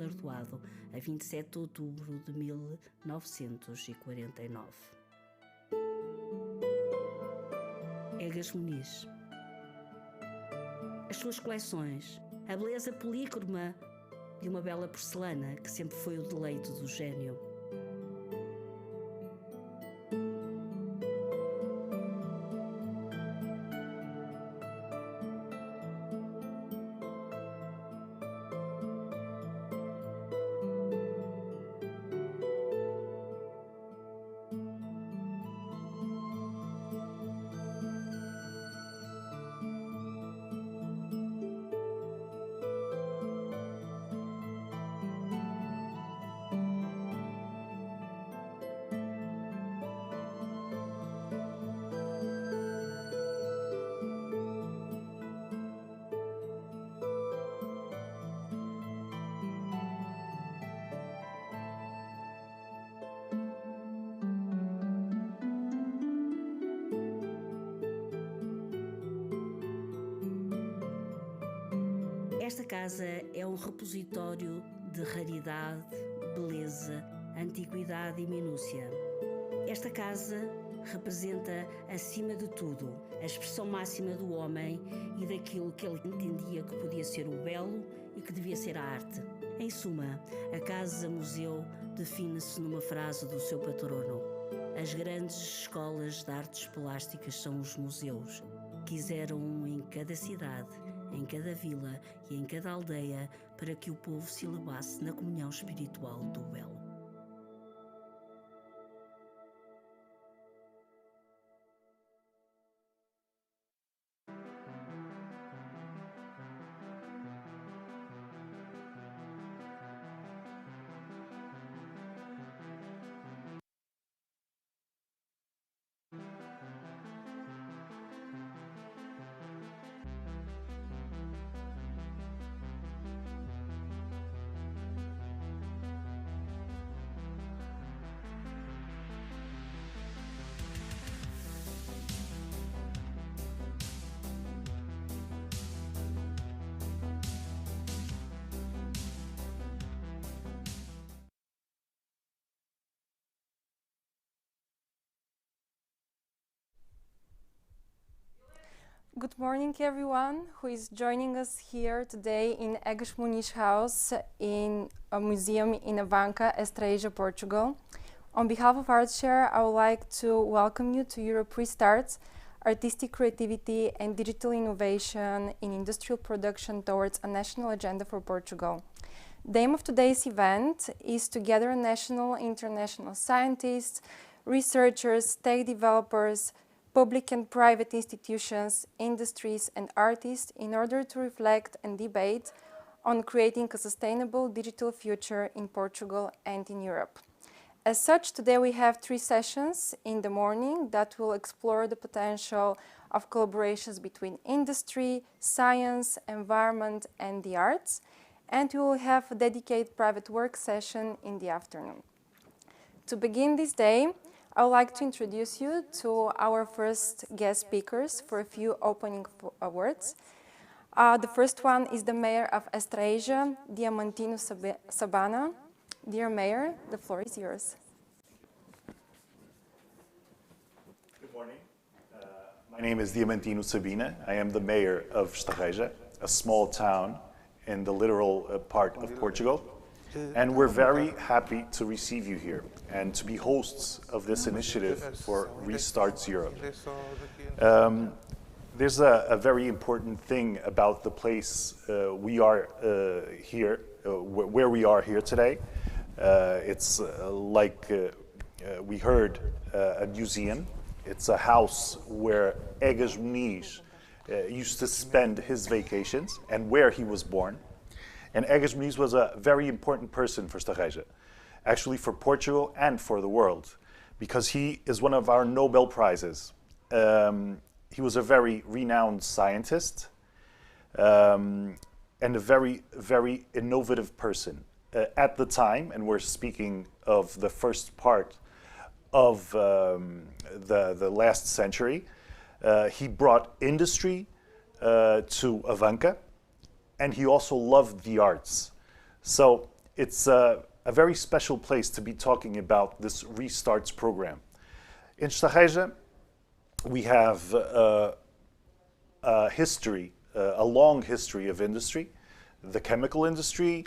galardoado a 27 de outubro de 1949. Egas Moniz. As suas coleções, a beleza polícroma de uma bela porcelana que sempre foi o deleite do gênio. Esta casa é um repositório de raridade, beleza, antiguidade e minúcia. Esta casa representa, acima de tudo, a expressão máxima do homem e daquilo que ele entendia que podia ser o belo e que devia ser a arte. Em suma, a casa-museu define-se numa frase do seu patrono: as grandes escolas de artes plásticas são os museus. Quiseram um em cada cidade, em cada vila e em cada aldeia, para que o povo se elevasse na comunhão espiritual do belo. Good morning, everyone who is joining us here today in Egas Moniz house in a museum in Avanca, S+T+ARTS, Portugal. On behalf of ArtShare, I would like to welcome you to Europe Restarts, Artistic Creativity and Digital Innovation in Industrial Production Towards a National Agenda for Portugal. The aim of today's event is to gather national and international scientists, researchers, tech developers, public and private institutions, industries and artists in order to reflect and debate on creating a sustainable digital future in Portugal and in Europe. As such, today we have 3 sessions in the morning that will explore the potential of collaborations between industry, science, environment and the arts, and we will have a dedicated private work session in the afternoon. To begin this day, I would like to introduce you to our first guest speakers for a few opening words. The first one is the Mayor of S+T+ARTS, Diamantino Sabana. Dear Mayor, the floor is yours. Good morning. My name is Diamantino Sabina. I am the Mayor of S+T+ARTS, a small town in the littoral part of Portugal. And we're very happy to receive you here and to be hosts of this initiative for Restarts Europe. There's a very important thing about the place we are here, where we are here today. It's like we heard a museum. It's a house where Egas Moniz used to spend his vacations and where he was born. And Egas Moniz was a very important person for S+T+ARTS, actually for Portugal and for the world, because he is one of our Nobel Prizes. He was a very renowned scientist and a very, very innovative person. At the time, and we're speaking of the first part of the last century, he brought industry to Avanca, and he also loved the arts. So it's a very special place to be talking about this Restarts program. In Estarreja, we have a history, a long history of industry, the chemical industry,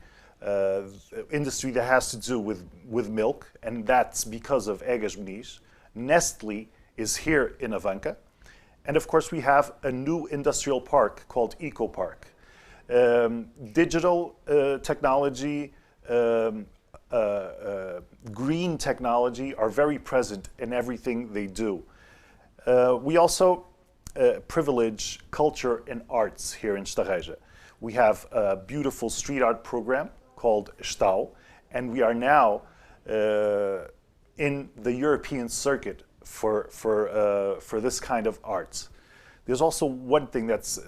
industry that has to do with milk, and that's because of Egas Moniz. Nestle is here in Avanca. And of course, we have a new industrial park called Eco Park. Digital technology, green technology are very present in everything they do. We also privilege culture and arts here in Estarreja. We have a beautiful street art program called S+T+ARTS, and we are now in the European circuit for this kind of arts. There's also one thing that's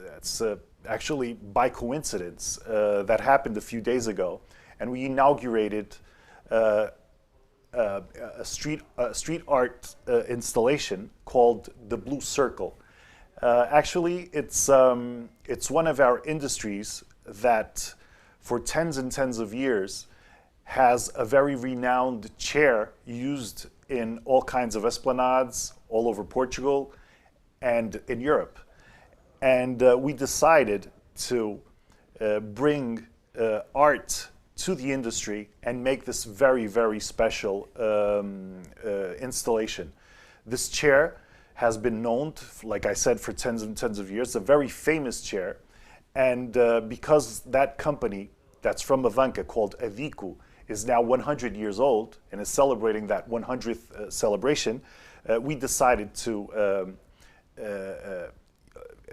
actually by coincidence that happened a few days ago, and we inaugurated a street art installation called the Blue Circle. Actually, it's one of our industries that for tens and tens of years has a very renowned chair used in all kinds of esplanades all over Portugal and in Europe. And we decided to bring art to the industry and make this very, very special installation. This chair has been known, like I said, for tens and tens of years. It's a very famous chair. And because that company that's from Avanca called Adico is now 100 years old and is celebrating that 100th celebration, we decided to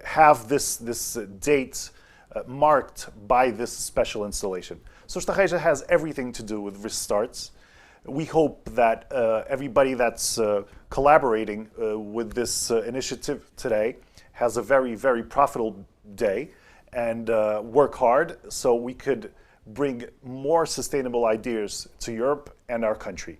have this date marked by this special installation. So Estarreja has everything to do with Restarts. We hope that everybody that's collaborating with this initiative today has a very, very profitable day and work hard so we could bring more sustainable ideas to Europe and our country.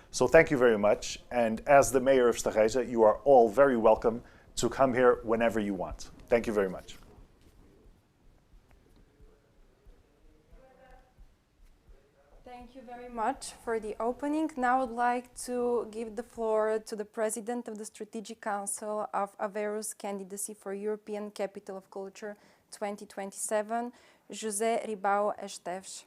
So thank you very much. And as the mayor of Estarreja, you are all very welcome to come here whenever you want. Thank you very much. Thank you very much for the opening. Now I'd like to give the floor to the President of the Strategic Council of Aveiro's candidacy for European Capital of Culture 2027, José Ribao Esteves.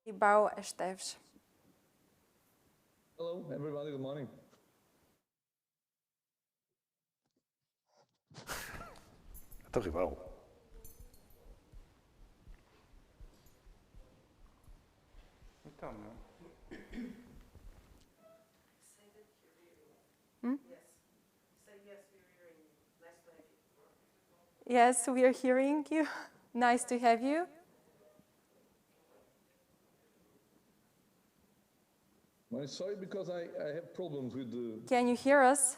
Ribau Esteves. Hello, everybody. Good morning. Então, rival. Então, não. Yes, we are hearing you. Nice to have you. I'm sorry because I have problems with the... Can you hear us?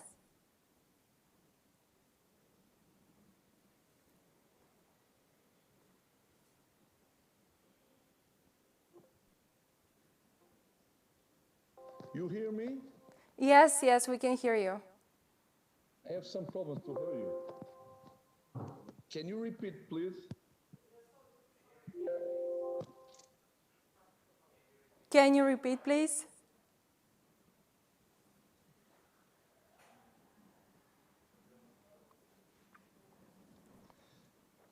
You hear me? Yes, yes, we can hear you. I have some problems to hear you. Can you repeat, please? Can you repeat, please?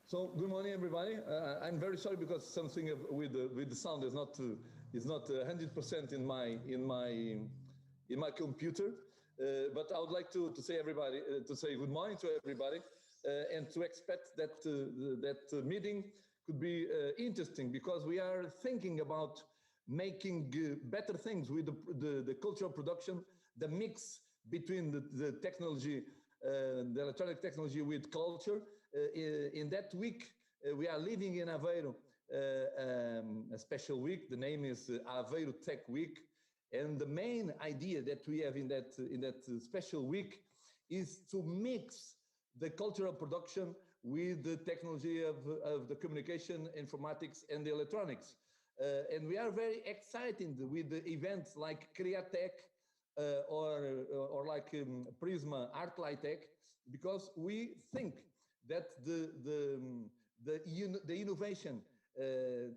So, good morning, everybody. I'm very sorry because something with the sound is not 100% in my computer. But I would like to say good morning to everybody, and to expect that that meeting could be interesting because we are thinking about making better things with the cultural production, the mix between the technology, the electronic technology with culture. In that week, we are living in Aveiro, a special week. The name is Aveiro Tech Week. And the main idea that we have in that special week is to mix the cultural production with the technology of the communication, informatics, and the electronics. And we are very excited with the events like Createch or like Prisma Art Tech, because we think that the innovation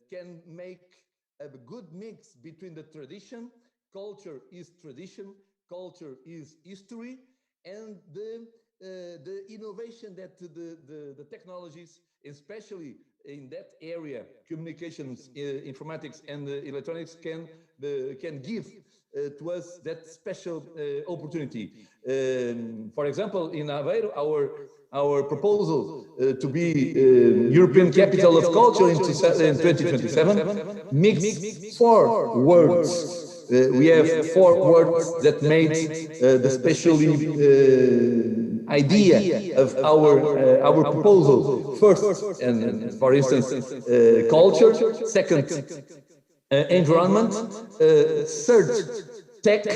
can make a good mix between the tradition. Culture is tradition, culture is history, and the innovation that the technologies, especially in that area, communications, informatics, and electronics, can give to us that special opportunity. For example, in Aveiro, our proposal to be European Capital of Culture in 2027 mixed 4 words. We have 4 words that made the specially idea of our proposal. First, and for instance, culture. Second, environment. Third, tech.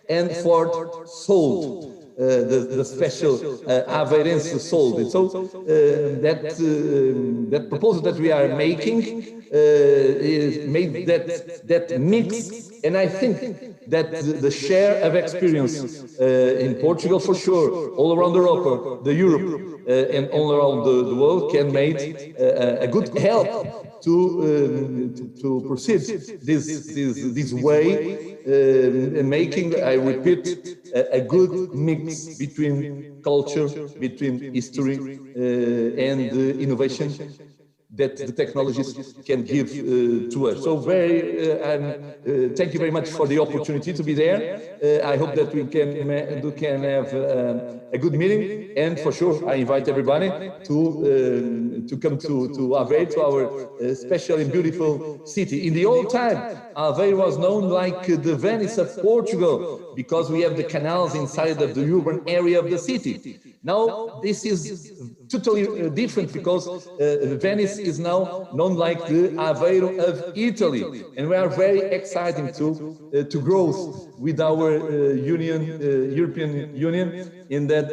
And fourth, soul. The special Aveirense soul. And so that proposal that we are making is made that mix. And I think that the share of experience in Portugal, for sure, all around Europe, and all around the world can make a good help to proceed this way, making, I repeat, a good mix between culture, between history, and innovation that the technologies can give to us. So thank you very much for the opportunity to be there. I hope that we can have a good meeting, and for sure I invite everybody to come to Aveiro, to our special and beautiful city. In the old time, Aveiro was known like the Venice of Portugal, because we have the canals inside of the urban area of the city. Now this is totally different, because Venice is now known like the Aveiro of Italy, and we are very excited to grow with our European Union in that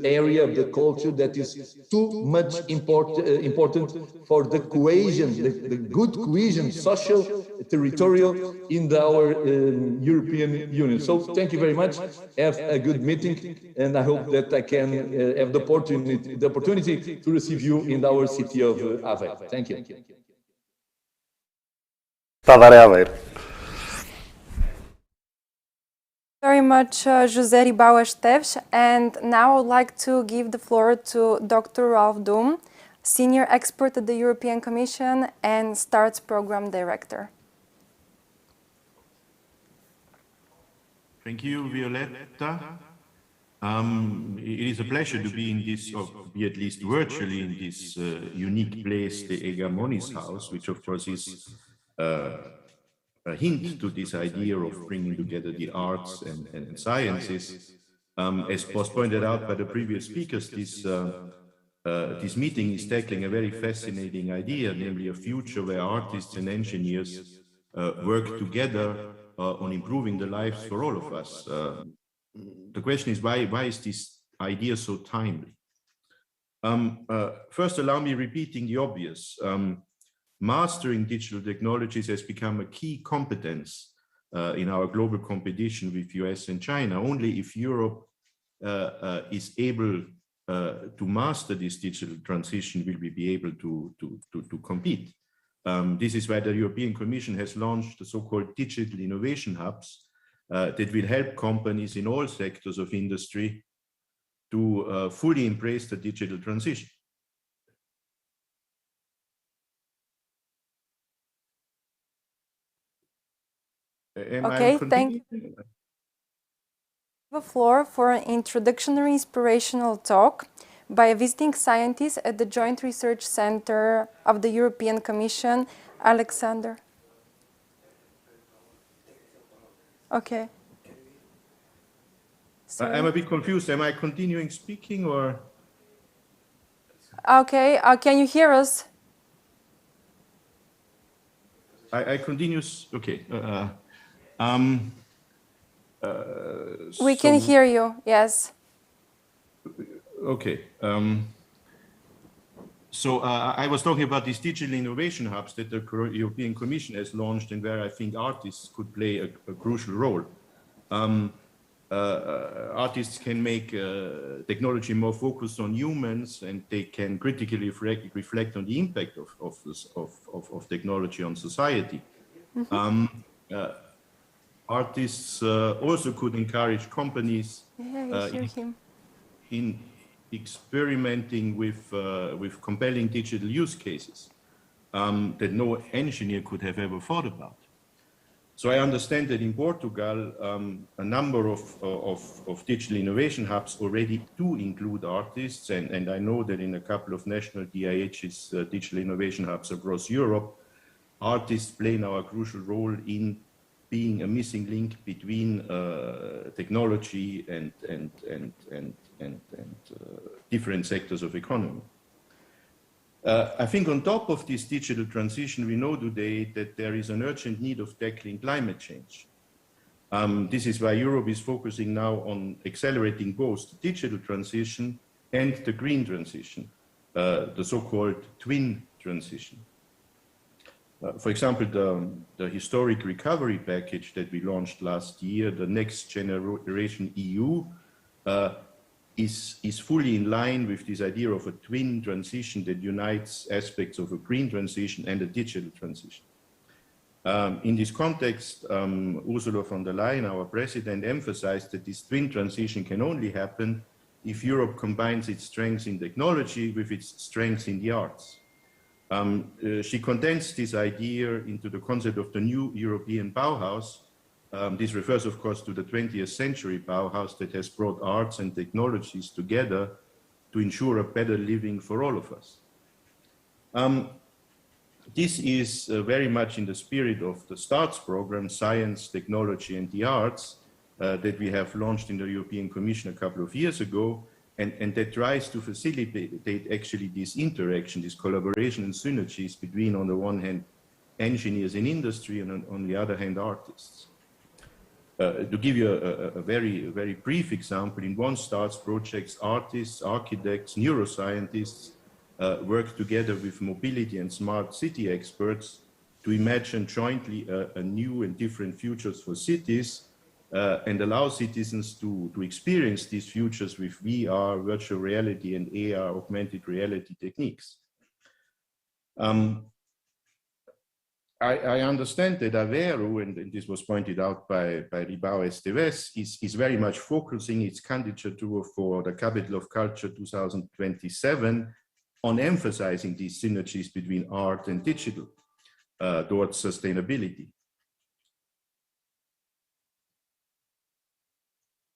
area of the culture that is too much important for the cohesion, the good cohesion, social, territorial, in our European Union. So thank you very much. Have a good meeting, and I hope that I can have the opportunity to receive you in our city of Aveiro. Thank you. Está a dar a Aveiro. Very much, José Ribau Esteves. And now I would like to give the floor to Dr. Ralph Doom, Senior Expert at the European Commission and S+T+ARTS Program Director. Thank you, Violetta. It is a pleasure to be in this, or be at least virtually in this unique place, the Egas Moniz house, which of course is a hint to this idea of bringing together the arts and sciences. As was pointed out by the previous speakers, this meeting is tackling a very fascinating idea, namely a future where artists and engineers work together on improving the lives for all of us. The question is, why is this idea so timely? First, allow me repeating the obvious. Mastering digital technologies has become a key competence in our global competition with US and China. Only if Europe is able to master this digital transition will we be able to compete. This is why the European Commission has launched the so-called digital innovation hubs that will help companies in all sectors of industry to fully embrace the digital transition. Okay, thank you. The floor for an introductory inspirational talk by a visiting scientist at the Joint Research Center of the European Commission, Alexander. Okay. Sorry. I'm a bit confused. Am I continuing speaking or? Okay, can you hear us? I continue, okay. We can hear you, yes. Okay. I was talking about these digital innovation hubs that the European Commission has launched and where I think artists could play a crucial role. Artists can make technology more focused on humans, and they can critically reflect on the impact of technology on society. Mm-hmm. Artists also could encourage companies in experimenting with compelling digital use cases that no engineer could have ever thought about. So I understand that in Portugal, a number of digital innovation hubs already do include artists, and I know that in a couple of national DIH's digital innovation hubs across Europe, artists play now a crucial role in being a missing link between technology and different sectors of economy. I think on top of this digital transition, we know today that there is an urgent need of tackling climate change. This is why Europe is focusing now on accelerating both the digital transition and the green transition, the so-called twin transition. For example, the historic recovery package that we launched last year, the Next Generation EU, is fully in line with this idea of a twin transition that unites aspects of a green transition and a digital transition. In this context, Ursula von der Leyen, our president, emphasized that this twin transition can only happen if Europe combines its strengths in technology with its strengths in the arts. She condensed this idea into the concept of the new European Bauhaus. This refers, of course, to the 20th century Bauhaus that has brought arts and technologies together to ensure a better living for all of us. This is very much in the spirit of the S+T+ARTS program, Science, Technology and the Arts, that we have launched in the European Commission a couple of years ago, and that tries to facilitate actually this interaction, this collaboration and synergies between, on the one hand, engineers in industry and on the other hand, artists. To give you a very brief example, in one S+T+ARTS project, artists, architects, neuroscientists work together with mobility and smart city experts to imagine jointly a new and different futures for cities and allow citizens to experience these futures with VR, virtual reality and AR, augmented reality techniques. I understand that Aveiro, and this was pointed out by Ribao Esteves, is very much focusing its candidature for the Capital of Culture 2027 on emphasizing these synergies between art and digital towards sustainability.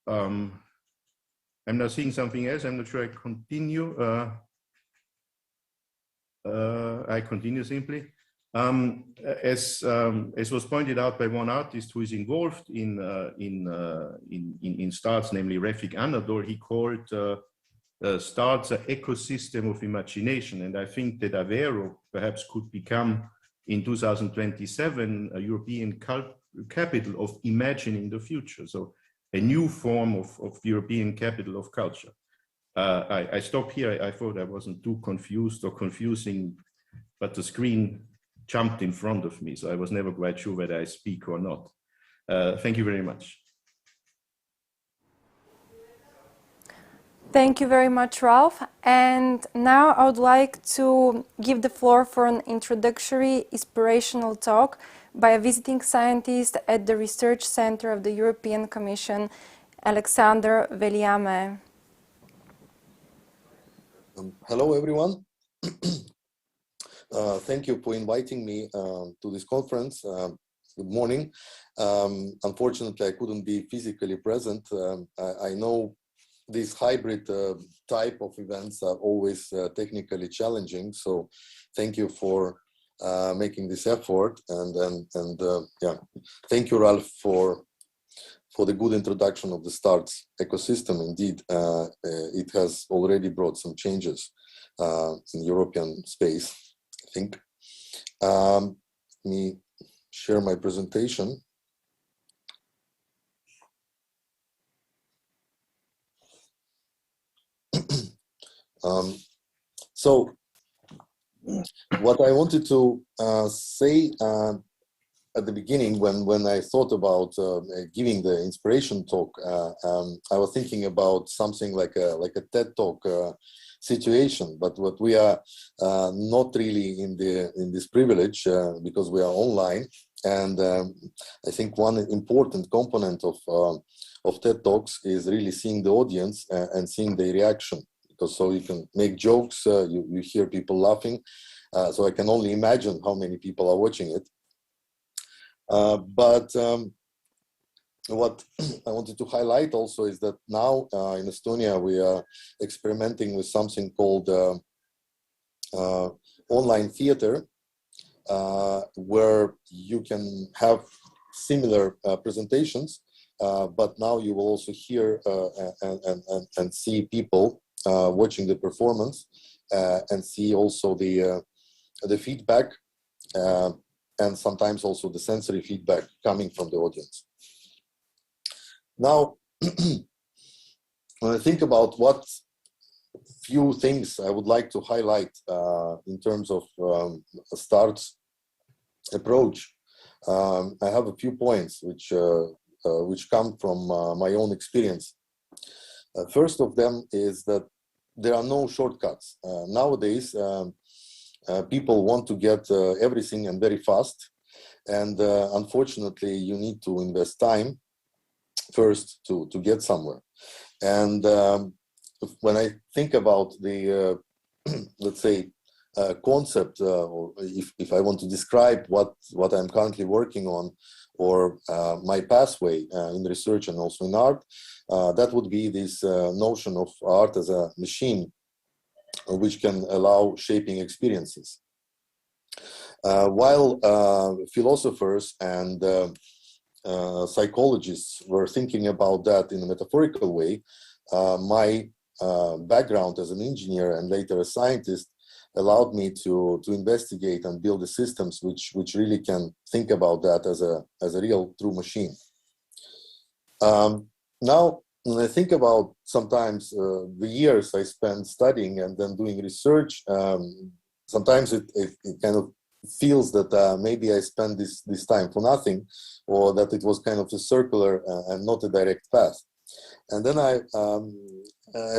I'm now seeing something else. I'm not sure I continue. I continue simply. As was pointed out by one artist who is involved in STARTS, namely Refik Anadol, he called STARTS an ecosystem of imagination. And I think that Aveiro perhaps could become, in 2027, a European capital of imagining the future. So a new form of European capital of culture. I stop here. I thought I wasn't too confused or confusing, but the screen jumped in front of me, so I was never quite sure whether I speak or not. Thank you very much. Thank you very much, Ralph. And now I would like to give the floor for an introductory inspirational talk by a visiting scientist at the Research Center of the European Commission, Alexander Veliame. Hello, everyone. Thank you for inviting me to this conference. Good morning. Unfortunately, I couldn't be physically present. I know these hybrid type of events are always technically challenging. So thank you for making this effort. And yeah, thank you, Ralph, for the good introduction of the STARTS ecosystem. Indeed, it has already brought some changes in European space, I think. Let me share my presentation. So what I wanted to say at the beginning, when I thought about giving the inspiration talk, I was thinking about something like a TED Talk situation. But what we are not really in this privilege because we are online. And I think one important component of TED Talks is really seeing the audience and seeing their reaction. Because so you can make jokes, you hear people laughing. So I can only imagine how many people are watching it. But what I wanted to highlight also is that now in Estonia, we are experimenting with something called online theater, where you can have similar presentations, but now you will also hear and see people watching the performance and see also the feedback and sometimes also the sensory feedback coming from the audience. Now, when I think about what few things I would like to highlight in terms of a STARTS approach, I have a few points which come from my own experience. First of them is that there are no shortcuts. Nowadays, people want to get everything and very fast. And unfortunately, you need to invest time first to get somewhere. And when I think about the, let's say, concept, or if I want to describe what I'm currently working on, or my pathway in research and also in art, that would be this notion of art as a machine which can allow shaping experiences. While philosophers and psychologists were thinking about that in a metaphorical way, my background as an engineer and later a scientist allowed me to investigate and build the systems which really can think about that as a real true machine. Now, when I think about sometimes the years I spent studying and then doing research, sometimes it kind of feels that maybe I spent this time for nothing, or that it was kind of a circular and not a direct path. And then I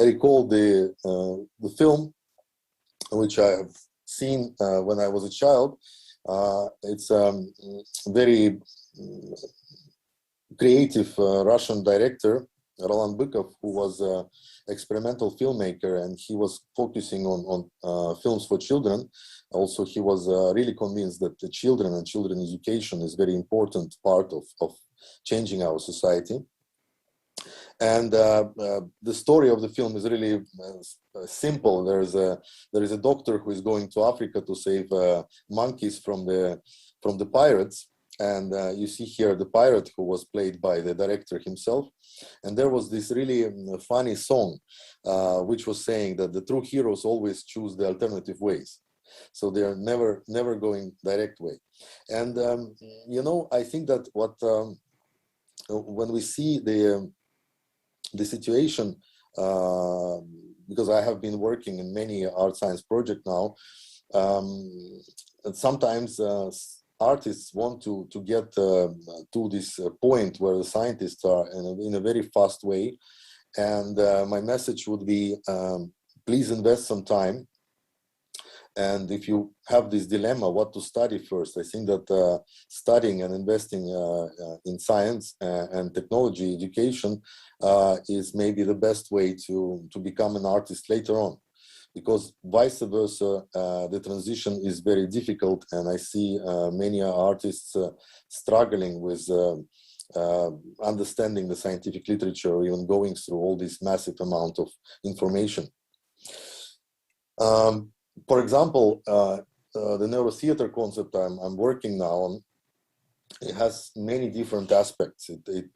recall the film which I have seen when I was a child. It's a very creative Russian director, Roland Bykov, who was an experimental filmmaker, and he was focusing on films for children. Also, he was really convinced that the children and children education is a very important part of changing our society. And the story of the film is really simple. There is a doctor who is going to Africa to save monkeys from the pirates. And you see here the pirate, who was played by the director himself. And there was this really funny song, which was saying that the true heroes always choose the alternative ways. So they are never going direct way. And, you know, I think that when we see the situation, because I have been working in many art science projects now, and sometimes artists want to get to this point where the scientists are in a very fast way. And my message would be, please invest some time. And if you have this dilemma, what to study first, I think that studying and investing in science and technology education is maybe the best way to become an artist later on. Because vice versa, the transition is very difficult, and I see many artists struggling with understanding the scientific literature, or even going through all this massive amount of information. For example, the neurotheater concept I'm working now on, it has many different aspects. It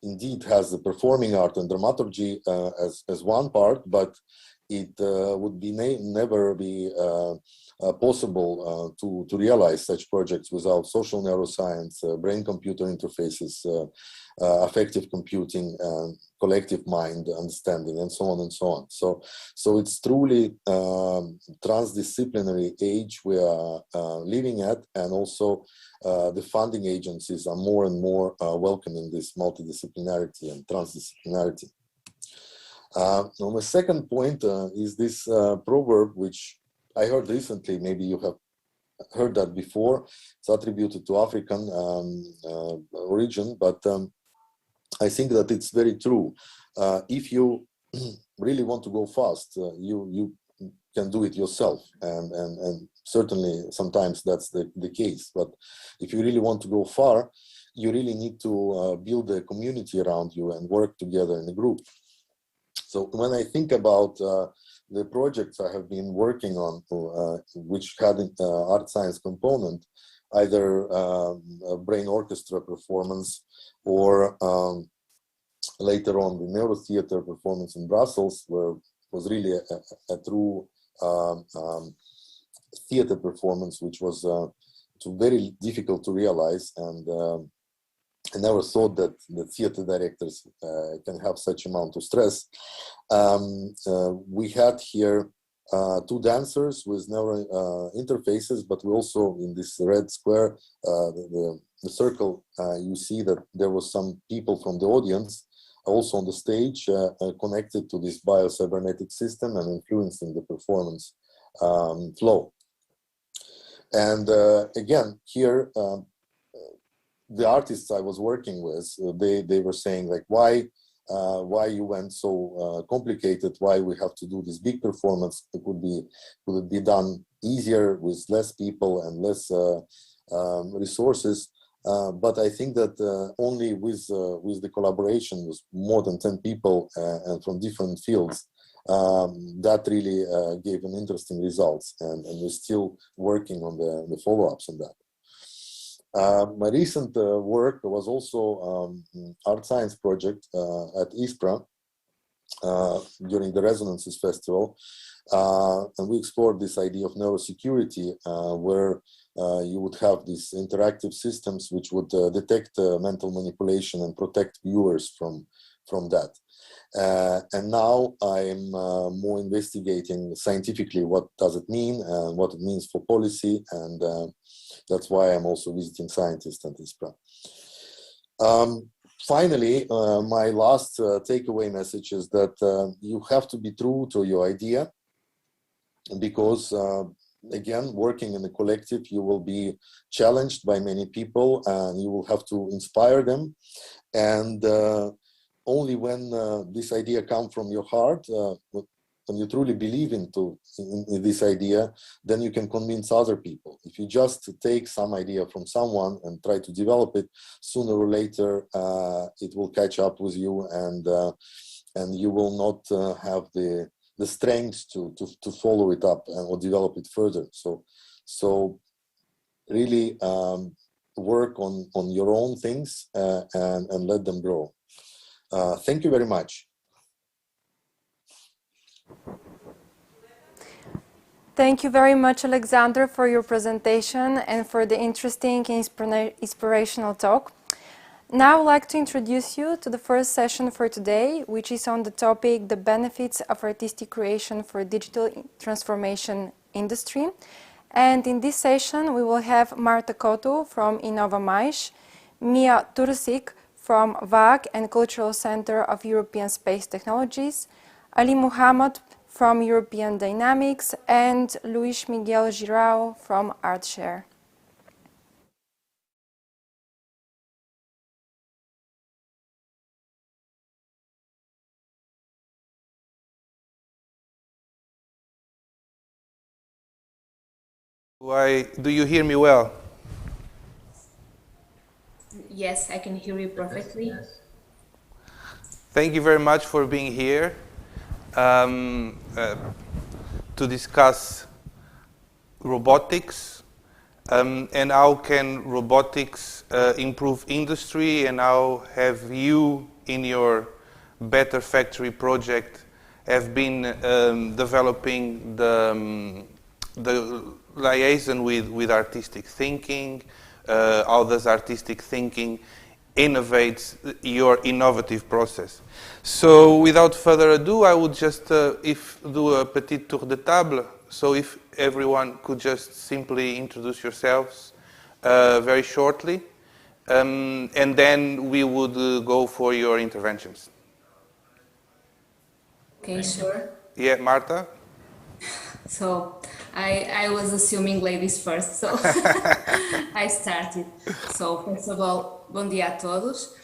indeed has the performing art and dramaturgy as one part, but it would be never be possible to realize such projects without social neuroscience, brain-computer interfaces, affective computing, collective mind understanding, and so on and so on. So it's truly transdisciplinary age we are living at, and also the funding agencies are more and more welcoming this multidisciplinarity and transdisciplinarity. Now, my second point is this proverb, which I heard recently. Maybe you have heard that before. It's attributed to African origin, but I think that it's very true. If you really want to go fast, you can do it yourself, and certainly sometimes that's the case. But if you really want to go far, you really need to build a community around you and work together in a group. So when I think about the projects I have been working on, which had an art science component, either a brain orchestra performance or later on the neurotheater performance in Brussels, where it was really a true theater performance, which was very difficult to realize. And I never thought that the theater directors can have such amount of stress. We had here 2 dancers with neural interfaces, but we also, in this red square, the circle, you see that there was some people from the audience also on the stage connected to this biocybernetic system and influencing the performance flow. And again, here, the artists I was working with, they were saying, like, why you went so complicated? Why we have to do this big performance? Could it be done easier with less people and less resources? But I think that only with the collaboration with more than 10 people and from different fields, that really gave an interesting results, and we're still working on the follow-ups on that. My recent work was also art science project at ISPRA during the Resonances Festival, and we explored this idea of neurosecurity, where you would have these interactive systems which would detect mental manipulation and protect viewers from that. And now I'm more investigating scientifically what does it mean and what it means for policy, and that's why I'm also visiting scientists at ISPRA. Finally, my last takeaway message is that you have to be true to your idea, because again, working in a collective, you will be challenged by many people and you will have to inspire them. And only when this idea comes from your heart, when you truly believe in this idea, then you can convince other people. If you just take some idea from someone and try to develop it, sooner or later it will catch up with you, and you will not have the strength to follow it up or develop it further. So really work on your own things and let them grow. Thank you very much. Thank you very much, Alexander, for your presentation and for the interesting and inspirational talk. Now I'd like to introduce you to the first session for today, which is on the topic, the benefits of artistic creation for digital transformation industry. And in this session, we will have Marta Couto from Innovate, Mia Tursic from VAC and Cultural Center of European Space Technologies, Ali Muhammad from European Dynamics, and Luis Miguel Girao from ArtShare. Do you hear me well? Yes, I can hear you perfectly. Thank you very much for being here to discuss robotics and how can robotics improve industry, and how have you in your Better Factory project have been developing the liaison with artistic thinking. How does artistic thinking innovate your innovative process? So without further ado, I would just do a petit tour de table. So if everyone could just simply introduce yourselves very shortly, and then we would go for your interventions. Okay, sure. Yeah, Marta? So I was assuming ladies first, so I started. So first of all, bom dia a todos.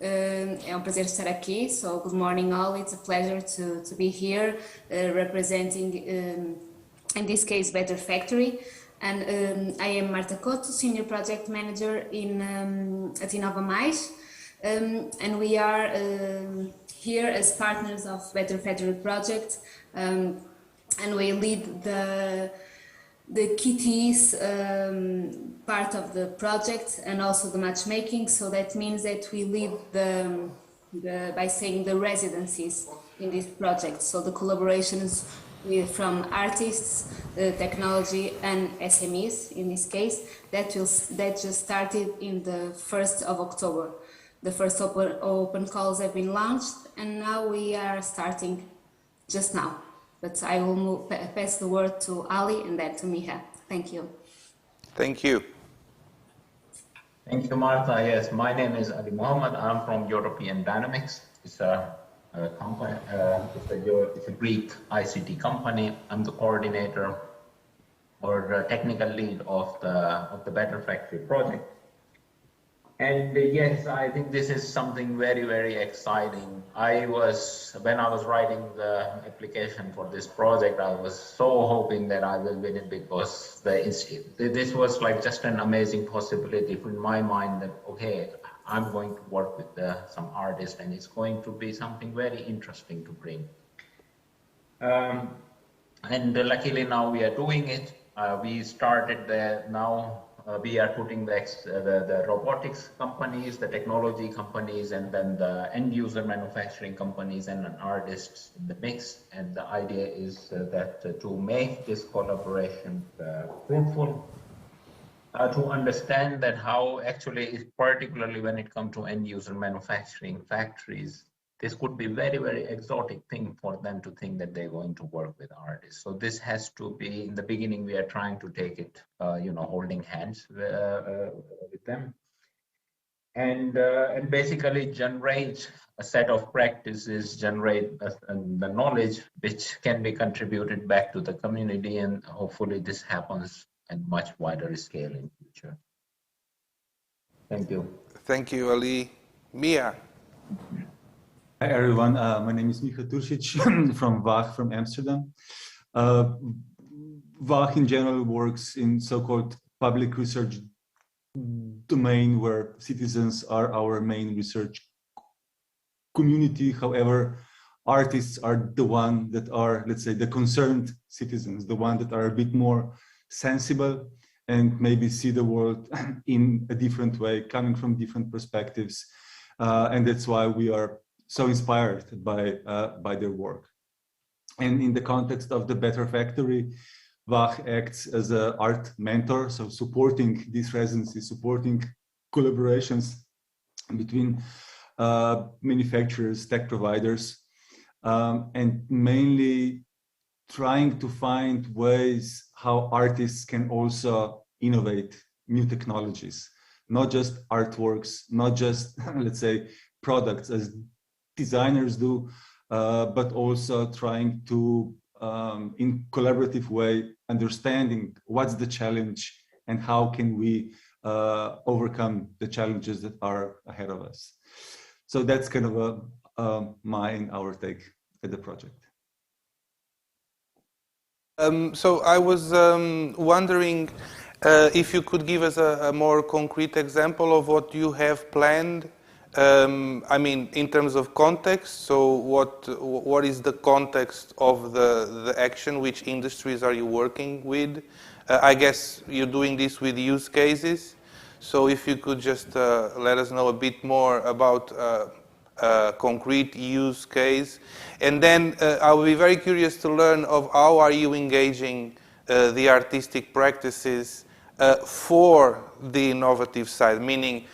É prazer estar aqui. So good morning all. It's a pleasure to be here representing, in this case, Better Factory. And I am Marta Couto, Senior Project Manager at Innovate. And we are here as partners of Better Factory project. And we lead the kitties part of the project and also the matchmaking. So that means that we lead by saying the residencies in this project. So the collaborations from artists, technology, and SMEs in this case that just started in the 1st of October. The first open calls have been launched, and now we are starting just now. But I will pass the word to Ali and then to Miha. Thank you. Thank you. Thank you, Martha. Yes, my name is Ali Muhammad. I'm from European Dynamics. It's a company. It's a Greek ICT company. I'm the coordinator or the technical lead of the Better Factory project. And yes, I think this is something very, very exciting. When I was writing the application for this project, I was so hoping that I will win it, because this was like just an amazing possibility in my mind that, okay, I'm going to work with some artists, and it's going to be something very interesting to bring. And luckily now we are doing it. We started now. We are putting the robotics companies, the technology companies, and then the end user manufacturing companies and artists in the mix. And the idea is that to make this collaboration fruitful, to understand that how actually, particularly when it comes to end user manufacturing factories, this could be very, very exotic thing for them to think that they're going to work with artists. So this has to be, in the beginning, we are trying to take it, holding hands with them. And basically generate a set of practices, generate the knowledge which can be contributed back to the community, and hopefully this happens at much wider scale in future. Thank you. Thank you, Ali. Mia. Hi everyone, my name is Miha Turšić from VAH from Amsterdam. VAH in general works in so-called public research domain where citizens are our main research community. However, artists are the one that are, let's say, the concerned citizens, the one that are a bit more sensible and maybe see the world in a different way, coming from different perspectives. And that's why we are so inspired by their work. And in the context of the Better Factory, VAH acts as an art mentor, so supporting these residencies, supporting collaborations between manufacturers, tech providers, and mainly trying to find ways how artists can also innovate new technologies, not just artworks, not just, let's say, products as designers do, but also trying to, in collaborative way, understanding what's the challenge and how can we overcome the challenges that are ahead of us. So that's kind of our take at the project. So I was wondering if you could give us a more concrete example of what you have planned. I mean, in terms of context, so what is the context of the action? Which industries are you working with? I guess you're doing this with use cases. So if you could just let us know a bit more about concrete use case. And then I will be very curious to learn of how are you engaging the artistic practices for the innovative side, meaning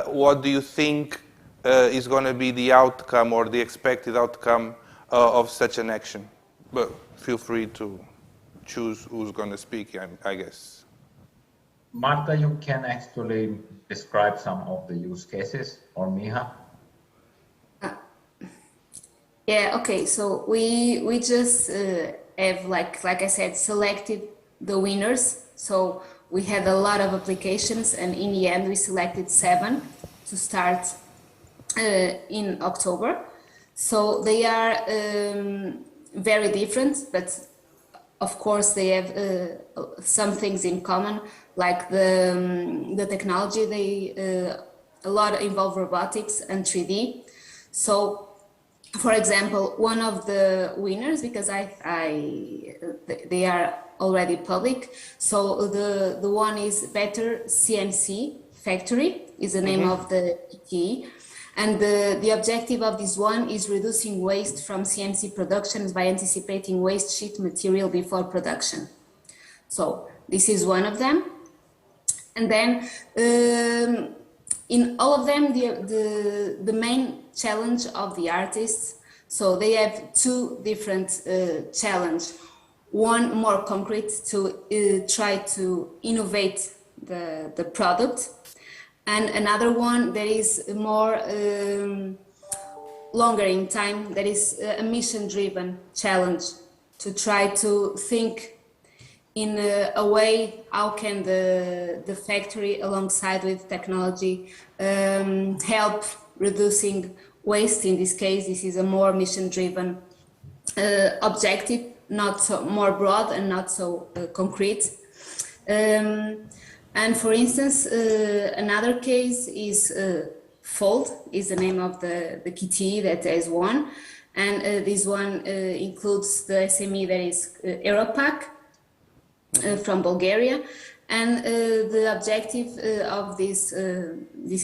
what do you think is going to be the outcome or the expected outcome of such an action? But feel free to choose who's going to speak, I guess. Marta, you can actually describe some of the use cases, or Miha. Yeah, okay, so we just have, like I said, selected the winners. So we had a lot of applications, and in the end we selected 7 to start in October. So they are very different, but of course they have some things in common, like the technology. A lot involve robotics and 3D. So for example, one of the winners, because they are already public. So the one is Better CNC Factory is the name of the ETE. And the objective of this one is reducing waste from CNC productions by anticipating waste sheet material before production. So this is one of them. And then in all of them, the main challenge of the artists, so they have 2 different challenges. One more concrete, to try to innovate the product, and another one that is more longer in time, that is a mission-driven challenge, to try to think in a way how can the factory alongside with technology help reducing waste. In this case, this is a more mission-driven objective, not so more broad and not so concrete. And for instance, another case is Fold, is the name of the kitty that has won. And this one includes the SME that is Aeropack from Bulgaria. And the objective of this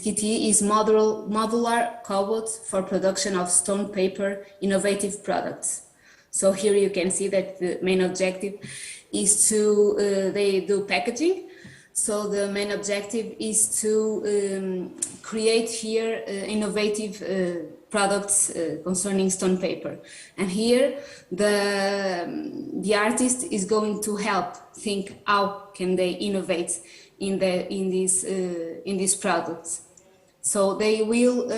kitty is modular cobots for production of stone paper innovative products. So here you can see that the main objective is to, they do packaging. So the main objective is to create here innovative products concerning stone paper. And here the artist is going to help think how can they innovate in these products. So they will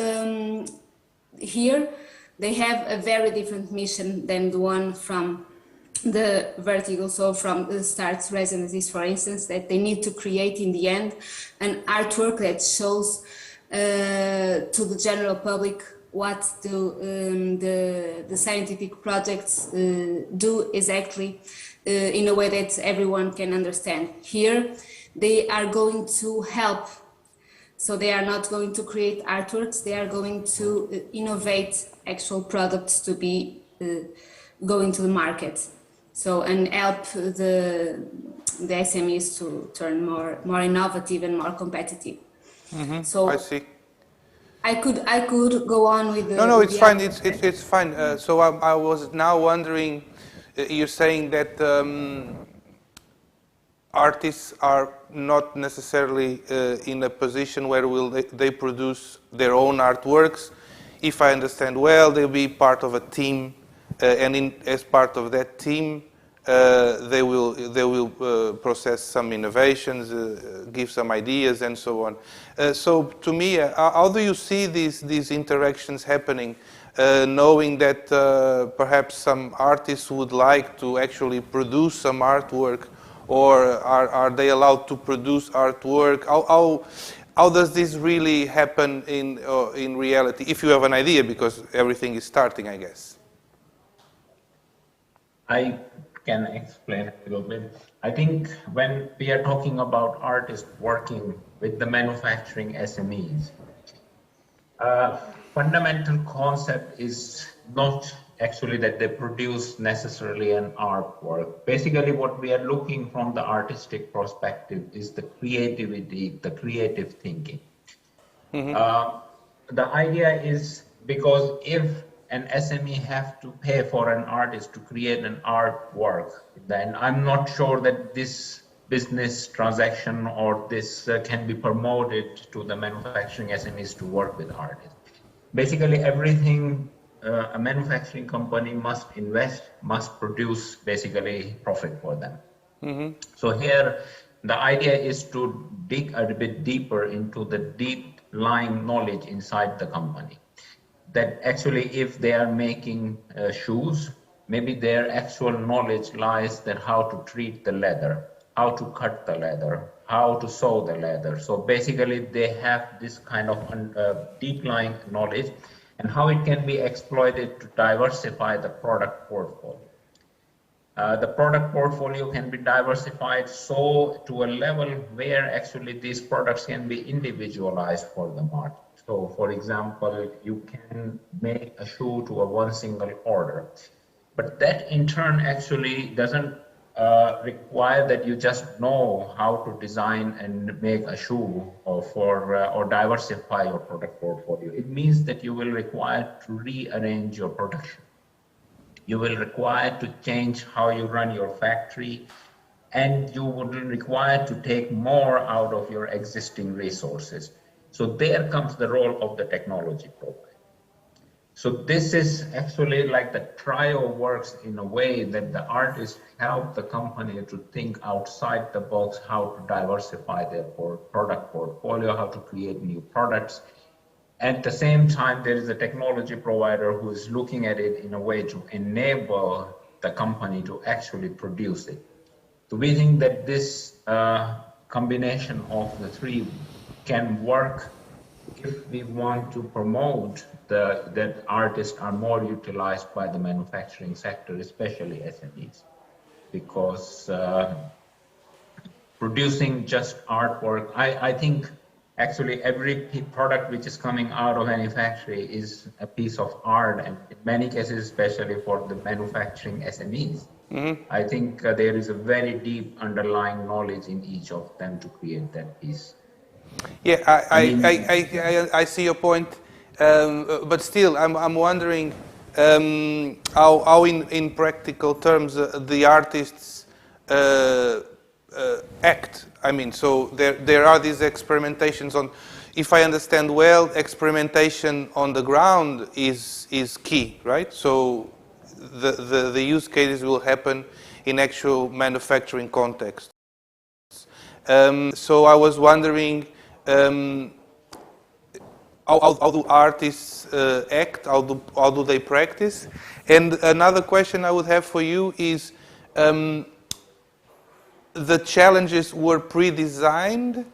here they have a very different mission than the one from the vertical, so from the STARTS residencies, for instance, that they need to create in the end an artwork that shows to the general public what do the scientific projects do exactly in a way that everyone can understand. Here, they are going to help. So they are not going to create artworks, they are going to innovate actual products to be going to the market. So, and help the SMEs to turn more innovative and more competitive. Mm-hmm. So I see. I could go on with the... No, it's fine, it's fine. So I was now wondering, you're saying that artists are not necessarily in a position where they produce their own artworks. If I understand well, they'll be part of a team, and as part of that team, they will process some innovations, give some ideas, and so on. So to me, how do you see these interactions happening, knowing that perhaps some artists would like to actually produce some artwork, or are they allowed to produce artwork? How does this really happen in reality? If you have an idea, because everything is starting, I guess. I can explain a little bit. I think when we are talking about artists working with the manufacturing SMEs, fundamental concept is not actually that they produce necessarily an artwork. Basically, what we are looking from the artistic perspective is the creativity, the creative thinking. Mm-hmm. The idea is, because if an SME have to pay for an artist to create an artwork, then I'm not sure that this business transaction or this can be promoted to the manufacturing SMEs to work with artists. Basically, everything a manufacturing company must invest, must produce basically profit for them. Mm-hmm. So here, the idea is to dig a bit deeper into the deep lying knowledge inside the company. That actually, if they are making shoes, maybe their actual knowledge lies that how to treat the leather, how to cut the leather, how to sew the leather. So basically, they have this kind of deep lying knowledge, and how it can be exploited to diversify the product portfolio. The product portfolio can be diversified so to a level where actually these products can be individualized for the market. So, for example, you can make a shoe to a one single order, but that in turn actually doesn't require that you just know how to design and make a shoe or diversify your product portfolio. It means that you will require to rearrange your production. You will require to change how you run your factory, and you would require to take more out of your existing resources. So there comes the role of the technology provider. So this is actually like the trio works in a way that the artists help the company to think outside the box, how to diversify their product portfolio, how to create new products. At the same time, there is a technology provider who is looking at it in a way to enable the company to actually produce it. So we think that this combination of the three can work if we want to promote that artists are more utilized by the manufacturing sector, especially SMEs, because producing just artwork, I think actually every product which is coming out of manufacturing is a piece of art, and in many cases, especially for the manufacturing SMEs, mm-hmm. I think there is a very deep underlying knowledge in each of them to create that piece. Yeah, I see your point, but still, I'm wondering how in practical terms the artists act. I mean, so there are these experimentations on. If I understand well, experimentation on the ground is key, right? So the use cases will happen in actual manufacturing context. So I was wondering. How do artists act? How do they practice? And another question I would have for you is, the challenges were pre-designed,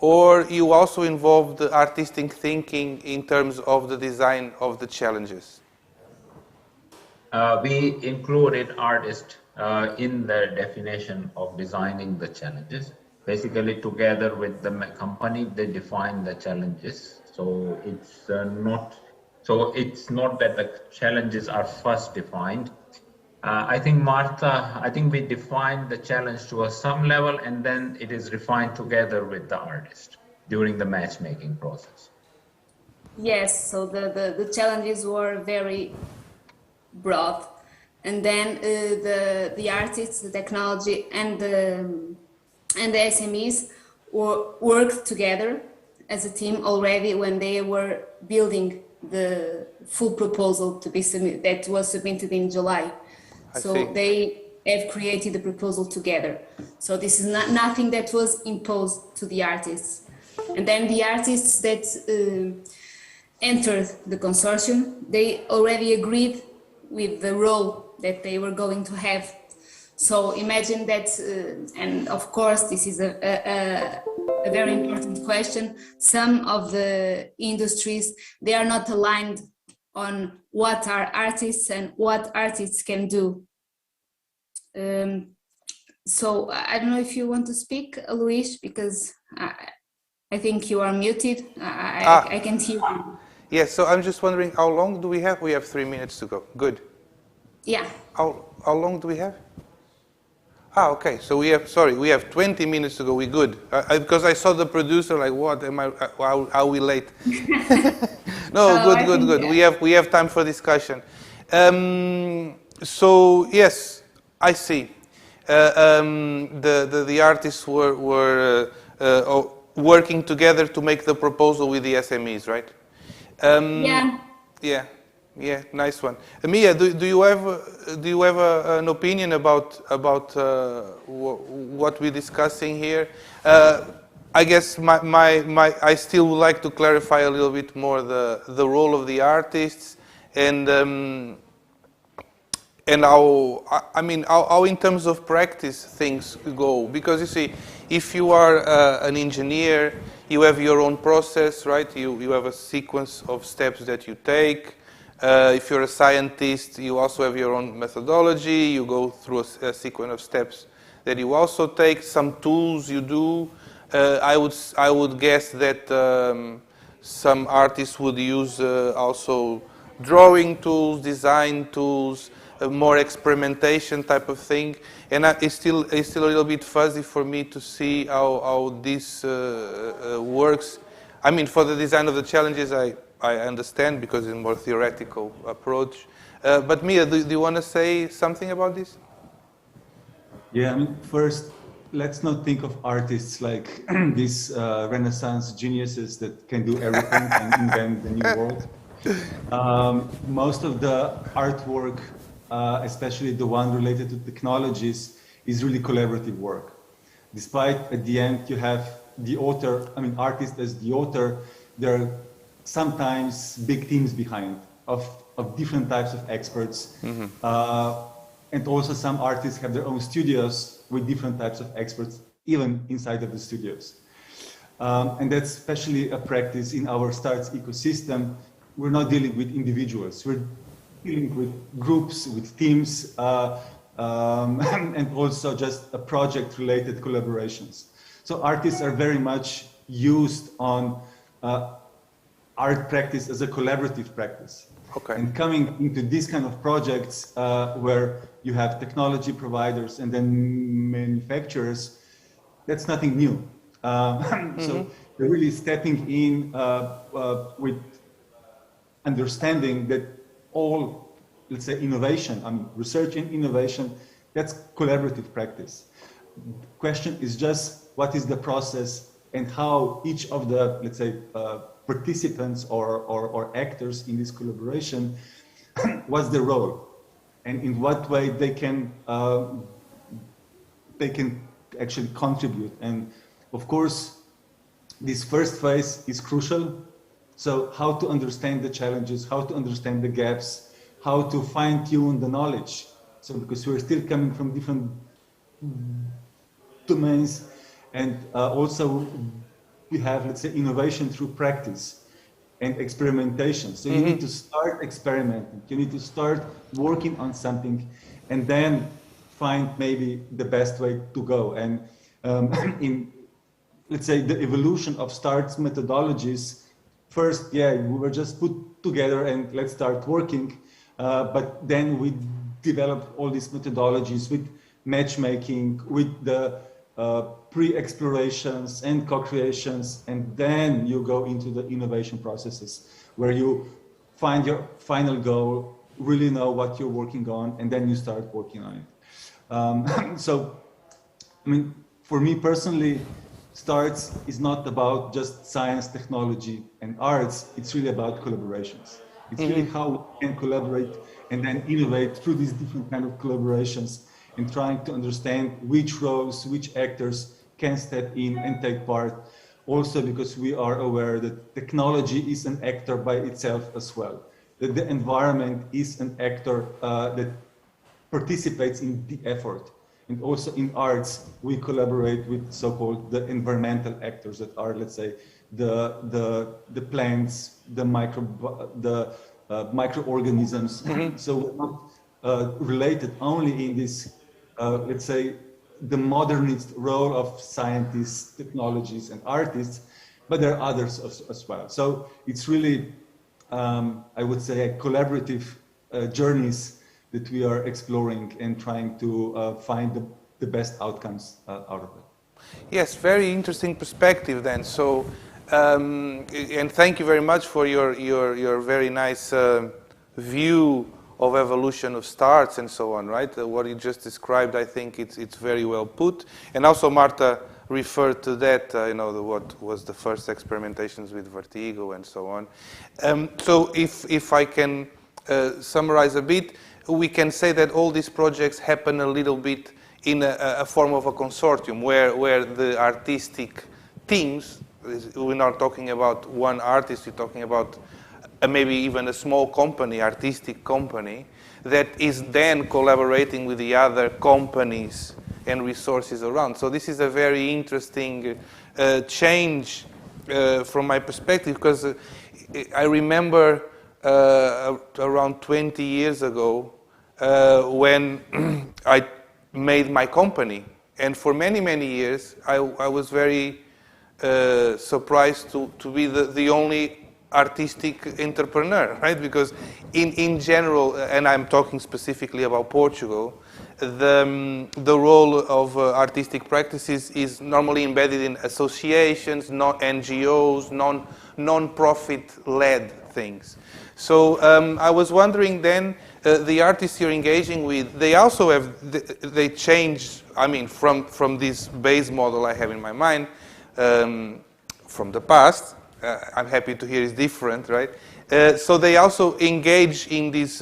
or you also involve the artistic thinking in terms of the design of the challenges? We included artists in the definition of designing the challenges. Basically, together with the company, they define the challenges. So it's not that the challenges are first defined. I think Martha, I think we defined the challenge to some level, and then it is refined together with the artist during the matchmaking process. Yes, so the challenges were very broad, and then the artists, the technology, and the SMEs worked together as a team already when they were building the full proposal to be that was submitted in July. So they have created the proposal together. So this is nothing that was imposed to the artists. And then the artists that entered the consortium, they already agreed with the role that they were going to have. So imagine that, and of course this is a very important question, some of the industries, they are not aligned on what are artists and what artists can do. So I don't know if you want to speak, Luis, because I think you are muted. I can't hear you. Yes, so I'm just wondering, how long do we have? We have 3 minutes to go. Good. Yeah. How long do we have? Okay, so we have 20 minutes to go. We're good. Because I saw the producer like, what, are we late? No, good. We have time for discussion. So, yes, I see. The artists were working together to make the proposal with the SMEs, right? Yeah, nice one. Mia, do you have an opinion about what we're discussing here? I guess I still would like to clarify a little bit more the role of the artists and how in terms of practice things go. Because you see, if you are an engineer, you have your own process, right? You have a sequence of steps that you take. If you're a scientist, you also have your own methodology. You go through a sequence of steps that you also take. Some tools you do. I would guess that some artists would use also drawing tools, design tools, more experimentation type of thing. And it's still a little bit fuzzy for me to see how this works. I mean, for the design of the challenges, I understand because it's a more theoretical approach. But Mia, do you want to say something about this? Yeah, I mean, first, let's not think of artists like these Renaissance geniuses that can do everything and invent the new world. Most of the artwork, especially the one related to technologies, is really collaborative work. Despite at the end you have the author, I mean, artist as the author, there are sometimes big teams behind of different types of experts. Mm-hmm. And also some artists have their own studios with different types of experts, even inside of the studios. And that's especially a practice in our STARTS ecosystem. We're not dealing with individuals. We're dealing with groups, with teams, and also just a project-related collaborations. So artists are very much used on art practice as a collaborative practice. Okay. And coming into these kind of projects where you have technology providers and then manufacturers, that's nothing new. Mm-hmm. So they're really stepping in with understanding that all, let's say, innovation, research and innovation, that's collaborative practice. The question is just what is the process and how each of the, let's say, participants or actors in this collaboration, what's their role, and in what way they can actually contribute. And of course, this first phase is crucial. So how to understand the challenges, how to understand the gaps, how to fine-tune the knowledge. So because we're still coming from different domains, and also we have, let's say, innovation through practice and experimentation. So you need to start experimenting. You need to start working on something and then find maybe the best way to go. And in, let's say, the evolution of STARTS methodologies, first, yeah, we were just put together and let's start working. But then we developed all these methodologies with matchmaking, with the pre-explorations and co-creations, and then you go into the innovation processes where you find your final goal, really know what you're working on, and then you start working on it. So, I mean, for me personally, STARTS is not about just science, technology, and arts. It's really about collaborations. It's really how we can collaborate and then innovate through these different kind of collaborations and trying to understand which roles, which actors can step in and take part. Also because we are aware that technology is an actor by itself as well. That the environment is an actor that participates in the effort. And also in arts, we collaborate with so-called the environmental actors that are, let's say, the plants, the microorganisms. So we're not related only in this, let's say, the modernist role of scientists, technologists, and artists, but there are others as well. So it's really, I would say, a collaborative journeys that we are exploring and trying to find the best outcomes out of it. Yes, very interesting perspective then. So, and thank you very much for your very nice view of evolution of STARTS and so on, right? What you just described, I think it's very well put. And also Marta referred to that, what was the first experimentations with vertigo and so on. So if I can summarize a bit, we can say that all these projects happen a little bit in a form of a consortium where the artistic teams, we're not talking about one artist, we're talking about maybe even a small company, artistic company, that is then collaborating with the other companies and resources around. So this is a very interesting change from my perspective, because I remember around 20 years ago when I made my company, and for many, many years I was very surprised to be the only artistic entrepreneur, right? Because in general, and I'm talking specifically about Portugal, the role of artistic practices is normally embedded in associations, not NGOs, non-profit led things. So I was wondering then, the artists you're engaging with, they also they change, I mean, from this base model I have in my mind, from the past. I'm happy to hear it's different, right? So they also engage in this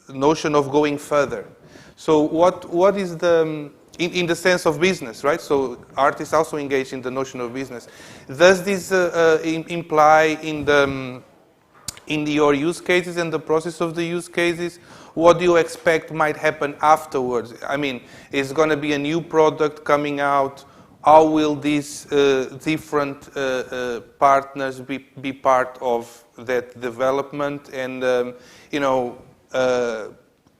notion of going further. So what is the, in the sense of business, right? So artists also engage in the notion of business. Does this imply in your use cases and the process of the use cases, what do you expect might happen afterwards? I mean, is going to be a new product coming out? How will these different partners be part of that development? And,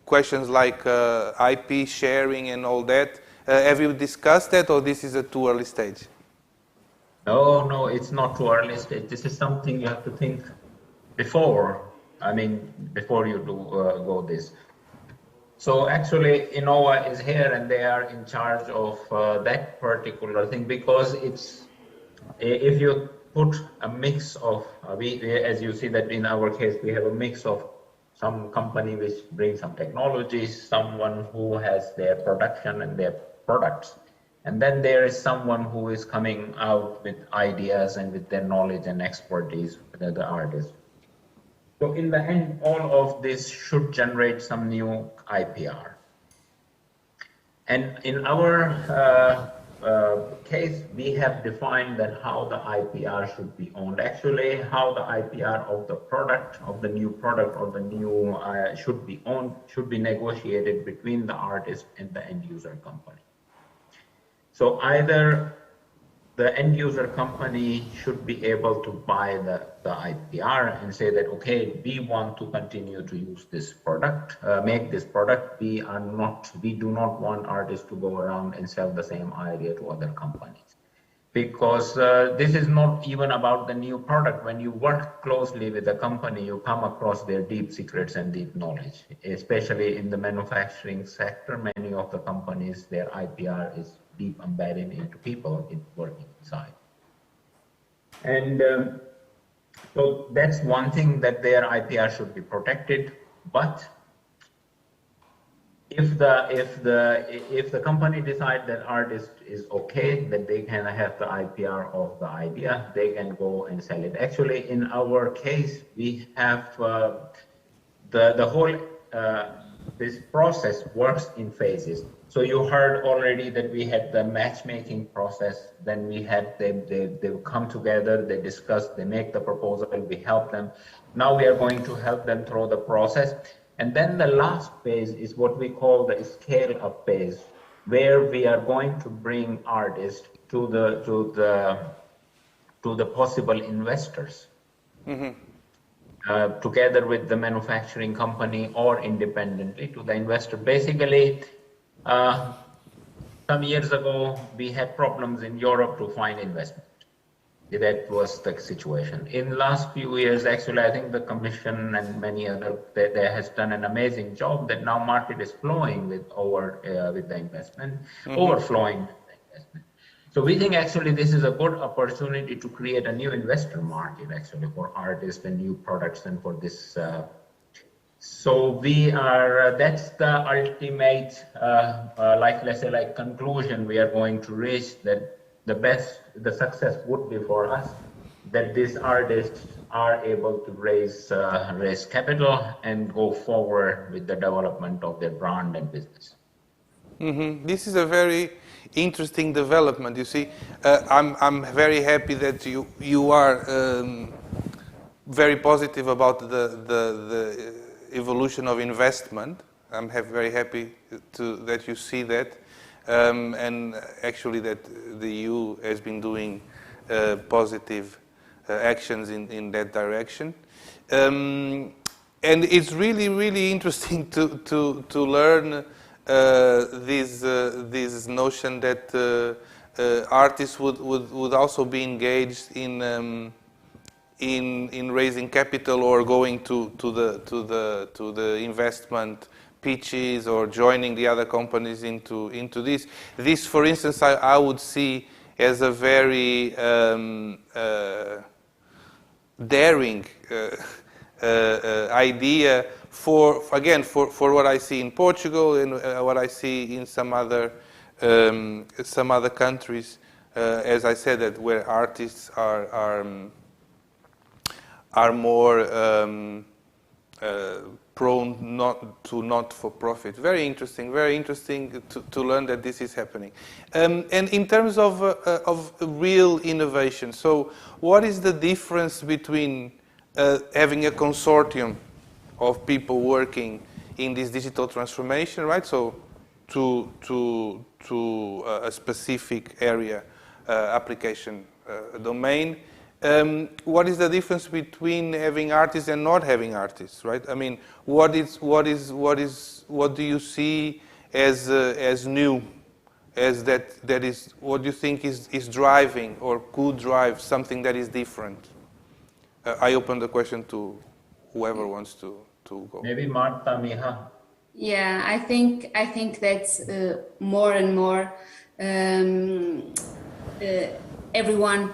questions like IP sharing and all that, have you discussed that, or this is a too early stage? No, it's not too early stage. This is something you have to think before you do go this. So actually, Innova is here and they are in charge of that particular thing, because it's, if you put a mix of, as you see that in our case, we have a mix of some company which brings some technologies, someone who has their production and their products. And then there is someone who is coming out with ideas and with their knowledge and expertise, the artists. So in the end, all of this should generate some new IPR. And in our case, we have defined that how the IPR should be owned. Actually, how the IPR of the product, of the new product or the new should be owned, should be negotiated between the artist and the end user company. So either the end user company should be able to buy the IPR and say that, okay, we want to continue to use this product, make this product. We do not want artists to go around and sell the same idea to other companies. Because this is not even about the new product. When you work closely with a company, you come across their deep secrets and deep knowledge, especially in the manufacturing sector. Many of the companies, their IPR is deep embedded into people working inside. And so that's one thing, that their IPR should be protected. But if the company decides that artist is okay, that they can have the IPR of the idea, they can go and sell it. Actually, in our case, we have the whole this process works in phases. So you heard already that we had the matchmaking process. Then we had they come together, they discuss, they make the proposal, we help them. Now we are going to help them through the process. And then the last phase is what we call the scale-up phase, where we are going to bring artists to the possible investors, together with the manufacturing company or independently to the investor. Basically, some years ago we had problems in Europe to find investment. That was the situation. In the last few years, actually, I think the Commission and many other, they has done an amazing job that now market is flowing with the investment, overflowing with the investment. So we think actually this is a good opportunity to create a new investor market actually for artists and new products and for this. So we are, that's the ultimate, let's say conclusion we are going to reach, that the success would be for us that these artists are able to raise capital and go forward with the development of their brand and business. This is a very interesting development. You see, I'm very happy that you are very positive about the evolution of investment. I'm very happy that you see that. And actually that the EU has been doing positive actions in that direction. And it's really, really interesting to learn this notion that artists would also be engaged in raising capital or going to the investment pitches or joining the other companies into this. This, for instance, I would see as a very daring idea for what I see in Portugal and what I see in some other countries. As I said, that where artists are more prone not for profit. Very interesting to learn that this is happening. And in terms of real innovation, so what is the difference between having a consortium of people working in this digital transformation, right? So to a specific area, application domain. What is the difference between having artists and not having artists, right? I mean, what do you see as new, as that is what do you think is driving or could drive something that is different? I open the question to whoever wants to go. Maybe Marta, Miha. Yeah, I think that's more and more everyone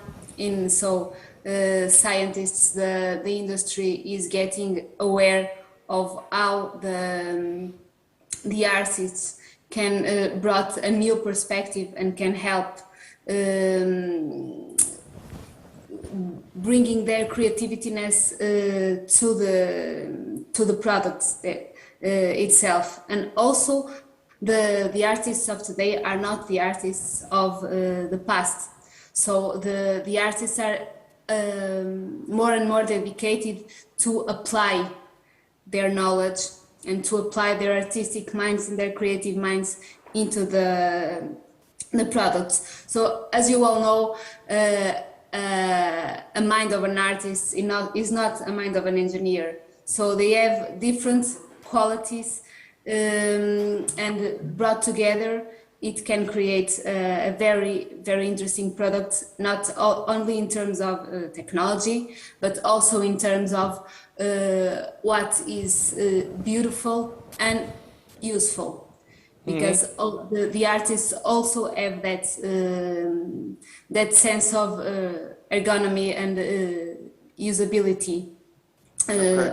scientists, the industry is getting aware of how the artists can brought a new perspective and can help bringing their creativeness to the products itself. And also the artists of today are not the artists of the past. So the artists are more and more dedicated to apply their knowledge and to apply their artistic minds and their creative minds into the the products. So as you all know, a mind of an artist is not a mind of an engineer. So they have different qualities, and brought together, it can create a very, very interesting product, not only in terms of technology, but also in terms of what is beautiful and useful. Because the artists also have that that sense of ergonomy and usability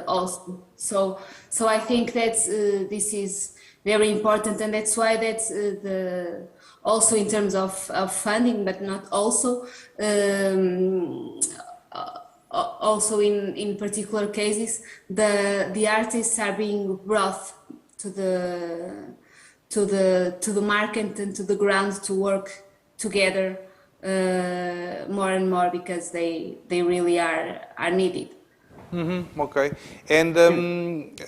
also. So I think that this is very important, and that's why that's also in terms of funding, but not also also in particular cases, the artists are being brought to the market and to the ground to work together more and more, because they really are needed. Okay, and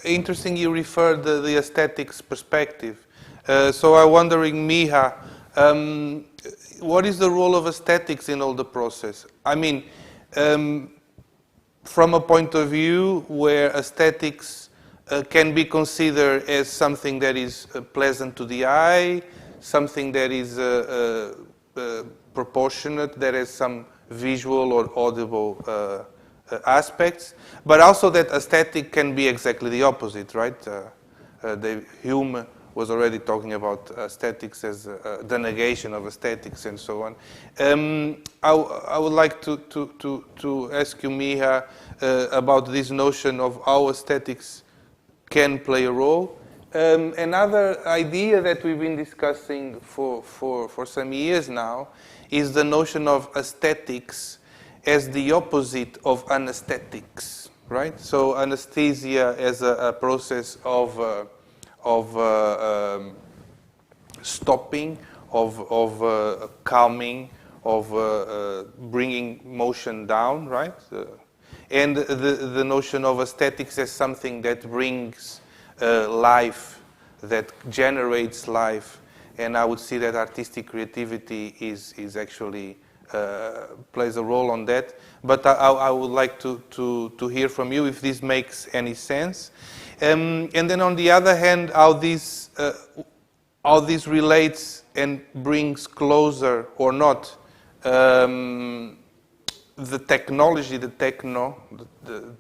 interesting you referred the aesthetics perspective. So I'm wondering, Miha, what is the role of aesthetics in all the process? I mean, from a point of view where aesthetics can be considered as something that is pleasant to the eye, something that is proportionate, that has some visual or audible aspects, but also that aesthetic can be exactly the opposite, right? Hume was already talking about aesthetics as the negation of aesthetics and so on. I would like to ask you, Miha, about this notion of how aesthetics can play a role. Another idea that we've been discussing for some years now is the notion of aesthetics as the opposite of anesthetics, right? So anesthesia as a process of stopping, of calming, of bringing motion down, right? And the notion of aesthetics as something that brings life, that generates life. And I would see that artistic creativity is actually plays a role on that. But I would like to hear from you if this makes any sense. And then on the other hand, how this relates and brings closer or not the technology, the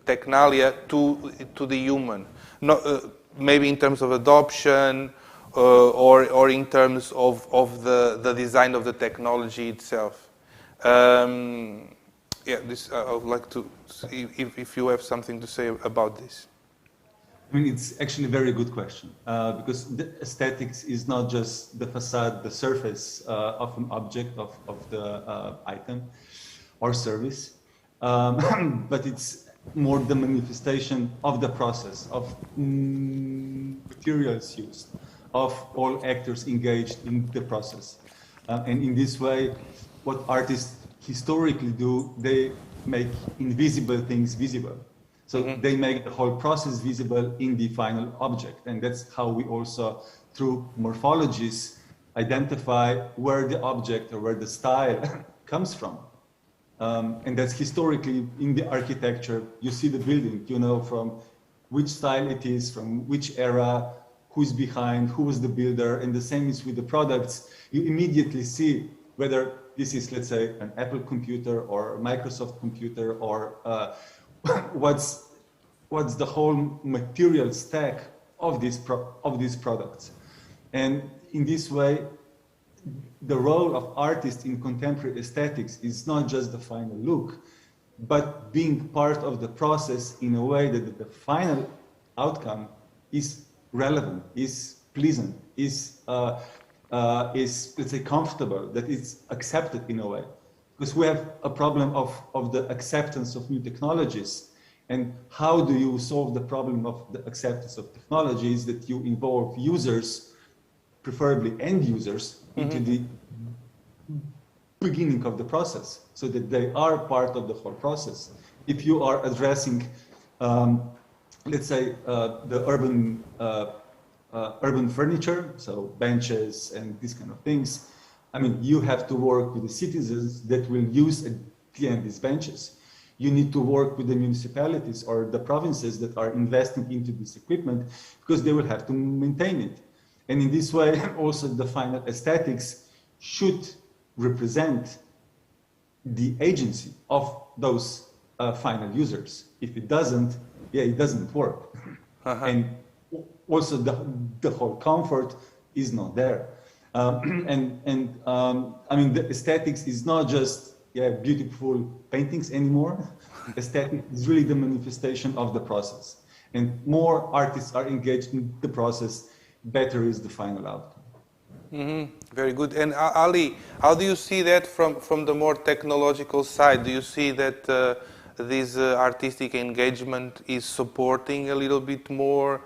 technalia to the human, not, maybe in terms of adoption or in terms of the design of the technology itself. Yeah, this I would like to see if you have something to say about this. I mean, it's actually a very good question, because the aesthetics is not just the facade, the surface of an object, of the item or service, but it's more the manifestation of the process, of materials used, of all actors engaged in the process. And in this way, what artists historically do, they make invisible things visible. So they make the whole process visible in the final object. And that's how we also, through morphologies, identify where the object or where the style comes from. And that's historically in the architecture. You see the building, you know from which style it is, from which era, who's behind, who was the builder. And the same is with the products. You immediately see whether this is, let's say, an Apple computer or a Microsoft computer, or what's the whole material stack of these products. And in this way, the role of artists in contemporary aesthetics is not just the final look, but being part of the process in a way that the final outcome is relevant, is pleasant, is let's say comfortable, that it's accepted in a way. Because we have a problem of the acceptance of new technologies. And how do you solve the problem of the acceptance of technologies? That you involve users, preferably end users, into the beginning of the process, so that they are part of the whole process. If you are addressing, let's say, the urban furniture, so benches and these kind of things, I mean, you have to work with the citizens that will use at the end these benches. You need to work with the municipalities or the provinces that are investing into this equipment because they will have to maintain it. And in this way, also the final aesthetics should represent the agency of those final users. If it doesn't, yeah, it doesn't work. And also the whole comfort is not there. I mean, the aesthetics is not just beautiful paintings anymore. Aesthetic is really the manifestation of the process. And more artists are engaged in the process, better is the final outcome. Very good. And Ali, how do you see that from the more technological side? Do you see that this artistic engagement is supporting a little bit more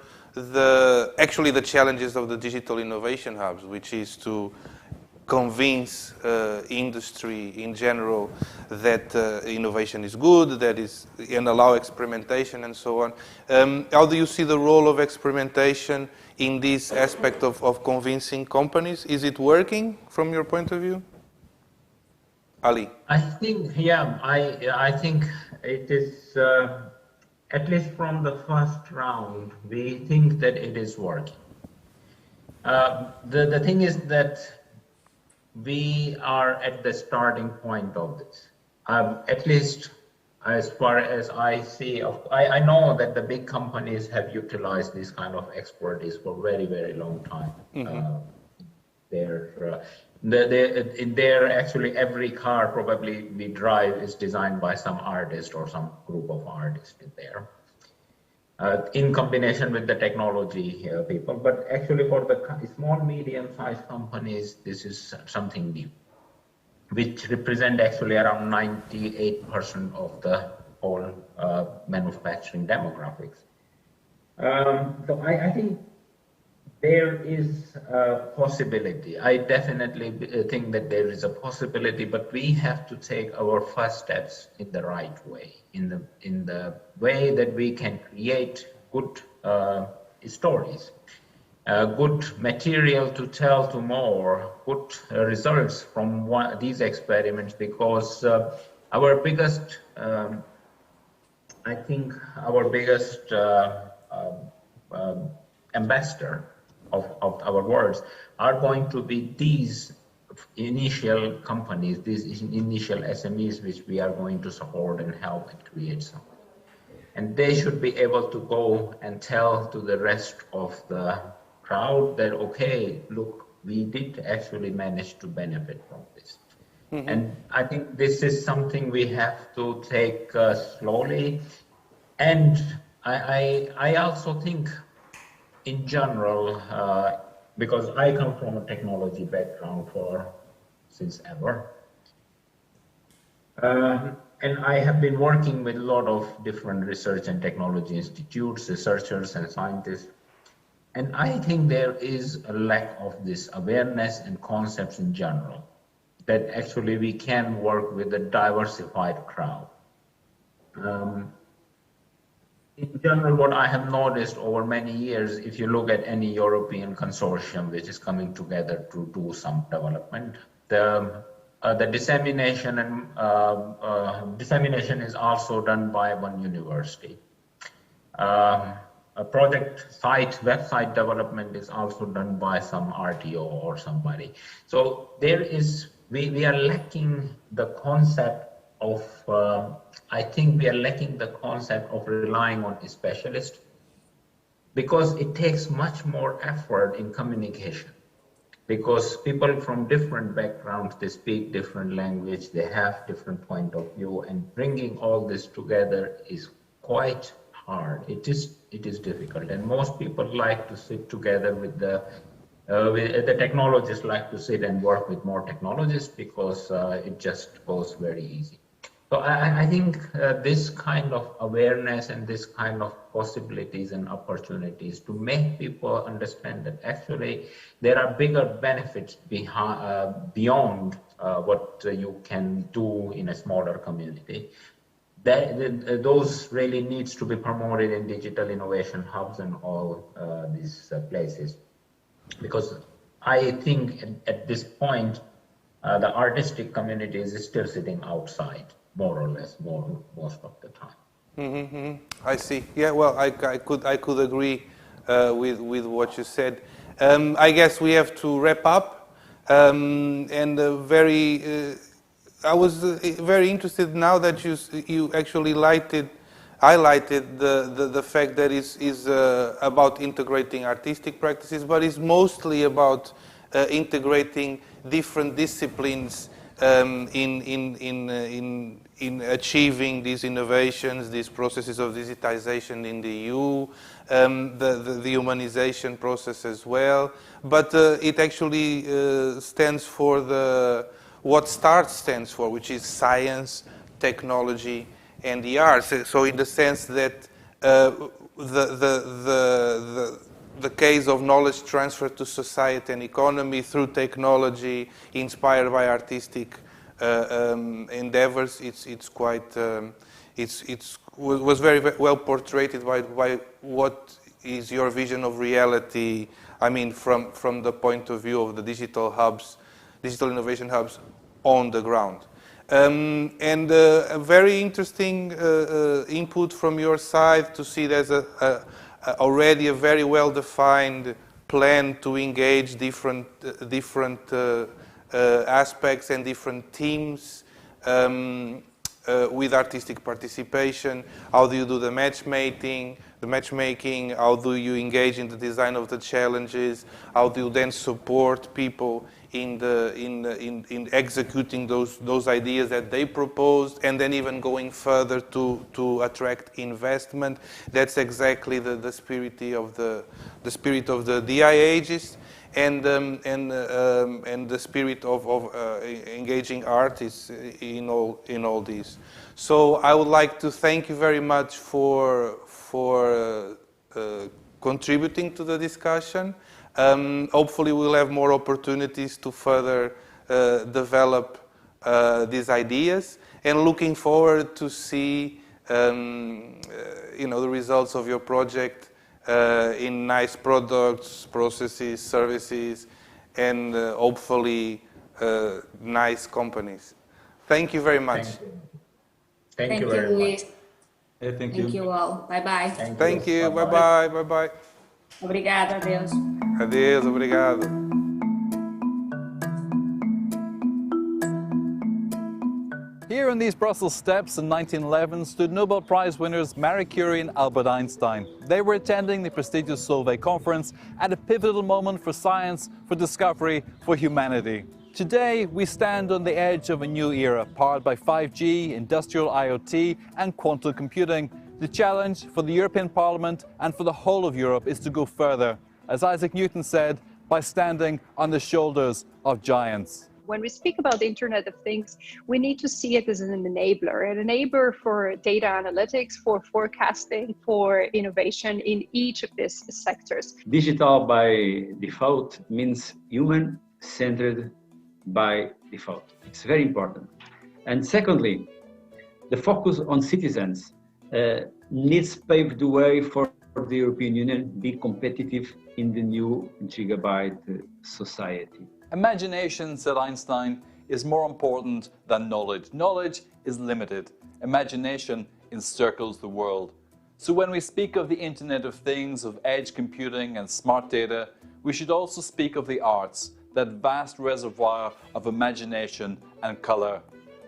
actually the challenges of the digital innovation hubs, which is to convince industry in general that innovation is good, and allow experimentation and so on. How do you see the role of experimentation in this aspect of convincing companies? Is it working from your point of view? Ali? I think, yeah, I think it is, at least from the first round, we think that it is working. The thing is that we are at the starting point of this. At least as far as I see, I know that the big companies have utilized this kind of expertise for a very, very long time. Actually every car probably we drive is designed by some artist or some group of artists in there. In combination with the technology people, but actually for the small, medium-sized companies, this is something new, which represent actually around 98% of the whole manufacturing demographics. So I think there is a possibility. I definitely think that there is a possibility, but we have to take our first steps in the right way, in the way that we can create good stories, good material to tell to more, good results from these experiments, because our biggest, I think our biggest ambassador of our words are going to be these initial companies, these initial SMEs, which we are going to support and help and create something. And they should be able to go and tell to the rest of the crowd that, okay, look, we did actually manage to benefit from this. And I think this is something we have to take slowly. And I also think, in general, because I come from a technology background since ever, and I have been working with a lot of different research and technology institutes, researchers and scientists, and I think there is a lack of this awareness and concepts in general, that actually we can work with a diversified crowd. In general, what I have noticed over many years, if you look at any European consortium which is coming together to do some development, the dissemination and dissemination is also done by one university. A project website development is also done by some RTO or somebody. So there is, we are lacking the concept of, I think we are lacking the concept of relying on a specialist, because it takes much more effort in communication, because people from different backgrounds, they speak different language, they have different point of view, and bringing all this together is quite hard. It is difficult, and most people like to sit together with the technologists like to sit and work with more technologists, because it just goes very easy. So I think this kind of awareness and this kind of possibilities and opportunities to make people understand that actually there are bigger benefits beyond what you can do in a smaller community. Those really needs to be promoted in digital innovation hubs and all these places. Because I think at this point, the artistic community is still sitting outside, more or less, most of the time. Mm-hmm. I see. Yeah, well, I could agree with what you said. I guess we have to wrap up. And I was very interested now that you actually highlighted the fact that is about integrating artistic practices, but it's mostly about integrating different disciplines in achieving these innovations, these processes of digitization in the EU, the humanization process as well. But it actually stands for what STARTS stands for, which is science, technology, and the arts. So in the sense that the case of knowledge transfer to society and economy through technology inspired by artistic endeavors, was very well portrayed by what is your vision of reality. I mean, from the point of view of the digital innovation hubs on the ground. And a very interesting input from your side to see there's already a very well-defined plan to engage different aspects and different teams with artistic participation. How do you do the matchmaking? How do you engage in the design of the challenges? How do you then support people in executing those ideas that they proposed, and then even going further to attract investment? That's exactly the spirit of the DIAGs, and the spirit of engaging artists in all these. So I would like to thank you very much for contributing to the discussion. Hopefully we'll have more opportunities to further develop these ideas, and looking forward to see the results of your project in nice products, processes, services, and hopefully nice companies. Thank you very much. Thank you very much. Yeah, thank Thank you all. Bye-bye. Thank you. Bye-bye. Bye-bye. Obrigada, adeus. Adeus, obrigado. Here on these Brussels steps in 1911 stood Nobel Prize winners Marie Curie and Albert Einstein. They were attending the prestigious Solvay conference at a pivotal moment for science, for discovery, for humanity. Today, we stand on the edge of a new era, powered by 5G, industrial IoT, and quantum computing. The challenge for the European Parliament and for the whole of Europe is to go further, as Isaac Newton said, by standing on the shoulders of giants. When we speak about the Internet of Things, we need to see it as an enabler for data analytics, for forecasting, for innovation in each of these sectors. Digital by default means human-centered by default. It's very important. And secondly, the focus on citizens needs to pave the way for the European Union to be competitive in the new gigabyte society. Imagination, said Einstein, is more important than knowledge. Knowledge is limited. Imagination encircles the world. So when we speak of the Internet of Things, of edge computing and smart data, we should also speak of the arts, that vast reservoir of imagination and color.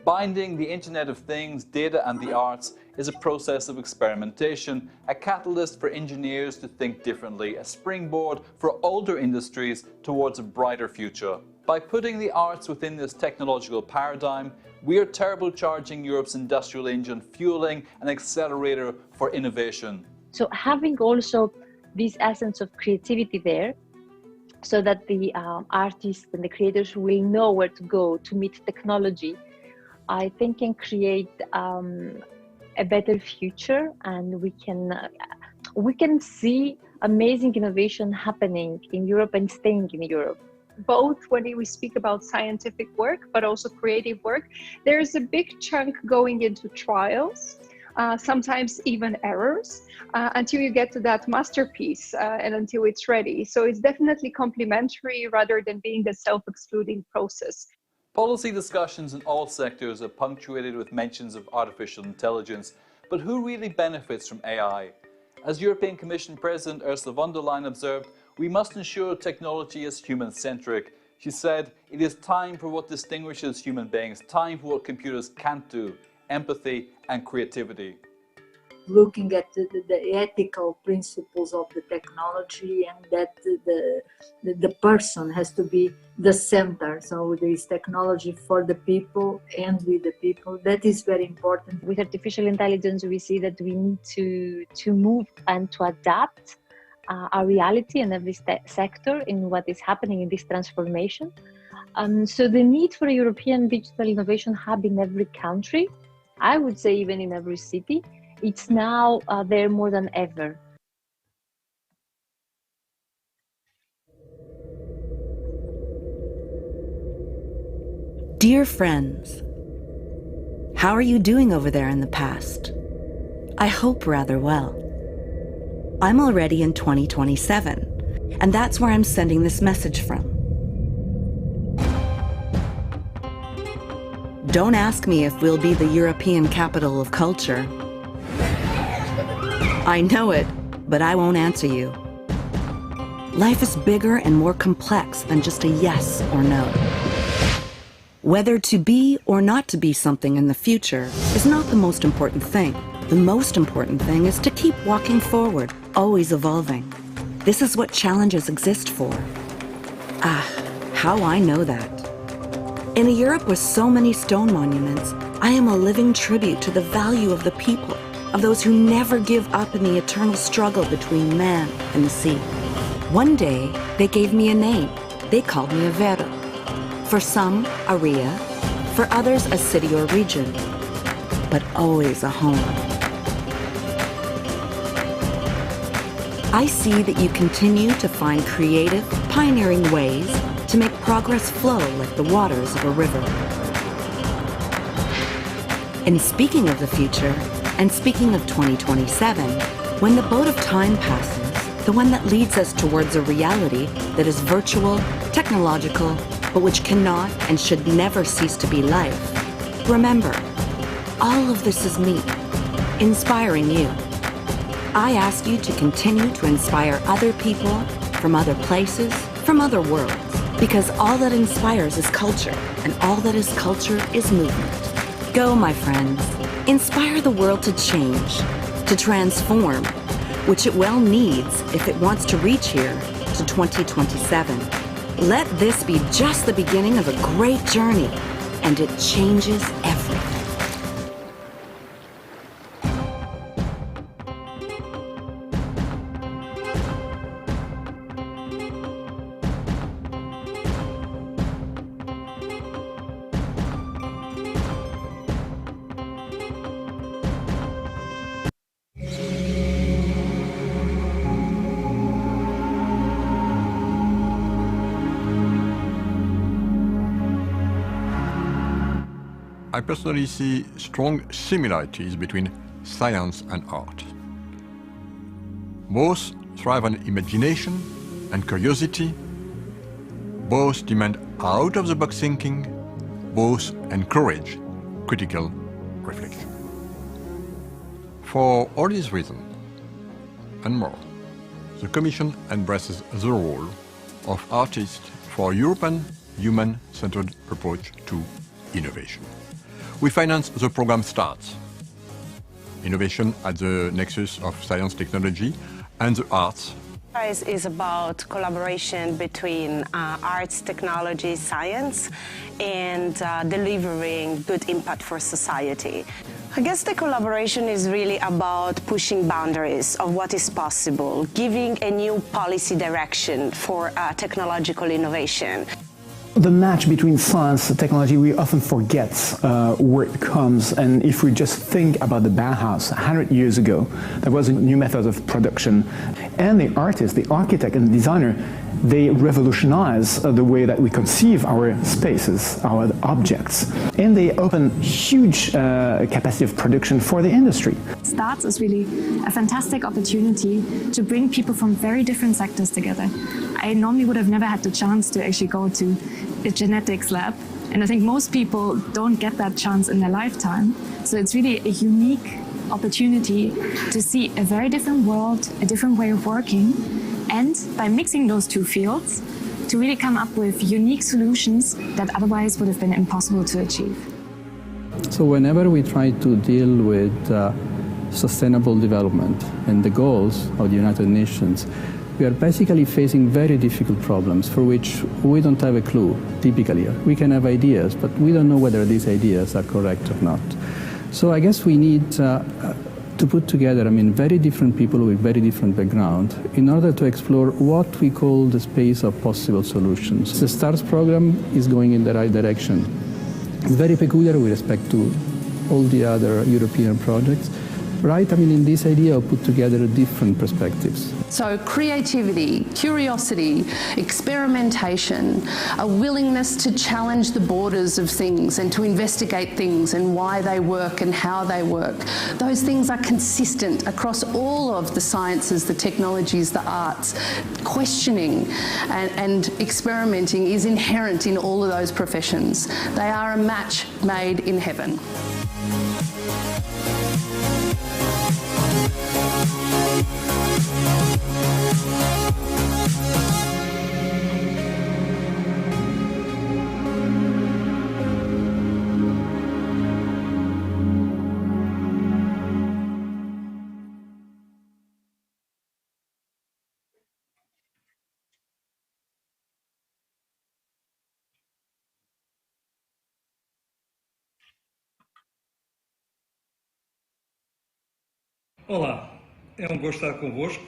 Binding the Internet of Things, data and the arts is a process of experimentation, a catalyst for engineers to think differently, a springboard for older industries towards a brighter future. By putting the arts within this technological paradigm, we are turbocharging Europe's industrial engine, fueling an accelerator for innovation. So having also this essence of creativity there, so that the artists and the creators will know where to go to meet technology, I think can create a better future, and we can see amazing innovation happening in Europe and staying in Europe. Both when we speak about scientific work, but also creative work, there's a big chunk going into trials, sometimes even errors, until you get to that masterpiece and until it's ready. So it's definitely complementary rather than being a self-excluding process. Policy discussions in all sectors are punctuated with mentions of artificial intelligence, but who really benefits from AI? As European Commission President Ursula von der Leyen observed, we must ensure technology is human-centric. She said, it is time for what distinguishes human beings, time for what computers can't do, empathy and creativity. Looking at the ethical principles of the technology, and that the person has to be the center. So there is technology for the people and with the people. That is very important. With artificial intelligence, we see that we need to move and to adapt our reality in every sector in what is happening in this transformation. So the need for a European digital innovation hub in every country, I would say even in every city, it's now there more than ever. Dear friends, how are you doing over there in the past? I hope rather well. I'm already in 2027, and that's where I'm sending this message from. Don't ask me if we'll be the European capital of culture. I know it, but I won't answer you. Life is bigger and more complex than just a yes or no. Whether to be or not to be something in the future is not the most important thing. The most important thing is to keep walking forward, always evolving. This is what challenges exist for. How I know that. In a Europe with so many stone monuments, I am a living tribute to the value of the people, of those who never give up in the eternal struggle between man and the sea. One day, they gave me a name. They called me Aveiro. For some, a ria, for others, a city or region, but always a home. I see that you continue to find creative, pioneering ways to make progress flow like the waters of a river. And speaking of the future, and speaking of 2027, when the boat of time passes, the one that leads us towards a reality that is virtual, technological, but which cannot and should never cease to be life, remember, all of this is me, inspiring you. I ask you to continue to inspire other people from other places, from other worlds, because all that inspires is culture, and all that is culture is movement. Go, my friends, inspire the world to change, to transform, which it well needs if it wants to reach here to 2027. Let this be just the beginning of a great journey, and it changes everything. I personally see strong similarities between science and art. Both thrive on imagination and curiosity. Both demand out-of-the-box thinking. Both encourage critical reflection. For all these reasons, and more, the Commission embraces the role of artists for European human-centered approach to innovation. We finance the program S+T+ARTS, innovation at the nexus of science, technology, and the arts. Is about collaboration between arts, technology, science, and delivering good impact for society. I guess the collaboration is really about pushing boundaries of what is possible, giving a new policy direction for technological innovation. The match between science and technology, we often forget where it comes, and if we just think about the Bauhaus 100 years ago, there was a new method of production, and the artist, the architect and the designer, they revolutionize the way that we conceive our spaces, our objects, and they open huge capacity of production for the industry. S+T+ARTS is really a fantastic opportunity to bring people from very different sectors together. I normally would have never had the chance to actually go to a genetics lab And I think most people don't get that chance in their lifetime. So it's really a unique opportunity to see a very different world, a different way of working, and by mixing those two fields, to really come up with unique solutions that otherwise would have been impossible to achieve. So whenever we try to deal with sustainable development and the goals of the United Nations, we are basically facing very difficult problems for which we don't have a clue, typically. We can have ideas, but we don't know whether these ideas are correct or not. So I guess we need to put together, very different people with very different background in order to explore what we call the space of possible solutions. The STARTS program is going in the right direction. It's very peculiar with respect to all the other European projects, right? In this idea of put together different perspectives. So creativity, curiosity, experimentation, a willingness to challenge the borders of things and to investigate things and why they work and how they work. Those things are consistent across all of the sciences, the technologies, the arts. Questioning and experimenting is inherent in all of those professions. They are a match made in heaven. Olá, é um gosto estar convosco.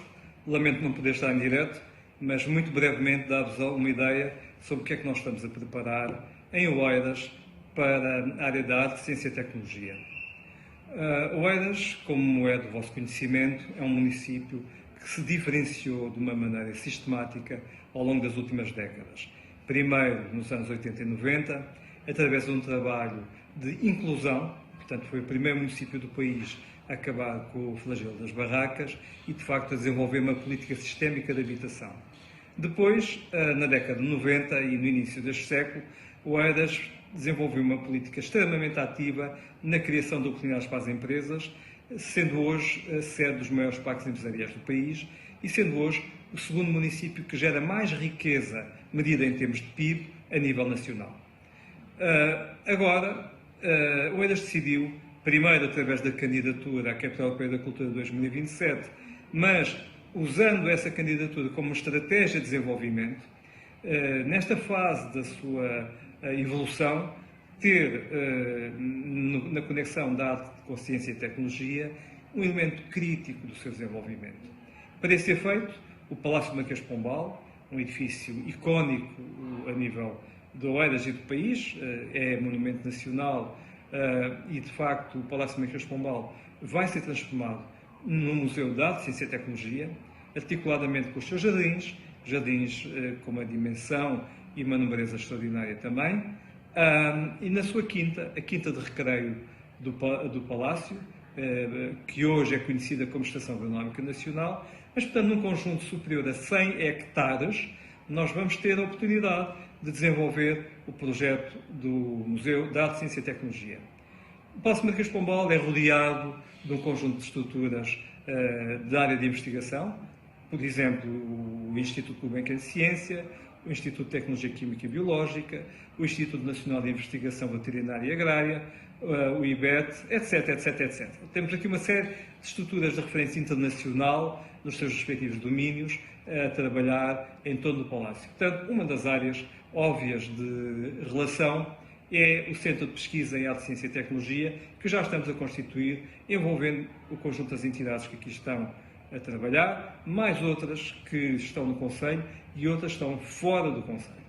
Lamento não poder estar em direto, mas muito brevemente dar-vos uma ideia sobre o que é que nós estamos a preparar em Oeiras para a área da arte, ciência e tecnologia. Oeiras, como é do vosso conhecimento, é um município que se diferenciou de uma maneira sistemática ao longo das últimas décadas. Primeiro, nos anos 80 e 90, através de um trabalho de inclusão, portanto foi o primeiro município do país a acabar com o flagelo das barracas e, de facto, a desenvolver uma política sistémica de habitação. Depois, na década de 90 e no início deste século, Oeiras desenvolveu uma política extremamente ativa na criação de oportunidades para as empresas, sendo hoje a sede dos maiores parques empresariais do país e sendo hoje o segundo município que gera mais riqueza medida em termos de PIB a nível nacional. Agora, Oeiras decidiu, primeiro através da candidatura à Capital Europeia da Cultura 2027, mas usando essa candidatura como uma estratégia de desenvolvimento, nesta fase da sua evolução, ter na conexão da arte com ciência e tecnologia um elemento crítico do seu desenvolvimento. Para esse efeito, o Palácio Marquês de Pombal, um edifício icónico a nível de Oeiras e do país, é monumento nacional e, de facto, o Palácio Marquês de Pombal vai ser transformado num Museu de Arte, Ciência e Tecnologia, articuladamente com os seus jardins com uma dimensão e uma nobreza extraordinária também, e na sua quinta, a Quinta de Recreio do Palácio, que hoje é conhecida como Estação Agronómica Nacional, mas, portanto, num conjunto superior a 100 hectares, nós vamos ter a oportunidade de desenvolver o projeto do Museu de Arte, Ciência e Tecnologia. O Palácio Marquês de Pombal é rodeado de um conjunto de estruturas da área de investigação, por exemplo, o Instituto Gulbenkian de Ciência, o Instituto de Tecnologia Química e Biológica, o Instituto Nacional de Investigação Veterinária e Agrária, o IBET, etc, etc, etc. Temos aqui uma série de estruturas de referência internacional nos seus respectivos domínios a trabalhar em torno do Palácio. Portanto, uma das áreas óbvias de relação é o Centro de Pesquisa em Arte, Ciência e Tecnologia, que já estamos a constituir, envolvendo o conjunto das entidades que aqui estão a trabalhar, mais outras que estão no Conselho e outras estão fora do Conselho.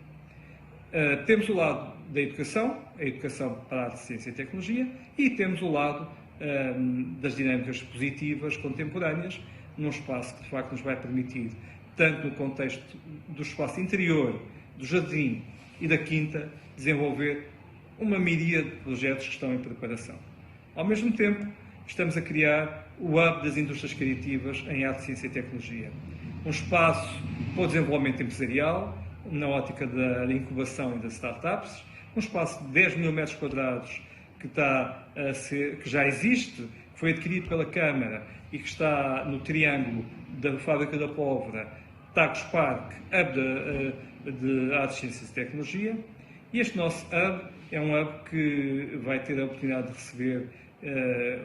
Temos o lado da educação, a educação para a arte, ciência e tecnologia, e temos o lado das dinâmicas positivas contemporâneas, num espaço que, de facto, nos vai permitir, tanto no contexto do espaço interior, do jardim e da quinta, desenvolver uma miríade de projetos que estão em preparação. Ao mesmo tempo, estamos a criar o Hub das Indústrias Criativas em Arte, Ciência e Tecnologia. Um espaço para o desenvolvimento empresarial, na ótica da incubação e das startups, um espaço de 10 mil metros quadrados que já existe, que foi adquirido pela Câmara e que está no triângulo da Fábrica da Pólvora, Tagus Park, Hub de Artes, Ciências e Tecnologia. E este nosso Hub é um Hub que vai ter a oportunidade de receber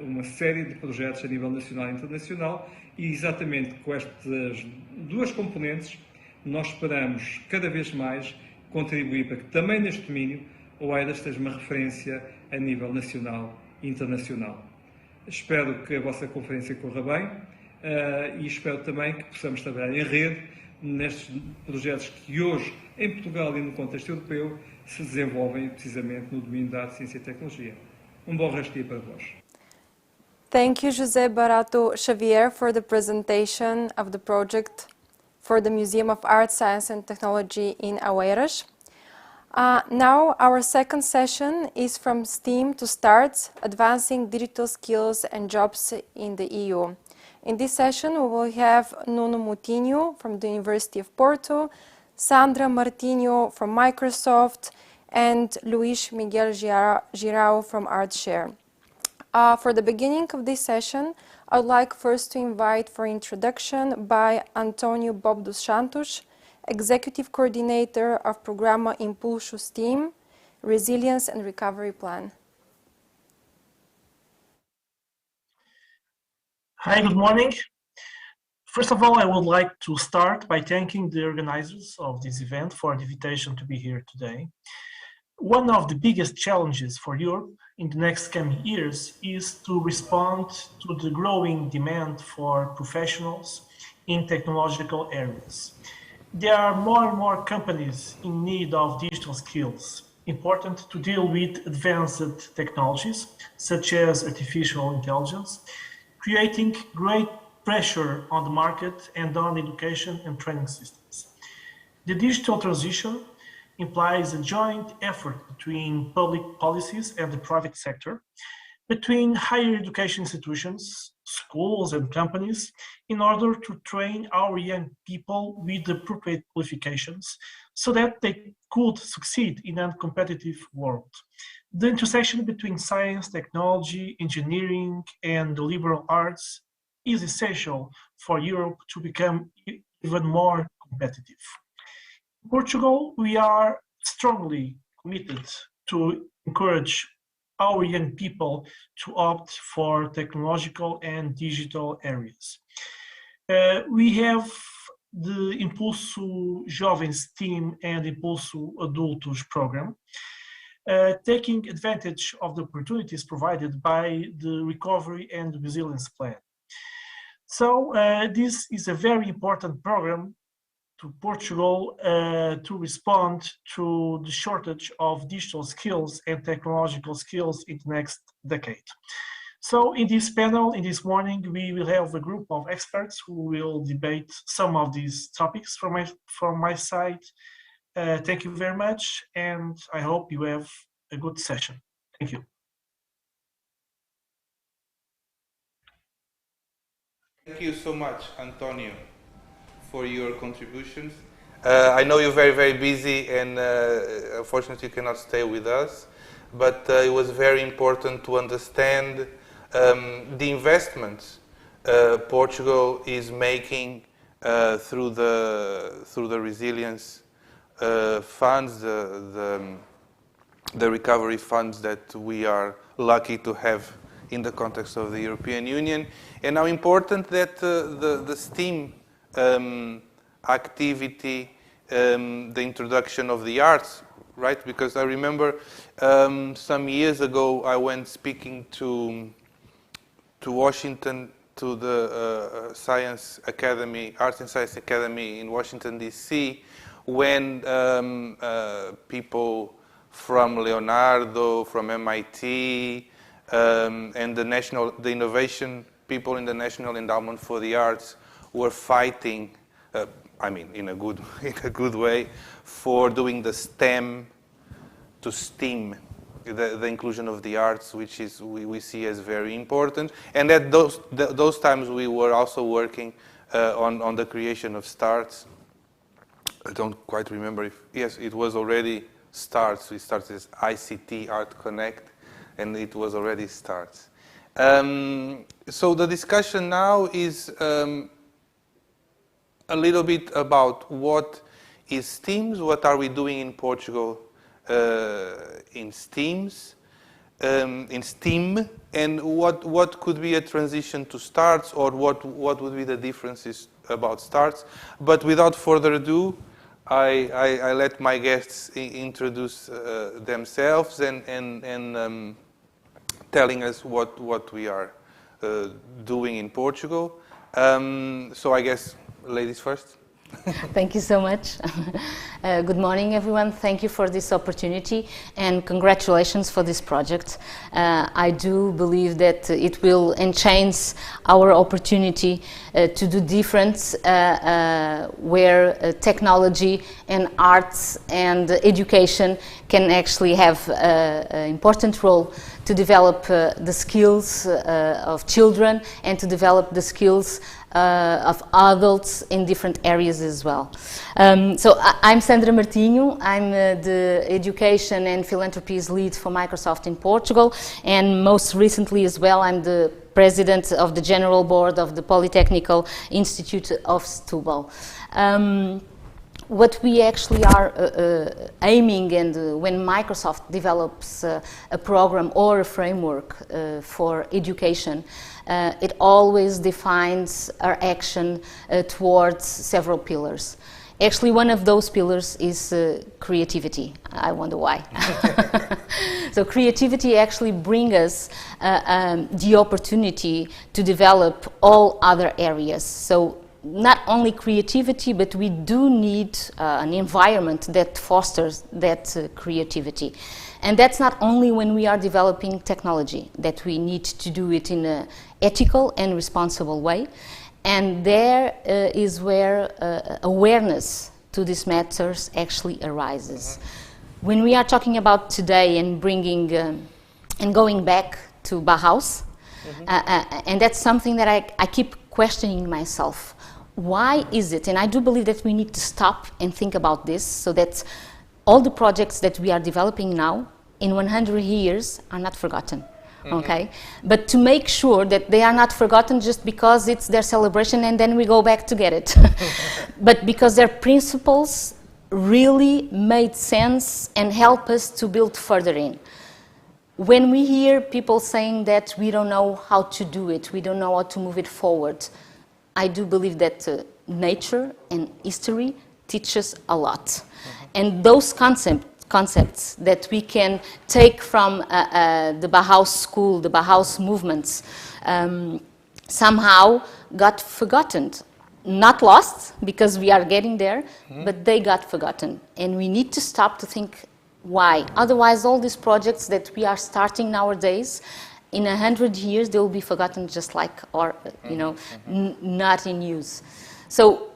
uma série de projetos a nível nacional e internacional, e exatamente com estas duas componentes nós esperamos cada vez mais contribuir para que também neste domínio o AIDAS seja uma referência a nível nacional e internacional. Espero que a vossa conferência corra bem e espero também que possamos trabalhar em rede nestes projetos que hoje, em Portugal e no contexto europeu, se desenvolvem precisamente no domínio da arte, ciência e tecnologia. Bom resto de dia para vós. Thank you, José Barato Xavier, for the presentation of the project for the Museum of Art, Science and Technology in Aveiro. Now, our second session is from STEAM to STARTS, Advancing Digital Skills and Jobs in the EU. In this session, we will have Nuno Moutinho from the University of Porto, Sandra Martinho from Microsoft, and Luís Miguel Girau from ArtShare. For the beginning of this session, I would like first to invite for introduction by António Bob dos Santos, Executive Coordinator of Programa Impulso STEAM, Resilience and Recovery Plan. Hi, good morning. First of all, I would like to start by thanking the organizers of this event for the invitation to be here today. One of the biggest challenges for Europe in the next coming years is to respond to the growing demand for professionals in technological areas. There are more and more companies in need of digital skills, important to deal with advanced technologies, such as artificial intelligence, creating great pressure on the market and on education and training systems. The digital transition implies a joint effort between public policies and the private sector, between higher education institutions, schools and companies, in order to train our young people with the appropriate qualifications so that they could succeed in a competitive world. The intersection between science, technology, engineering, and the liberal arts is essential for Europe to become even more competitive. In Portugal, we are strongly committed to encourage our young people to opt for technological and digital areas. We have the Impulso Jovens Team and Impulso Adultos program, taking advantage of the opportunities provided by the Recovery and Resilience Plan. So this is a very important program to Portugal to respond to the shortage of digital skills and technological skills in the next decade. So in this panel, in this morning, we will have a group of experts who will debate some of these topics from my side. Thank you very much, and I hope you have a good session. Thank you. Thank you so much, Antonio, for your contributions. I know you're very, very busy, and unfortunately you cannot stay with us, but it was very important to understand the investments Portugal is making through the resilience funds, the recovery funds that we are lucky to have in the context of the European Union, and how important that the STEAM activity, the introduction of the arts, right? Because I remember some years ago I went speaking to Washington, to the Science Academy, Arts and Science Academy in Washington, D.C., when people from Leonardo, from MIT, and the innovation people in the National Endowment for the Arts were fighting, I mean, in a good way, for doing the STEM to STEAM, the inclusion of the arts, which is we see as very important. And at those times, we were also working on the creation of STARTS. I don't quite remember if yes, it was already STARTS. We started as ICT Art Connect, and it was already STARTS. So the discussion now is a little bit about what is STEAMs, what are we doing in Portugal in STEAMs, in STEAM, and what could be a transition to STARTS, or what would be the differences about STARTS. But without further ado, I let my guests introduce themselves and telling us what we are doing in Portugal. So I guess ladies first. Thank you so much. Good morning, everyone. Thank you for this opportunity and congratulations for this project. I do believe that it will enhance our opportunity to do different where technology and arts and education can actually have an important role to develop the skills of children and to develop the skills of adults in different areas as well. So I'm Sandra Martinho. I'm the Education and Philanthropies Lead for Microsoft in Portugal, and most recently as well I'm the President of the General Board of the Polytechnical Institute of Setúbal. What we actually are aiming, and when Microsoft develops a program or a framework for education, it always defines our action towards several pillars. Actually, one of those pillars is creativity. I wonder why. So creativity actually brings us the opportunity to develop all other areas. So not only creativity, but we do need an environment that fosters that creativity. And that's not only when we are developing technology, that we need to do it in an ethical and responsible way. And there is where awareness to these matters actually arises. When we are talking about today and bringing and going back to Bauhaus, and that's something that I keep questioning myself. Why is it? And I do believe that we need to stop and think about this so that all the projects that we are developing now in 100 years are not forgotten. Okay, but to make sure that they are not forgotten just because it's their celebration and then we go back to get it, but because their principles really made sense and help us to build further in. When we hear people saying that we don't know how to do it, we don't know how to move it forward, I do believe that nature and history teach us a lot. And those concepts that we can take from the Bauhaus school, the Bauhaus movements, somehow got forgotten. Not lost, because we are getting there, but they got forgotten. And we need to stop to think why. Otherwise, all these projects that we are starting nowadays, in 100 years, they will be forgotten just like, or, not in use. So,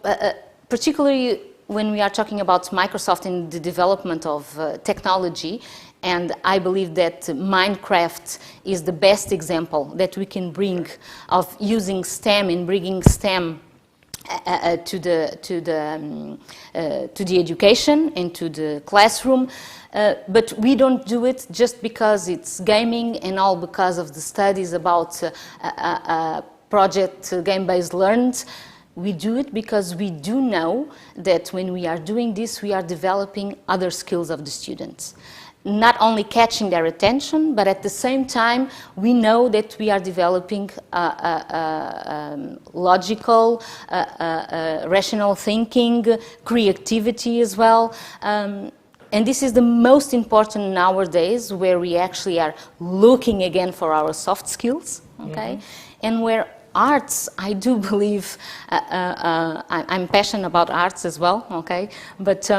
particularly when we are talking about Microsoft and the development of technology, and I believe that Minecraft is the best example that we can bring of using STEM and bringing STEM to the education and to the classroom. But we don't do it just because it's gaming and all because of the studies about project game-based learned. We do it because we do know that when we are doing this, we are developing other skills of the students. Not only catching their attention, but at the same time, we know that we are developing logical, rational thinking, creativity as well. And this is the most important nowadays, where we actually are looking again for our soft skills, okay? And where arts, I do believe, I'm passionate about arts as well, okay? But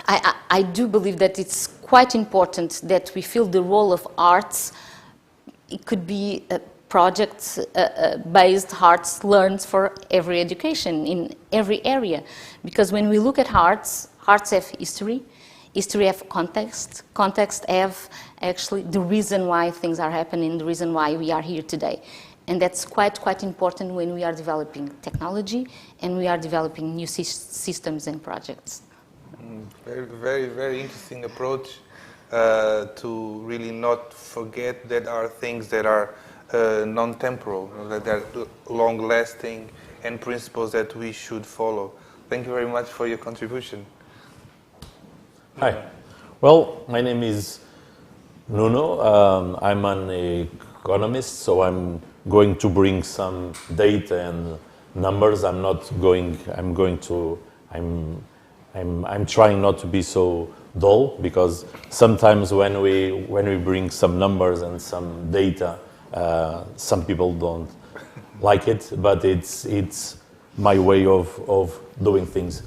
I do believe that it's quite important that we feel the role of arts. It could be project-based arts learned for every education in every area. Because when we look at arts, arts have history. History have context. Context have actually the reason why things are happening, the reason why we are here today. And that's quite important when we are developing technology and we are developing new systems and projects. Very, very interesting approach to really not forget that are things that are non-temporal, that are long-lasting, and principles that we should follow. Thank you very much for your contribution. Hi. Well, my name is Nuno. I'm an economist, so I'm going to bring some data and numbers. I'm trying not to be so dull, because sometimes when we bring some numbers and some data, some people don't like it, but it's my way of doing things,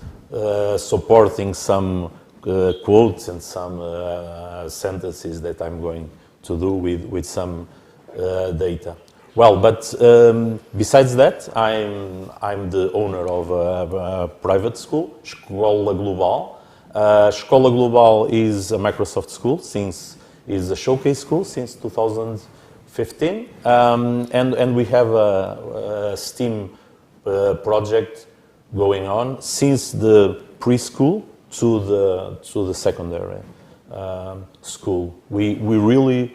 supporting some quotes and some sentences that I'm going to do with some data. Well, but besides that, I'm the owner of a private school, Escola Global. Escola Global is a Microsoft school, is a showcase school since 2015, and we have a STEAM project going on since the preschool to the secondary school. We really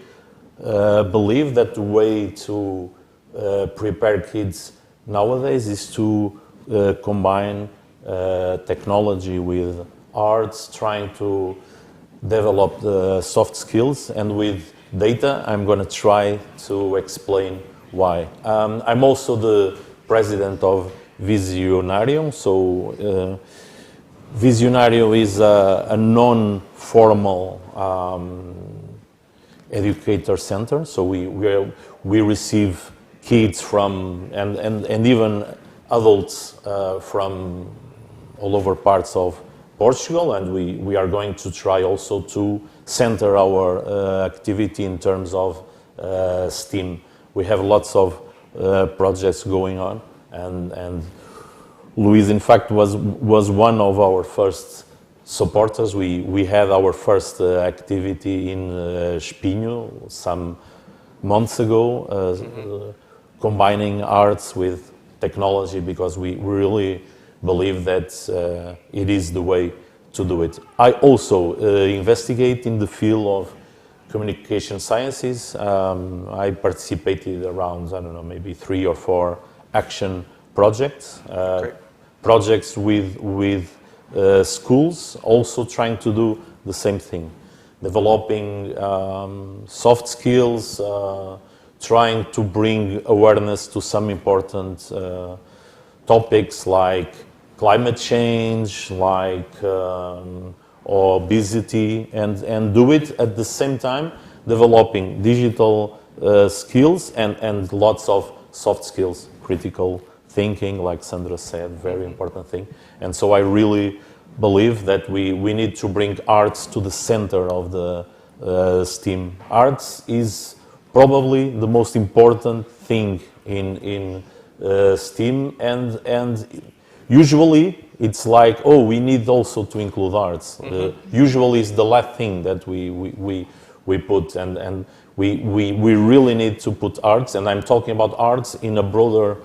believe that the way to prepare kids nowadays is to combine technology with arts, trying to develop the soft skills, and with data I'm going to try to explain why. I'm also the president of Visionarium, so Visionarium is a non-formal educator center, so we receive kids from and even adults from all over parts of Portugal, and we are going to try also to center our activity in terms of STEAM. We have lots of projects going on, and Luis, in fact, was one of our first supporters. We had our first activity in Espinho some months ago, combining arts with technology, because we really believe that it is the way to do it. I also investigate in the field of communication sciences. I participated around, I don't know, maybe 3 or 4 action projects, projects with schools, also trying to do the same thing, developing soft skills, trying to bring awareness to some important topics like climate change, like obesity, and do it at the same time developing digital skills and lots of soft skills, critical thinking, like Sandra said, very important thing. And so I really believe that we need to bring arts to the center of the STEAM. Arts is probably the most important thing in STEAM, and usually it's like, oh, we need also to include arts. Usually it's the last thing that we put, and we really need to put arts, and I'm talking about arts in a broader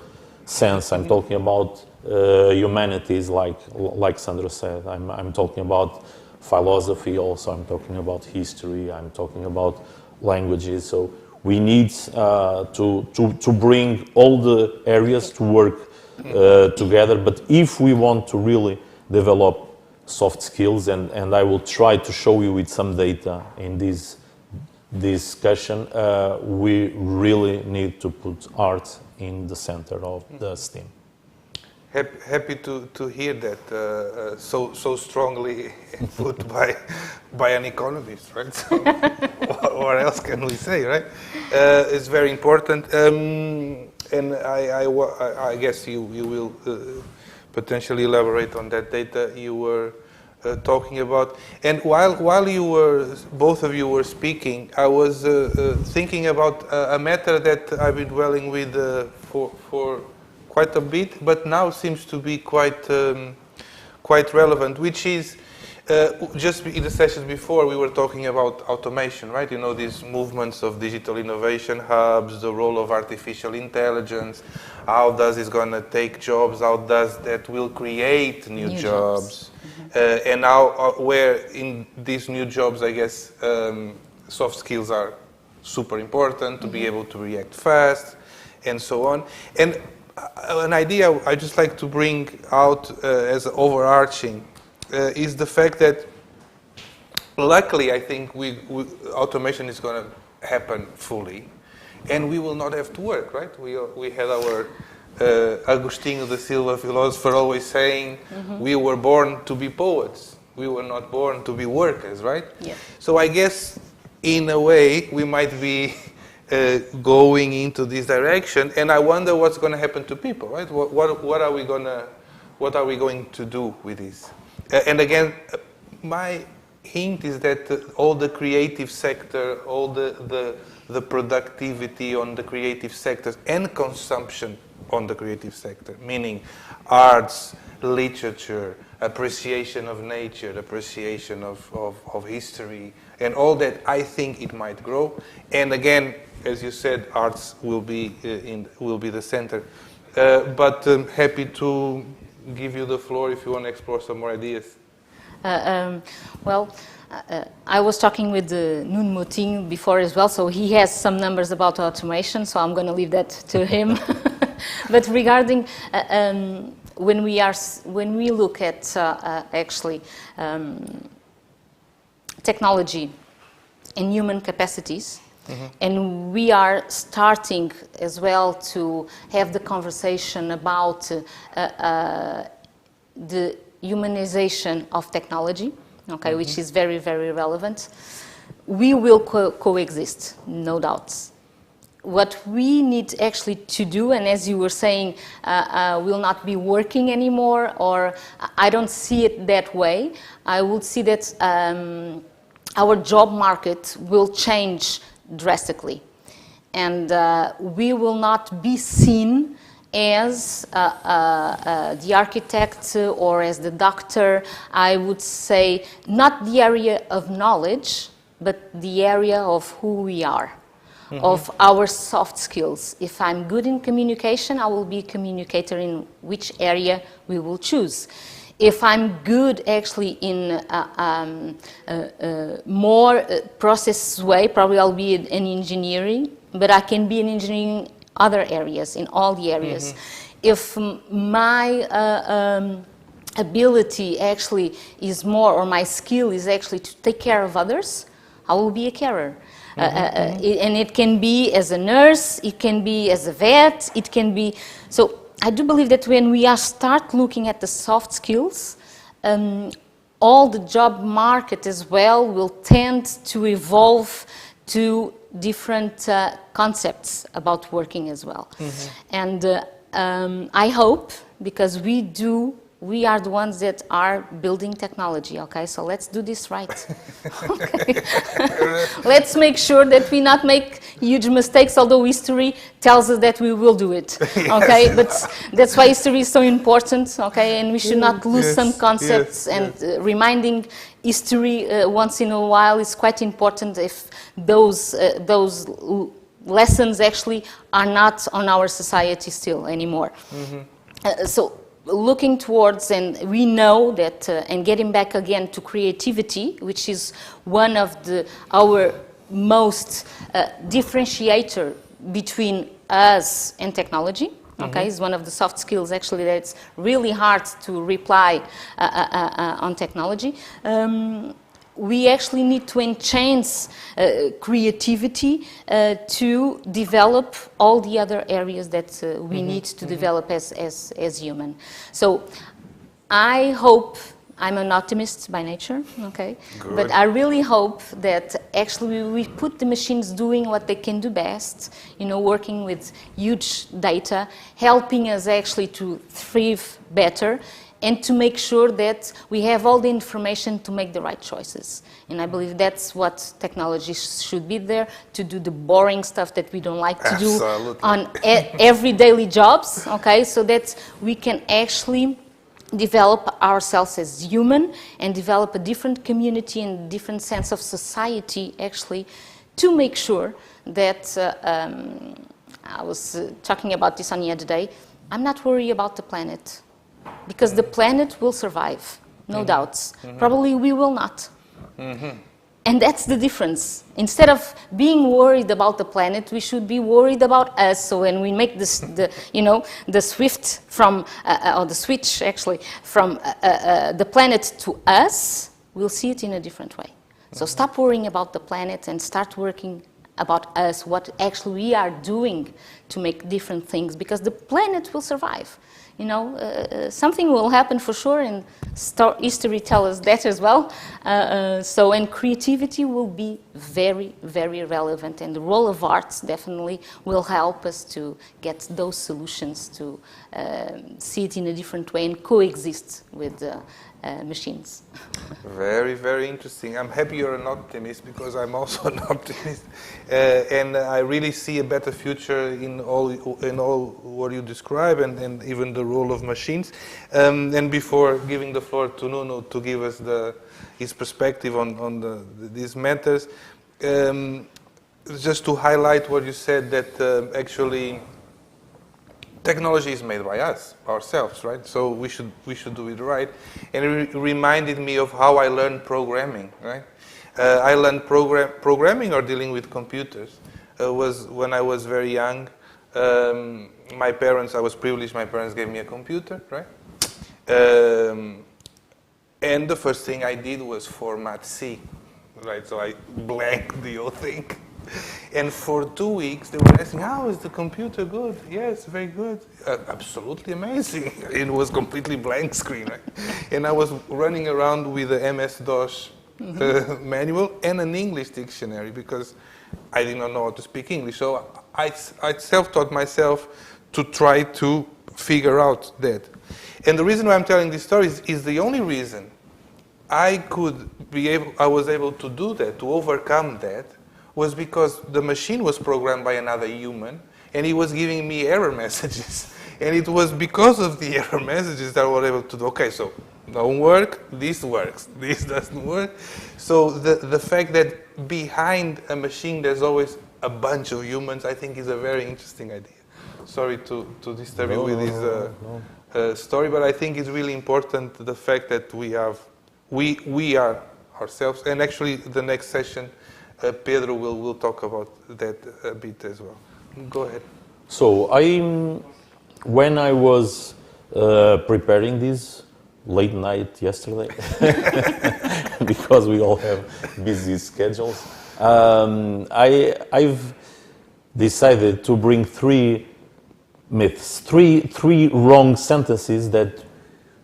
sense. I'm talking about humanities, like Sandra said. I'm talking about philosophy also. I'm talking about history. I'm talking about languages. So we need to bring all the areas to work together. But if we want to really develop soft skills, and I will try to show you with some data in this discussion, we really need to put art in the center of the STEAM. Happy to hear that so strongly put by an economist, right? So, what else can we say, right? It's very important, and I guess you will potentially elaborate on that data you were talking about. And while you were, both of you were speaking, I was thinking about a matter that I've been dwelling with for quite a bit, but now seems to be quite relevant, which is just in the sessions before we were talking about automation, right? You know, these movements of digital innovation hubs, the role of artificial intelligence, how does it going to take jobs, how does that will create new jobs. And now where in these new jobs, I guess, soft skills are super important to be able to react fast and so on. And an idea I just like to bring out as overarching is the fact that luckily I think automation is going to happen fully and we will not have to work, right? We had our Agostinho da Silva philosopher always saying we were born to be poets. We were not born to be workers, right? Yeah. So I guess in a way we might be going into this direction, and I wonder what's going to happen to people, right? What are we going to do with this? And again, my hint is that all the creative sector, all the productivity on the creative sectors and consumption on the creative sector, meaning arts, literature, appreciation of nature, appreciation of history, and all that, I think it might grow. And again, as you said, arts will be the center. But happy to give you the floor if you want to explore some more ideas. I was talking with Nuno Moutinho before as well, so he has some numbers about automation, so I'm going to leave that to him. But regarding when we look at actually technology and human capacities, and we are starting as well to have the conversation about the humanization of technology, okay, which is very, very relevant. We will coexist, no doubts. What we need actually to do, and as you were saying, will not be working anymore, or I don't see it that way. I would see that our job market will change drastically, and we will not be seen as the architect or as the doctor. I would say not the area of knowledge, but the area of who we are, of our soft skills. If I'm good in communication, I will be a communicator in which area we will choose. If I'm good actually in more process way, probably I'll be in engineering, but I can be an engineering in other areas, in all the areas. If my ability actually is more, or my skill is actually to take care of others, I will be a carer. And it can be as a nurse, it can be as a vet, it can be... So I do believe that when we start looking at the soft skills, all the job market as well will tend to evolve to different concepts about working as well. And I hope, because we are the ones that are building technology, okay? So let's do this right. Okay. Let's make sure that we not make huge mistakes, although history tells us that we will do it, okay? But that's why history is so important, okay? And we should not lose some concepts, and reminding history once in a while is quite important if those lessons actually are not on our society still anymore. So looking towards, and we know that, and getting back again to creativity, which is one of our most differentiator between us and technology. Okay, is one of the soft skills actually that's really hard to reply on technology. We actually need to enhance creativity to develop all the other areas that we need to develop as human. So I hope, I'm an optimist by nature, okay? Good. But I really hope that actually we put the machines doing what they can do best, you know, working with huge data, helping us actually to thrive better, and to make sure that we have all the information to make the right choices. And I believe that's what technology should be there, to do the boring stuff that we don't like to do on every daily jobs, okay? So that we can actually develop ourselves as human and develop a different community and different sense of society actually, to make sure that I was talking about this on the other day. I'm not worried about the planet, because the planet will survive, no doubts. Probably we will not. And that's the difference. Instead of being worried about the planet, we should be worried about us. So when we make this, the switch from, or the switch actually, from the planet to us, we'll see it in a different way. So stop worrying about the planet and start working about us, what actually we are doing to make different things, because the planet will survive. Something will happen for sure, and history tells us that as well. And creativity will be very, very relevant, and the role of arts definitely will help us to get those solutions, to see it in a different way and coexist with machines. Very, very interesting. I'm happy you're an optimist, because I'm also an optimist, and I really see a better future in all what you describe, and even the role of machines. And before giving the floor to Nuno to give us his perspective on these matters, just to highlight what you said, that actually technology is made by us, ourselves, right? So we should do it right. And it reminded me of how I learned programming, right? I learned programming or dealing with computers was when I was very young. I was privileged, my parents gave me a computer, right? And the first thing I did was format C, right? So I blanked the whole thing. And for 2 weeks, they were asking, how is the computer good? Yes, very good. Absolutely amazing. It was completely blank screen, right? And I was running around with the MS-DOS manual and an English dictionary, because I did not know how to speak English. So I self-taught myself to try to figure out that. And the reason why I'm telling this story is the only reason I was able to do that, to overcome that, was because the machine was programmed by another human, and he was giving me error messages. And it was because of the error messages that I was able to do, okay, so don't work, this works, this doesn't work. So the fact that behind a machine there's always a bunch of humans, I think is a very interesting idea. Sorry to disturb you with this story, but I think it's really important, the fact that we are ourselves, and actually the next session, Pedro will talk about that a bit as well. Go ahead. So when I was preparing this late night yesterday, because we all have busy schedules, I've decided to bring 3 myths, three wrong sentences that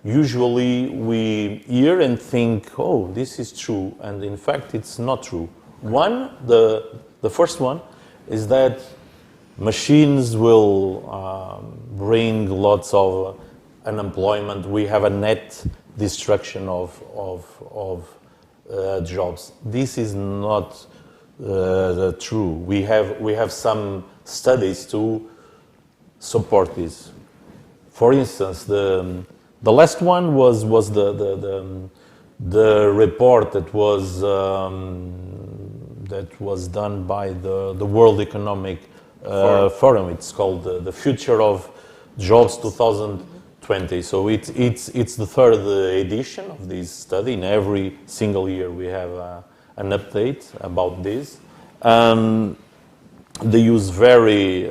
usually we hear and think, oh, this is true, and in fact it's not true. The first one is that machines will bring lots of unemployment. We have a net destruction of jobs. This is not true. We have some studies to support this. For instance, the last one was the report that was done by the World Economic Forum. It's called the Future of Jobs 2020. So it's the 3rd edition of this study. In every single year we have an update about this. They use very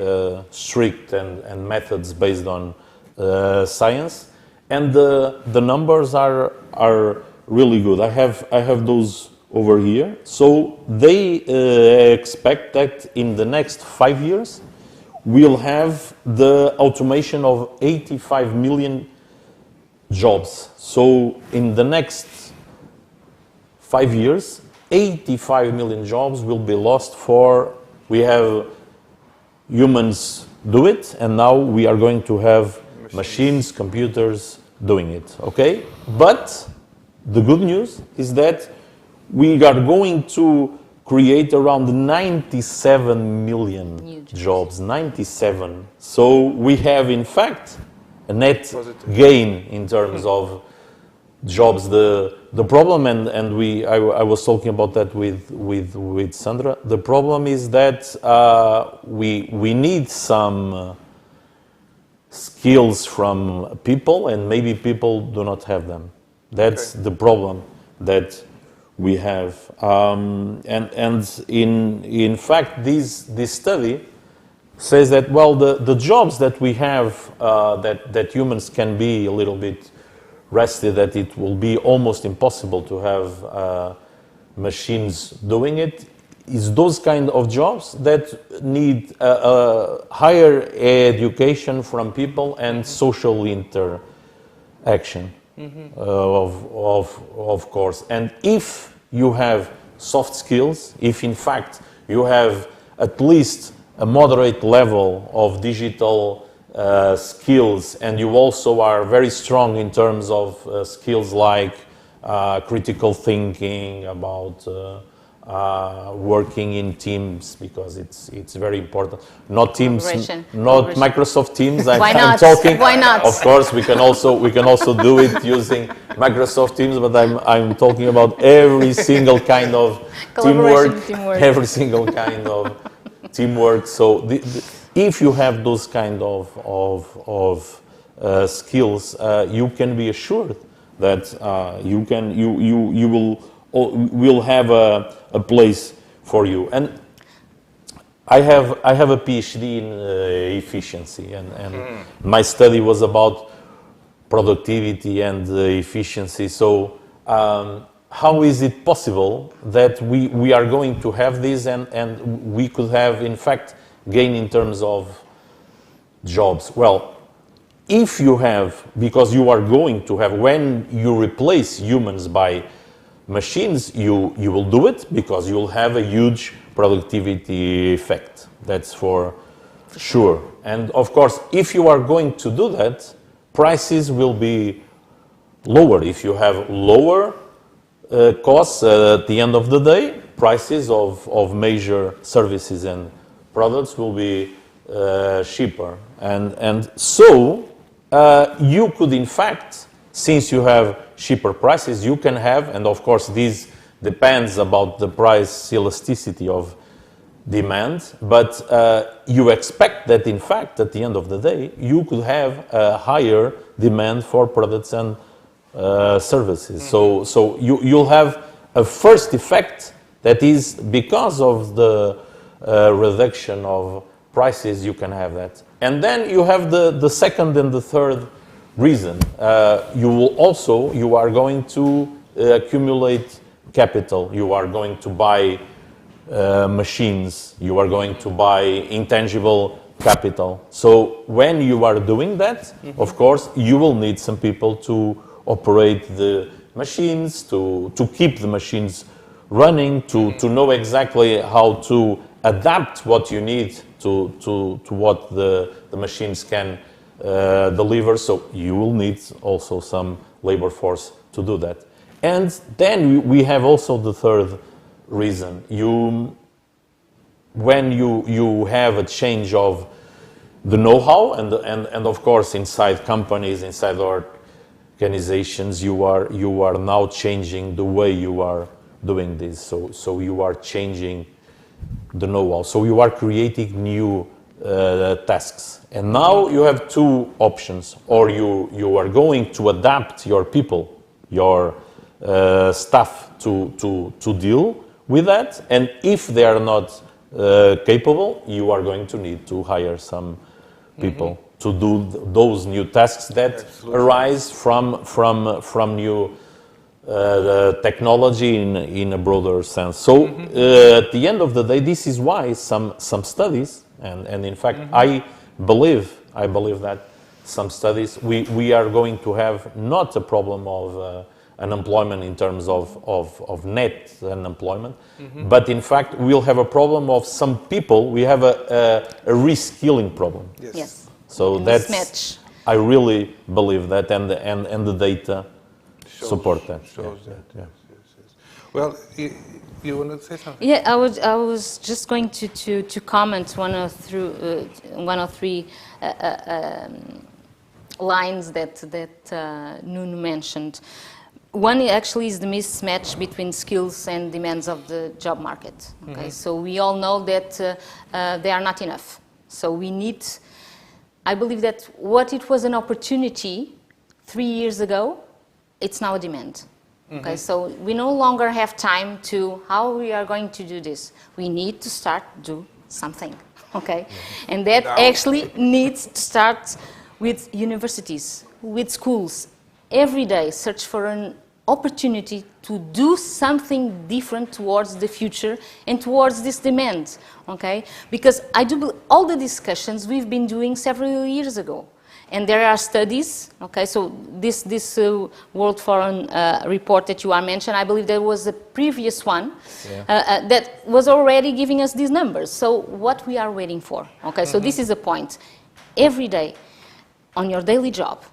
strict and methods based on science, and the numbers are really good. I have those over here. So they expect that in the next 5 years we'll have the automation of 85 million jobs. So in the next 5 years, 85 million jobs will be lost we have humans do it, and now we are going to have machines, computers doing it, okay? But the good news is that we are going to create around 97 million jobs, 97. So we have, in fact, a net gain in terms of jobs. The problem, and I was talking about that with Sandra. The problem is that we need some skills from people, and maybe people do not have them. That's the problem that we have. And in fact, this study says that, well, the jobs that we have, that humans can be a little bit rested, that it will be almost impossible to have machines doing it, is those kind of jobs that need higher education from people and social interaction, of course. And if you have soft skills, if in fact you have at least a moderate level of digital skills, and you also are very strong in terms of skills like critical thinking, about working in teams, because it's very important. Not Teams, not Microsoft Teams. I'm talking. Why not? Of course, we can also do it using Microsoft Teams, but I'm talking about every single kind of teamwork, every single kind of teamwork. So if you have those kind of skills, you can be assured that you will have a place for you. And I have a PhD in efficiency, and my study was about productivity and efficiency. So how is it possible that we are going to have this, and we could have in fact gain in terms of jobs? Well, if you have, because you are going to have, when you replace humans by machines, you will do it because you will have a huge productivity effect. That's for sure. And of course, if you are going to do that, prices will be lower. If you have lower costs at the end of the day, prices of major services and products will be cheaper. And so you could in fact, since you have cheaper prices, you can have, and of course this depends about the price elasticity of demand, but you expect that in fact at the end of the day you could have a higher demand for products and services. So you'll have a first effect that is because of the reduction of prices, you can have that. And then you have the second and the third reason. You are going to accumulate capital. You are going to buy machines. You are going to buy intangible capital. So when you are doing that, of course, you will need some people to operate the machines, to keep the machines running, to know exactly how to adapt what you need to what the machines can deliver. So you will need also some labor force to do that. And then we have also the third reason. When you have a change of the know-how, and of course inside companies, inside organizations, you are now changing the way you are doing this. So you are changing the know-how. So you are creating new tasks. And now you have two options. Or you are going to adapt your people, your staff to deal with that. And if they are not capable, you are going to need to hire some people to do those new tasks that arise from new technology in a broader sense. So at the end of the day, this is why some studies, and in fact I believe that some studies, we are going to have not a problem of unemployment in terms of net unemployment, but in fact we'll have a problem of some people. We have a reskilling problem. Yes. So that's mismatch. I really believe that, and the data support that. Shows that. Yes. Well, you want to say something? Yeah, I was just going to comment one or three lines that Nuno mentioned. One actually is the mismatch between skills and demands of the job market. Okay, so we all know that they are not enough. So we need, I believe that what it was an opportunity 3 years ago, it's now a demand. Okay, so we no longer have time to how we are going to do this. We need to start do something. Okay, and that actually needs to start with universities, with schools. Every day search for an opportunity to do something different towards the future and towards this demand, okay? Because I do believe all the discussions we've been doing several years ago. And there are studies, okay, so this World Forum report that you are mentioning, I believe there was a previous one that was already giving us these numbers. So what we are waiting for, okay, so this is a point. Every day on your daily job,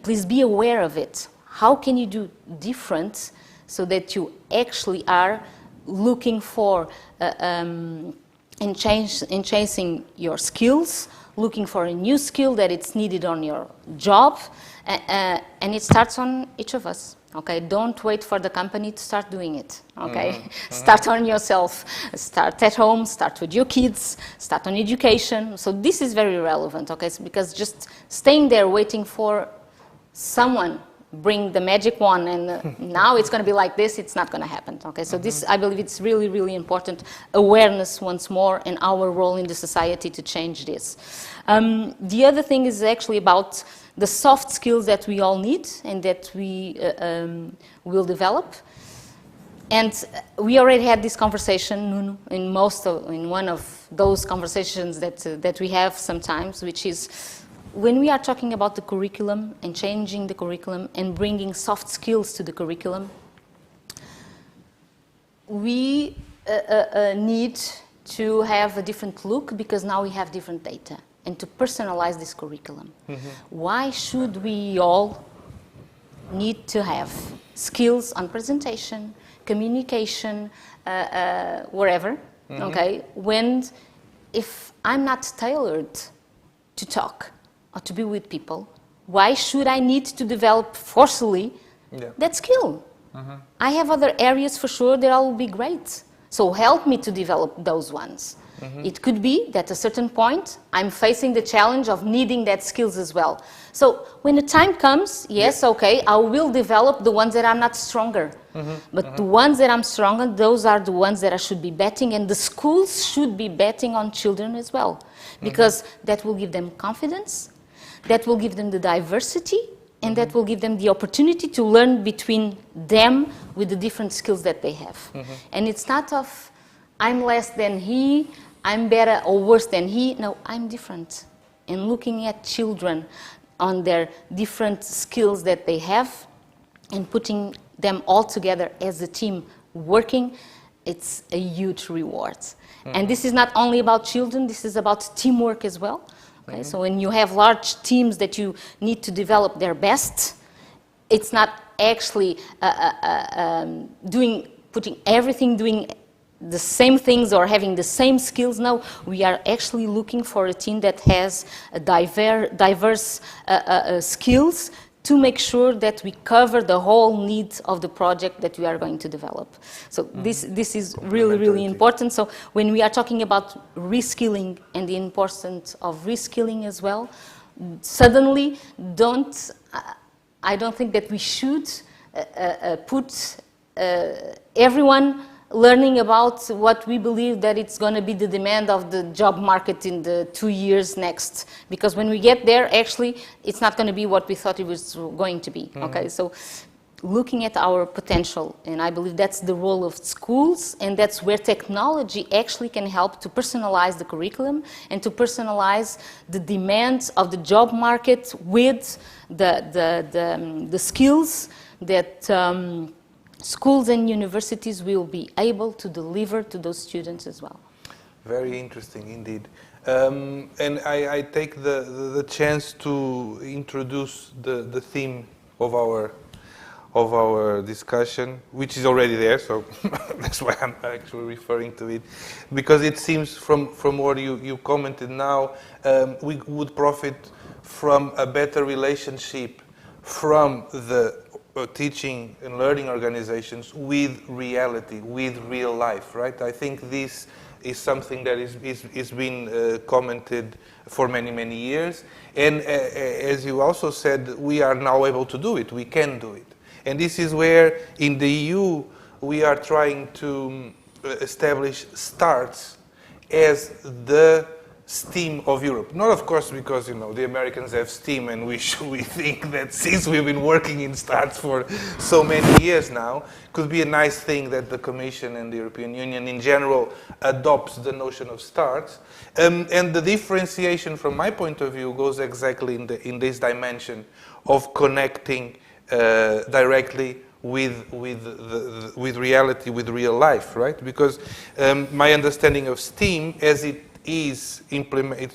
please be aware of it. How can you do different so that you actually are looking for in chasing your skills, looking for a new skill that it's needed on your job, and it starts on each of us. Okay, don't wait for the company to start doing it. Okay, start on yourself. Start at home. Start with your kids. Start on education. So this is very relevant. Okay, so because just staying there waiting for someone bring the magic wand and now it's going to be like this, it's not going to happen. Okay, so this, I believe it's really, really important. Awareness once more and our role in the society to change this. The other thing is actually about the soft skills that we all need and that we will develop. And we already had this conversation in one of those conversations that we have sometimes, which is when we are talking about the curriculum and changing the curriculum and bringing soft skills to the curriculum, we need to have a different look because now we have different data and to personalize this curriculum. Why should we all need to have skills on presentation, communication, wherever, okay, when if I'm not tailored to talk or to be with people, why should I need to develop forcefully that skill? I have other areas for sure that will be great. So help me to develop those ones. It could be that at a certain point I'm facing the challenge of needing that skills as well. So when the time comes, yes, okay, I will develop the ones that I'm not stronger. But the ones that I'm stronger, those are the ones that I should be betting, and the schools should be betting on children as well. Because that will give them confidence, that will give them the diversity, and that will give them the opportunity to learn between them with the different skills that they have. And it's not of, I'm less than he, I'm better or worse than he. No, I'm different. And looking at children on their different skills that they have and putting them all together as a team working, it's a huge reward. And this is not only about children, this is about teamwork as well. Okay? So when you have large teams that you need to develop their best, it's not actually doing the same things or having the same skills. No, we are actually looking for a team that has a diverse skills to make sure that we cover the whole need of the project that we are going to develop. So this is really, really important. So when we are talking about reskilling and the importance of reskilling as well, suddenly I don't think that we should put everyone learning about what we believe that it's going to be the demand of the job market in the 2 years next. Because when we get there, actually, it's not going to be what we thought it was going to be. Okay, so looking at our potential, and I believe that's the role of schools, and that's where technology actually can help to personalize the curriculum and to personalize the demands of the job market with the skills that schools and universities will be able to deliver to those students as well. Very interesting indeed. And I take the chance to introduce the theme of our discussion, which is already there, so that's why I'm actually referring to it. Because it seems from what you commented now, we would profit from a better relationship from the teaching and learning organizations with reality, with real life, right? I think this is something that is been commented for many, many years. And as you also said, we are now able to do it. We can do it. And this is where, in the EU, we are trying to establish STARTS as the STEAM of Europe. Not, of course, because the Americans have STEAM, and we think that since we've been working in STARTS for so many years now, could be a nice thing that the Commission and the European Union in general adopts the notion of STARTS. And the differentiation, from my point of view, goes exactly in this dimension of connecting directly with reality, with real life, right? Because my understanding of STEAM, as it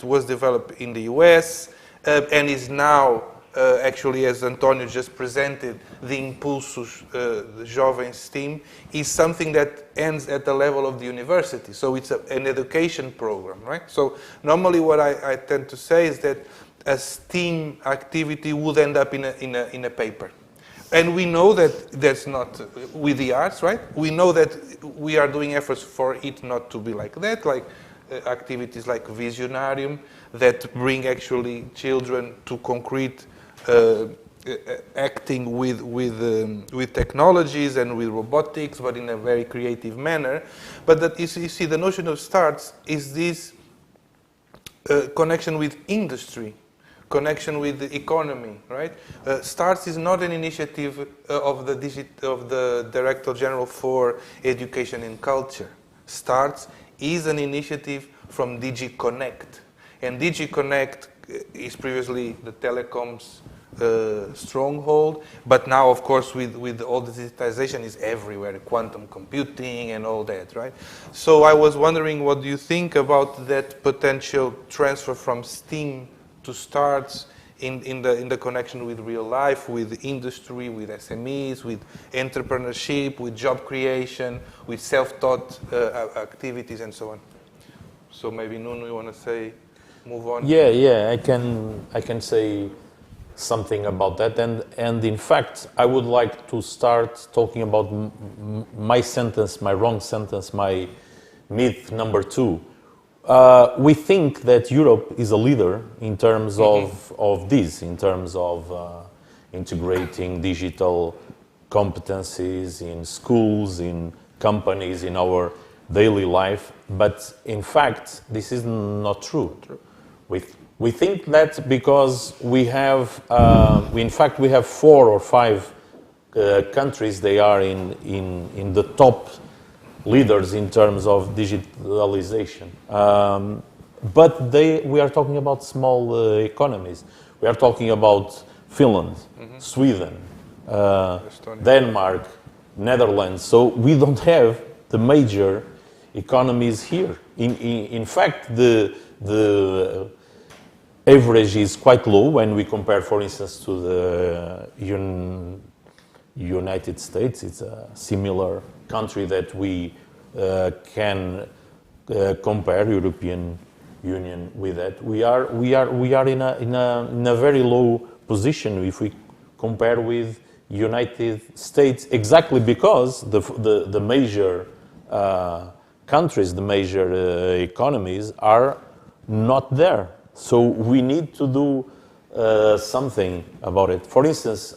was developed in the US and is now actually, as António just presented, the Impulsos Jovens STEAM, is something that ends at the level of the university. So it's an education program, right? So normally what I tend to say is that a STEAM activity would end up in a paper. And we know that that's not with the arts, right? We know that we are doing efforts for it not to be like that, like activities like Visionarium that bring actually children to concrete acting with technologies and with robotics, but in a very creative manner. But that you see, the notion of STARTS is this connection with industry, connection with the economy, right? STARTS is not an initiative of the Director General for Education and Culture. STARTS is an initiative from DG Connect. And DG Connect is previously the telecoms stronghold, but now, of course, with all the digitization is everywhere, quantum computing and all that, right? So I was wondering, what do you think about that potential transfer from STEAM to STARTS in the connection with real life, with industry, with SMEs, with entrepreneurship, with job creation, with self-taught activities and so on? So maybe Nuno, you want to move on? Yeah, I can say something about that, and in fact I would like to start talking about my wrong sentence, my myth number 2. We think that Europe is a leader in terms of this, in terms of integrating digital competencies in schools, in companies, in our daily life. But in fact, this is not true. We think that because we have, in fact, we have 4 or 5 countries. They are in the top leaders in terms of digitalization. But we are talking about small economies. We are talking about Finland, Sweden, Denmark, Netherlands. So we don't have the major economies here. In fact, the average is quite low when we compare, for instance, to the United States. It's a similar country that we can compare European Union with that. We are in a very low position if we compare with United States, exactly because the major countries, the major economies are not there. So we need to do something about it. For instance,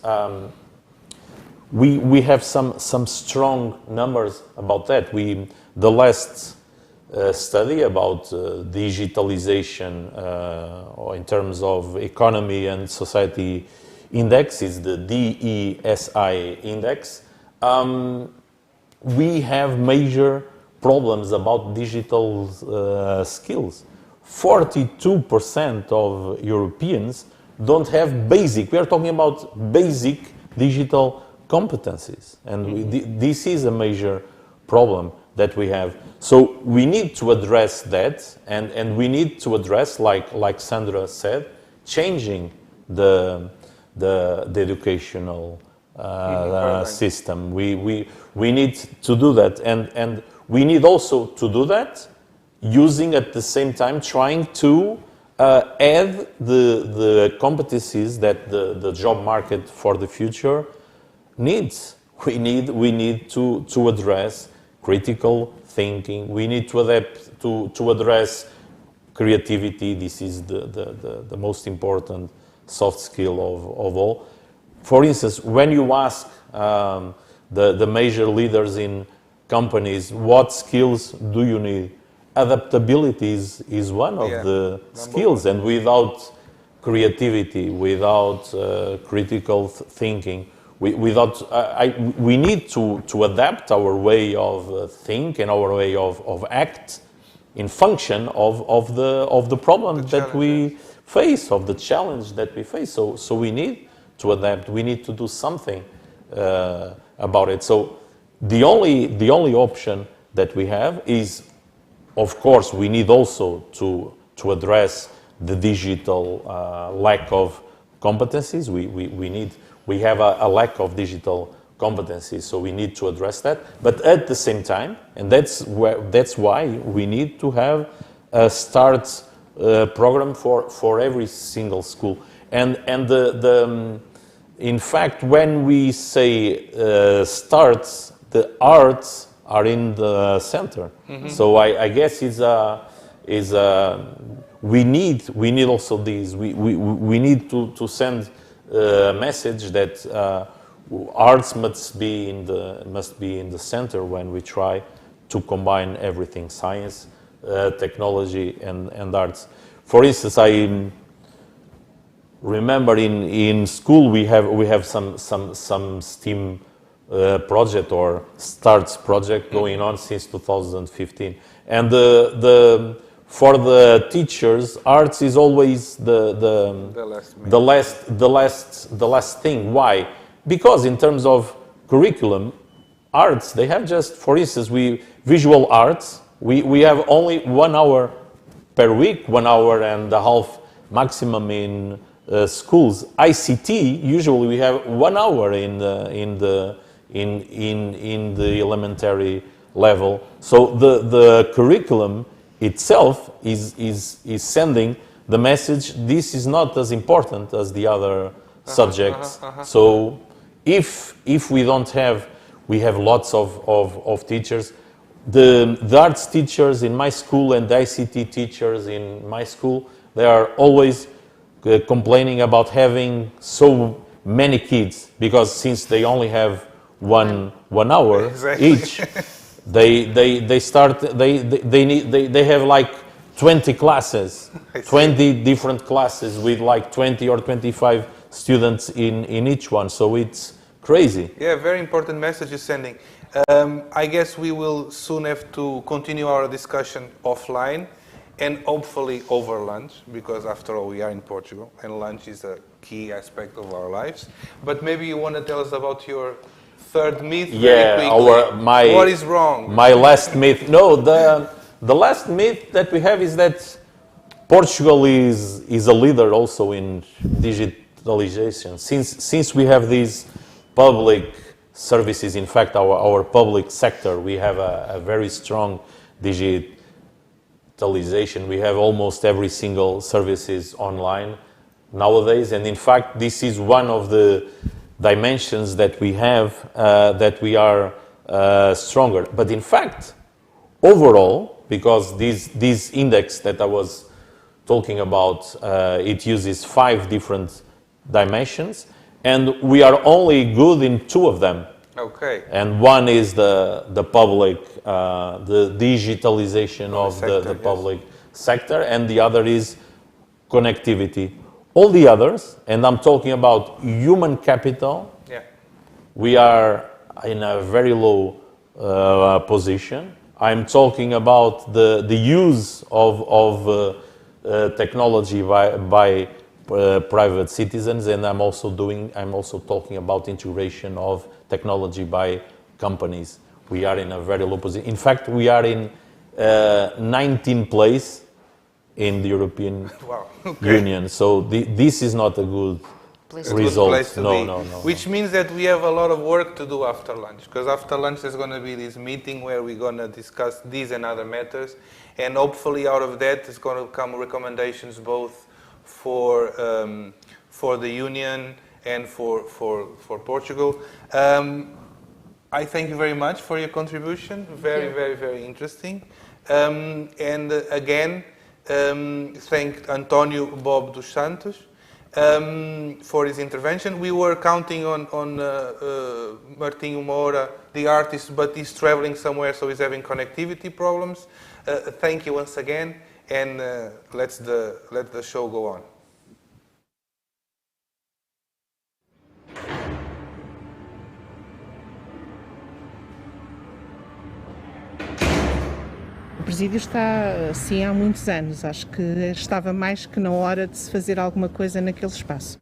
we have some strong numbers about that. The last study about digitalization or in terms of economy and society index is the DESI index. We have major problems about digital skills. 42% of Europeans don't have basic. We are talking about basic digital competencies, and this is a major problem that we have. So we need to address that, and we need to address, like Sandra said, changing the educational system. We need to do that, and we need also to do that using at the same time trying to add the competencies that the job market for the future needs. We need to address critical thinking. We need to adapt to address creativity. This is the most important soft skill of all. For instance, when you ask the major leaders in companies, what skills do you need? Adaptability is one of the skills, and without creativity, without critical thinking, we need to adapt our way of think and our way of act in function of the problem that we face, of the challenge that we face. So we need to adapt. We need to do something about it. So the only option that we have is, of course, we need also to address the digital lack of competencies. We have a lack of digital competencies, so we need to address that. But at the same time, and that's why we need to have a START program for every single school. And in fact, when we say STARTs, the arts are in the center. Mm-hmm. So I guess we need also these. We need to send a message that arts must be in the center when we try to combine everything: science, technology, and arts. For instance, I remember in school we have some STEAM project or STARTS project going on since 2015, and for the teachers, arts is always the last thing. Why? Because in terms of curriculum, arts, they have just, for instance, visual arts, we have only 1 hour per week, 1 hour and a half maximum in schools. ICT, usually we have 1 hour in the elementary level. So the curriculum itself is sending the message, this is not as important as the other subjects. So if we don't have, we have lots of teachers. The arts teachers in my school and the ICT teachers in my school, they are always complaining about having so many kids, because since they only have one hour each, they have like 20 classes, 20 different classes with like 20 or 25 students in each one. So it's crazy. Yeah, very important message you're sending. I guess we will soon have to continue our discussion offline and hopefully over lunch, because after all we are in Portugal and lunch is a key aspect of our lives. But maybe you want to tell us about your third myth very quickly. What is wrong? My last myth. No, the last myth that we have is that Portugal is a leader also in digitalization. Since we have these public services, in fact, our public sector, we have a very strong digitalization. We have almost every single services online nowadays, and in fact, this is one of the dimensions that we have, that we are stronger. But in fact, overall, because this index that I was talking about, it uses 5 different dimensions, and we are only good in 2 of them. Okay. And one is the public, the digitalization of the public sector, and the other is connectivity. All the others, and I'm talking about human capital, we are in a very low position. I'm talking about the use of technology by private citizens, and I'm also talking about integration of technology by companies. We are in a very low position. In fact, we are in 19th place in the European Union. So this is not a good result. No. Which means that we have a lot of work to do after lunch, because after lunch there's going to be this meeting where we're going to discuss these and other matters, and hopefully out of that is going to come recommendations both for the Union and for Portugal. I thank you very much for your contribution. Very interesting. And again, thank António Bob dos Santos for his intervention. We were counting on Martinho Moura, the artist, but he's traveling somewhere, so he's having connectivity problems. Thank you once again, and let the show go on. O presídio está assim há muitos anos. Acho que estava mais que na hora de se fazer alguma coisa naquele espaço.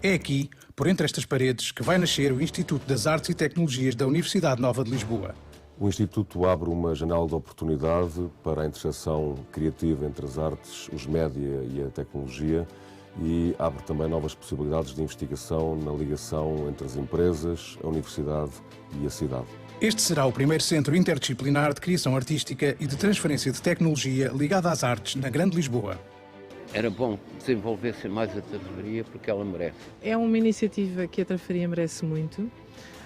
É aqui, por entre estas paredes, que vai nascer o Instituto das Artes e Tecnologias da Universidade Nova de Lisboa. O Instituto abre uma janela de oportunidade para a interseção criativa entre as artes, os média e a tecnologia e abre também novas possibilidades de investigação na ligação entre as empresas, a universidade e a cidade. Este será o primeiro centro interdisciplinar de criação artística e de transferência de tecnologia ligado às artes na Grande Lisboa. Era bom desenvolver-se mais a Trafaria porque ela merece. É uma iniciativa que a Trafaria merece muito.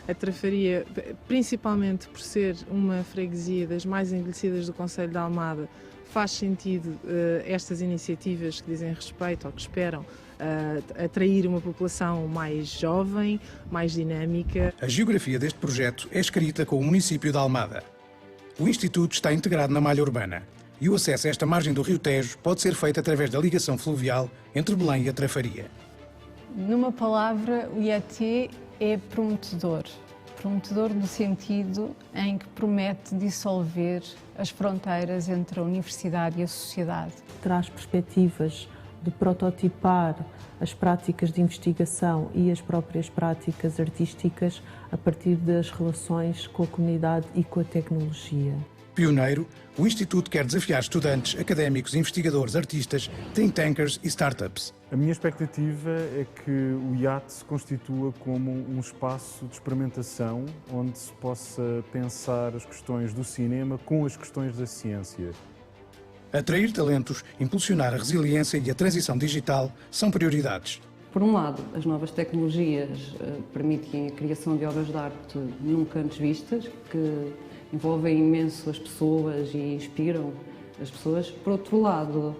A Trafaria, principalmente por ser uma freguesia das mais envelhecidas do Concelho de Almada, faz sentido estas iniciativas que dizem respeito ou que esperam atrair uma população mais jovem, mais dinâmica. A geografia deste projeto é escrita com o município de Almada. O Instituto está integrado na malha urbana e o acesso a esta margem do Rio Tejo pode ser feito através da ligação fluvial entre Belém e a Trafaria. Numa palavra, o IAT é prometedor. Prometedor no sentido em que promete dissolver as fronteiras entre a universidade e a sociedade. Traz perspectivas de prototipar as práticas de investigação e as próprias práticas artísticas a partir das relações com a comunidade e com a tecnologia. Pioneiro, o Instituto quer desafiar estudantes, académicos, investigadores, artistas, think tankers e startups. A minha expectativa é que o IAT se constitua como um espaço de experimentação onde se possa pensar as questões do cinema com as questões da ciência. Atrair talentos, impulsionar a resiliência e a transição digital são prioridades. Por um lado, as novas tecnologias permitem a criação de obras de arte nunca antes vistas, que envolvem imenso as pessoas e inspiram as pessoas. Por outro lado,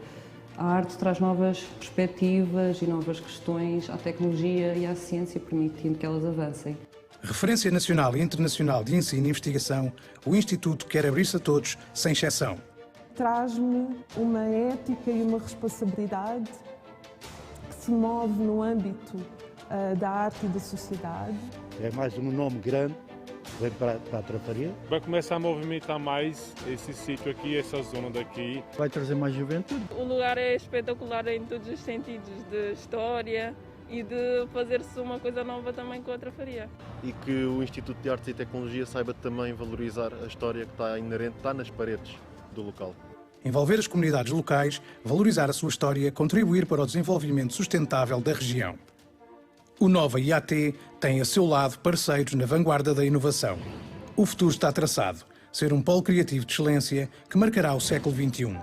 a arte traz novas perspectivas e novas questões à tecnologia e à ciência, permitindo que elas avancem. Referência nacional e internacional de ensino e investigação, o Instituto quer abrir-se a todos, sem exceção. Traz-me uma ética e uma responsabilidade que se move no âmbito da arte e da sociedade. É mais um nome grande, vem para a Trafaria. Vai começar a movimentar mais esse sítio aqui, essa zona daqui. Vai trazer mais juventude. O lugar é espetacular em todos os sentidos, de história e de fazer-se uma coisa nova também com a Trafaria. E que o Instituto de Artes e Tecnologia saiba também valorizar a história que está inerente, está nas paredes do local. Envolver as comunidades locais, valorizar a sua história, contribuir para o desenvolvimento sustentável da região. O Nova IAT tem a seu lado parceiros na vanguarda da inovação. O futuro está traçado, ser um polo criativo de excelência que marcará o século XXI.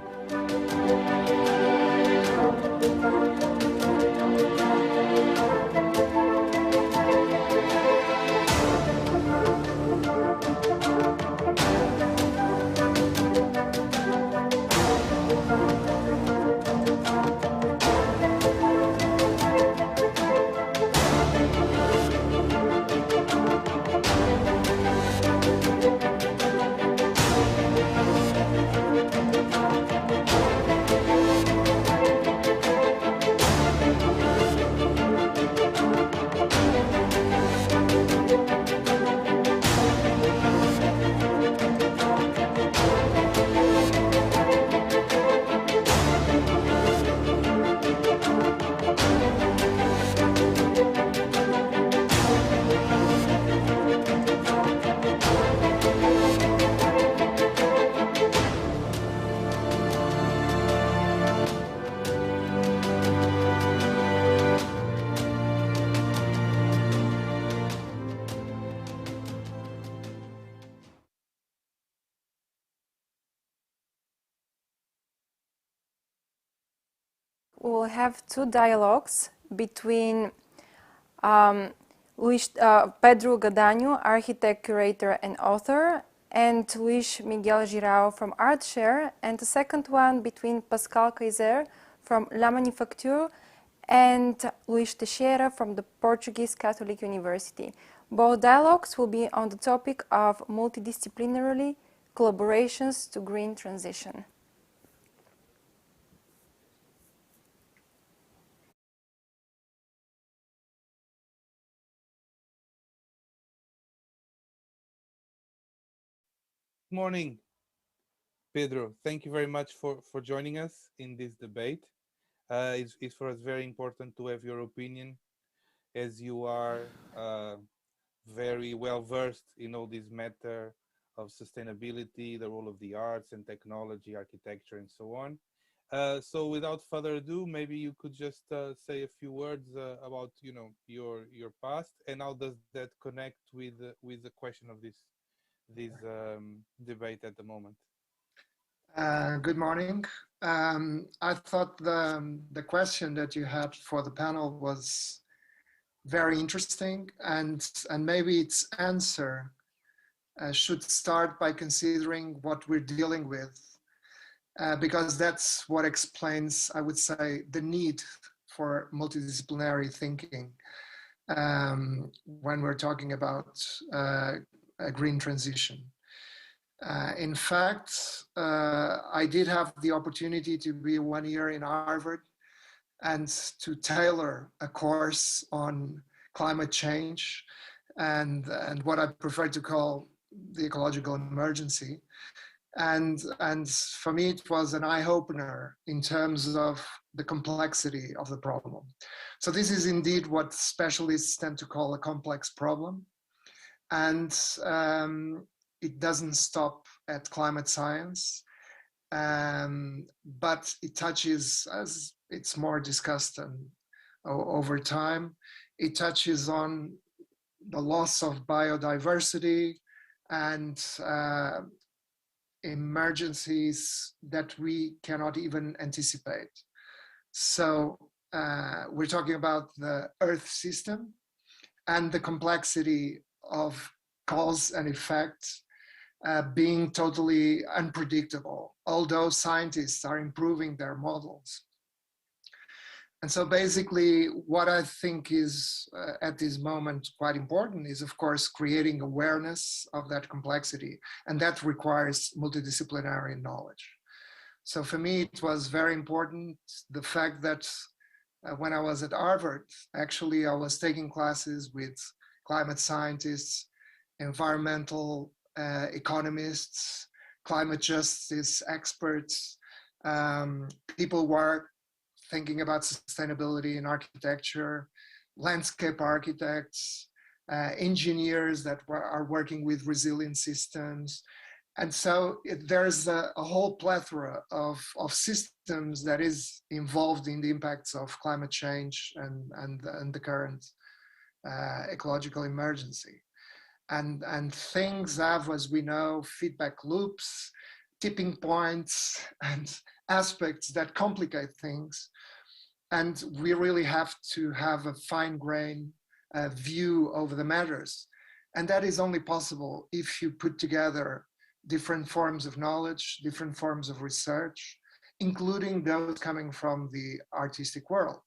We'll have two dialogues between Pedro Gadanho, architect, curator, and author, and Luis Miguel Girao from ArtShare, and the second one between Pascal Kaiser from La Manufacture and Luis Teixeira from the Portuguese Catholic University. Both dialogues will be on the topic of multidisciplinary collaborations to green transition. Good morning, Pedro. Thank you very much for joining us in this debate. It's for us very important to have your opinion, as you are very well versed in all this matter of sustainability, the role of the arts and technology, architecture, and so on. So without further ado, maybe you could just say a few words about your past, and how does that connect with the question of this debate at the moment. Good morning. I thought the question that you had for the panel was very interesting, and maybe its answer should start by considering what we're dealing with, because that's what explains, I would say, the need for multidisciplinary thinking when we're talking about a green transition. In fact, I did have the opportunity to be 1 year in Harvard and to tailor a course on climate change and what I prefer to call the ecological emergency. And for me, it was an eye-opener in terms of the complexity of the problem. So this is indeed what specialists tend to call a complex problem. And it doesn't stop at climate science, but it touches, as it's more discussed over time, it touches on the loss of biodiversity and emergencies that we cannot even anticipate. So we're talking about the Earth system and the complexity of cause and effect being totally unpredictable, although scientists are improving their models. And so basically what I think is at this moment quite important is, of course, creating awareness of that complexity, and that requires multidisciplinary knowledge. So for me, it was very important, the fact that when I was at Harvard, actually I was taking classes with climate scientists, environmental economists, climate justice experts, people who are thinking about sustainability in architecture, landscape architects, engineers that are working with resilient systems. And so there's a whole plethora of systems that is involved in the impacts of climate change and the current ecological emergency. And things have, as we know, feedback loops, tipping points, and aspects that complicate things. And we really have to have a fine-grained view over the matters. And that is only possible if you put together different forms of knowledge, different forms of research, including those coming from the artistic world.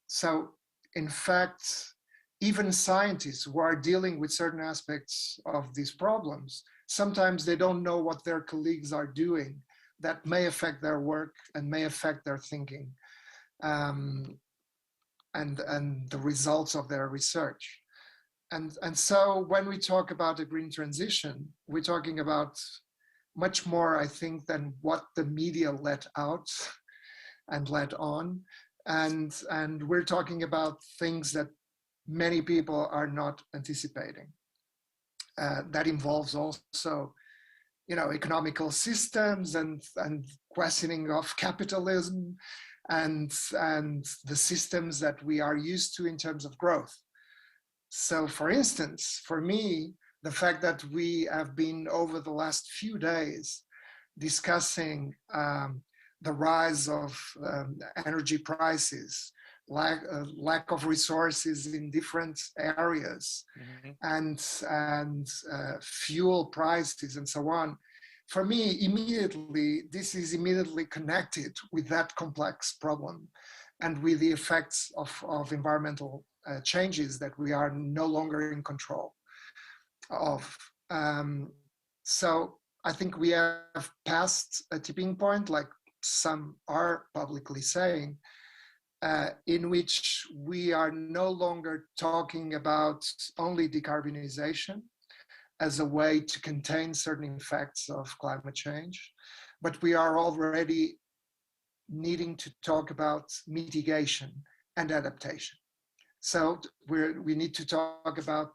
So, in fact, even scientists who are dealing with certain aspects of these problems, sometimes they don't know what their colleagues are doing that may affect their work and may affect their thinking and the results of their research. And so when we talk about a green transition, we're talking about much more, I think, than what the media let out and let on. And we're talking about things that many people are not anticipating. That involves also, economical systems and questioning of capitalism and the systems that we are used to in terms of growth. So, for instance, for me, the fact that we have been over the last few days discussing the rise of energy prices, lack of resources in different areas, and fuel prices and so on. For me, this is immediately connected with that complex problem and with the effects of environmental changes that we are no longer in control of. So I think we have passed a tipping point, like some are publicly saying, in which we are no longer talking about only decarbonization as a way to contain certain effects of climate change, but we are already needing to talk about mitigation and adaptation. So we need to talk about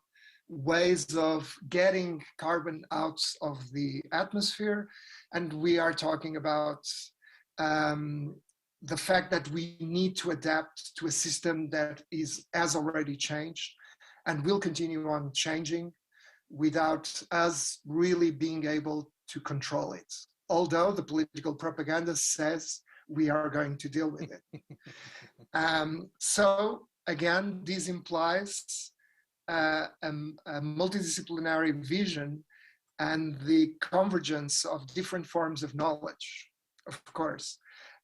ways of getting carbon out of the atmosphere, and we are talking about the fact that we need to adapt to a system that has already changed and will continue on changing without us really being able to control it. Although the political propaganda says we are going to deal with it. So again, this implies a multidisciplinary vision and the convergence of different forms of knowledge, of course.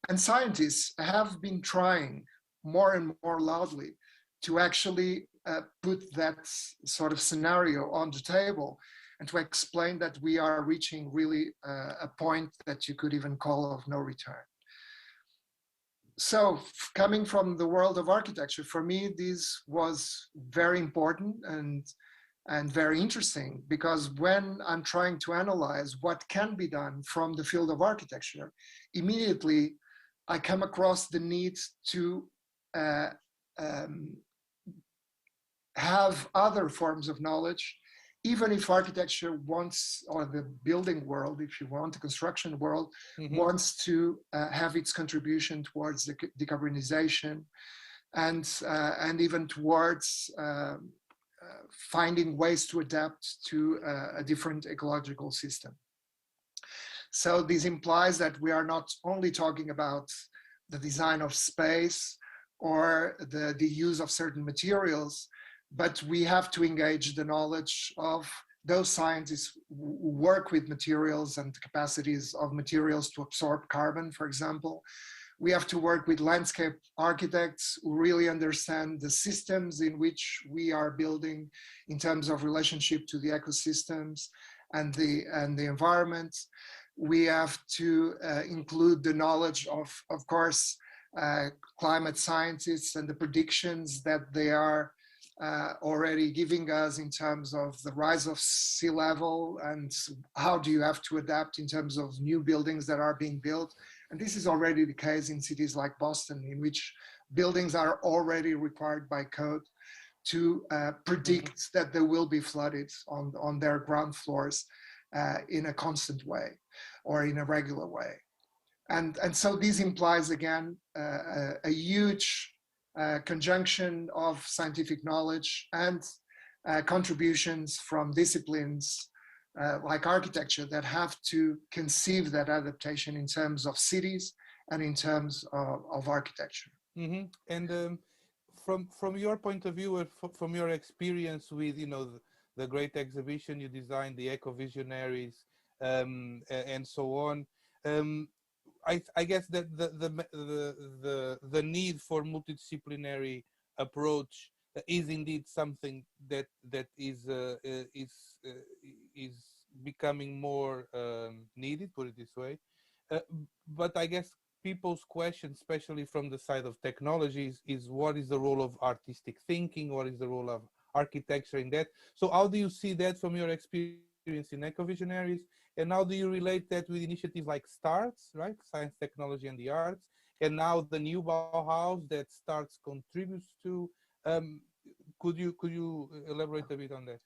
And scientists have been trying more and more loudly to actually put that sort of scenario on the table and to explain that we are reaching really a point that you could even call of no return. So coming from the world of architecture, for me, this was very important and very interesting, because when I'm trying to analyze what can be done from the field of architecture, immediately I come across the need to have other forms of knowledge, even if architecture wants, or the building world, if you want, the construction world, wants to have its contribution towards the decarbonization and even towards finding ways to adapt to a different ecological system. So this implies that we are not only talking about the design of space or the use of certain materials, but we have to engage the knowledge of those scientists who work with materials and capacities of materials to absorb carbon, for example. We have to work with landscape architects who really understand the systems in which we are building in terms of relationship to the ecosystems and the environment. We have to include the knowledge of course, climate scientists and the predictions that they are already giving us in terms of the rise of sea level and how do you have to adapt in terms of new buildings that are being built. And this is already the case in cities like Boston, in which buildings are already required by code to predict that they will be flooded on their ground floors in a constant way or in a regular way. And so this implies, again, a huge conjunction of scientific knowledge and contributions from disciplines like architecture that have to conceive that adaptation in terms of cities and in terms of architecture. And from your point of view, from your experience with the great exhibition you designed, the Eco Visionaries, and so on, I guess that the need for multidisciplinary approach is indeed something that is becoming more needed, put it this way. But I guess people's question, especially from the side of technologies, is what is the role of artistic thinking? What is the role of architecture in that? So how do you see that from your experience in Eco Visionaries? And how do you relate that with initiatives like S+T+ARTS, right? Science, Technology, and the Arts, and now the new Bauhaus that S+T+ARTS contributes to? Could you elaborate a bit on that?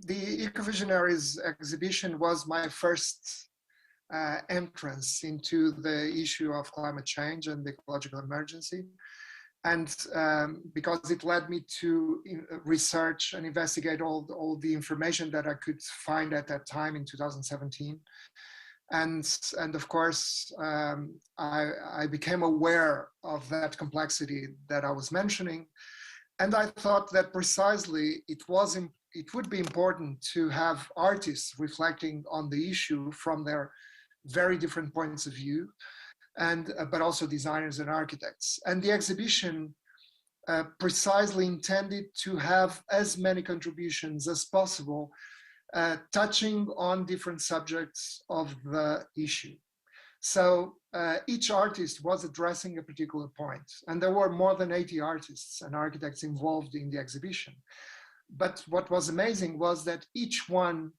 The Eco Visionaries exhibition was my first entrance into the issue of climate change and the ecological emergency. And because it led me to research and investigate all the information that I could find at that time in 2017. And of course, I became aware of that complexity that I was mentioning. And I thought that precisely it would be important to have artists reflecting on the issue from their very different points of view, and but also designers and architects. And the exhibition precisely intended to have as many contributions as possible, touching on different subjects of the issue. So each artist was addressing a particular point, and there were more than 80 artists and architects involved in the exhibition. But what was amazing was that each one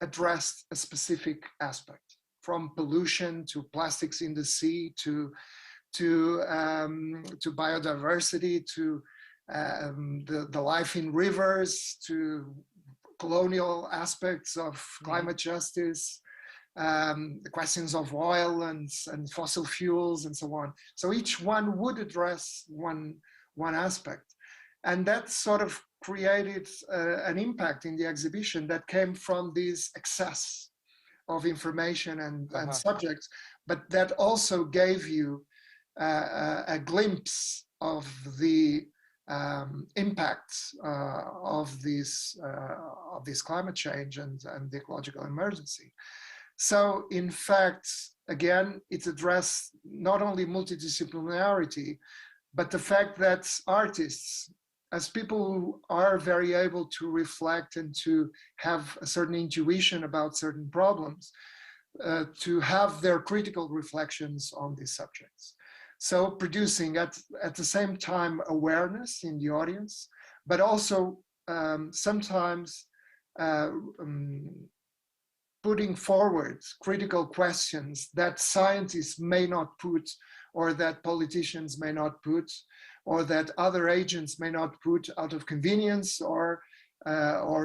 addressed a specific aspect, from pollution to plastics in the sea to biodiversity, to the life in rivers, to colonial aspects of climate justice, the questions of oil and fossil fuels and so on. So each one would address one aspect. And that sort of created an impact in the exhibition that came from this excess of information and subjects, but that also gave you a glimpse of the impacts of this climate change and the ecological emergency. So in fact, again, it addressed not only multidisciplinarity, but the fact that artists, as people who are very able to reflect and to have a certain intuition about certain problems, to have their critical reflections on these subjects. So producing at the same time awareness in the audience, but also sometimes putting forward critical questions that scientists may not put, or that politicians may not put, or that other agents may not put out of convenience or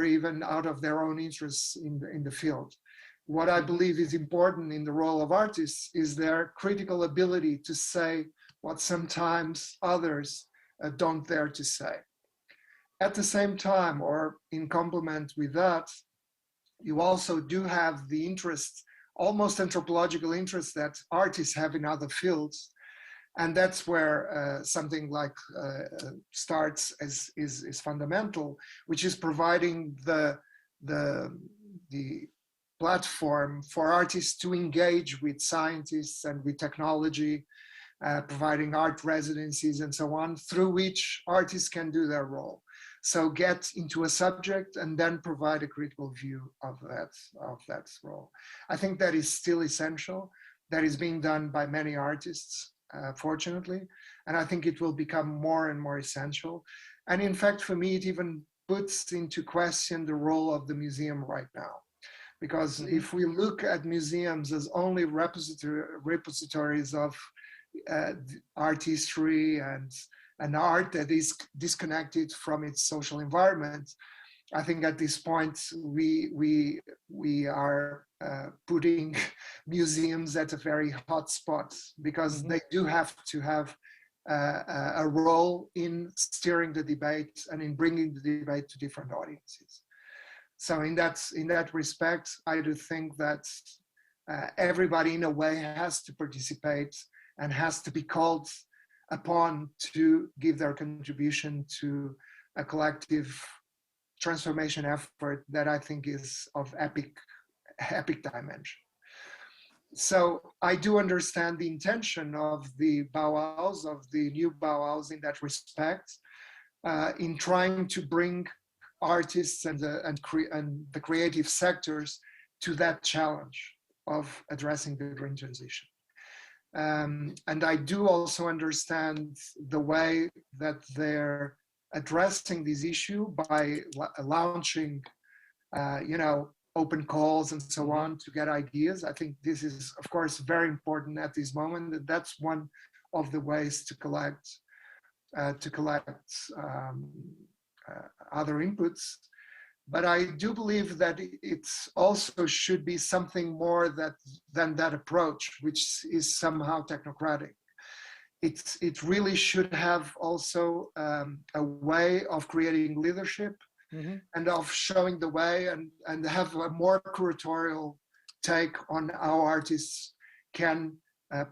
even out of their own interests in the field. What I believe is important in the role of artists is their critical ability to say what sometimes others don't dare to say. At the same time, or in complement with that, you also do have the interest, almost anthropological interest, that artists have in other fields. And that's where something like starts is fundamental, which is providing the platform for artists to engage with scientists and with technology, providing art residencies and so on, through which artists can do their role. So get into a subject and then provide a critical view of that role. I think that is still essential. That is being done by many artists, fortunately, and I think it will become more and more essential. And in fact, for me, it even puts into question the role of the museum right now. Because if we look at museums as only repositories of art history and art that is disconnected from its social environment, I think at this point we are putting museums at a very hot spot, because they do have to have a role in steering the debate and in bringing the debate to different audiences. So in that respect, I do think that everybody in a way has to participate and has to be called upon to give their contribution to a collective transformation effort that I think is of epic dimension. So I do understand the intention of the Bauhaus, of the new Bauhaus in that respect, in trying to bring artists and the creative sectors to that challenge of addressing the green transition. And I do also understand the way that they're addressing this issue by launching, open calls and so on to get ideas. I think this is, of course, very important at this moment. And that's one of the ways to collect other inputs. But I do believe that it also should be something more than that approach, which is somehow technocratic. It really should have also a way of creating leadership and of showing the way and have a more curatorial take on how artists can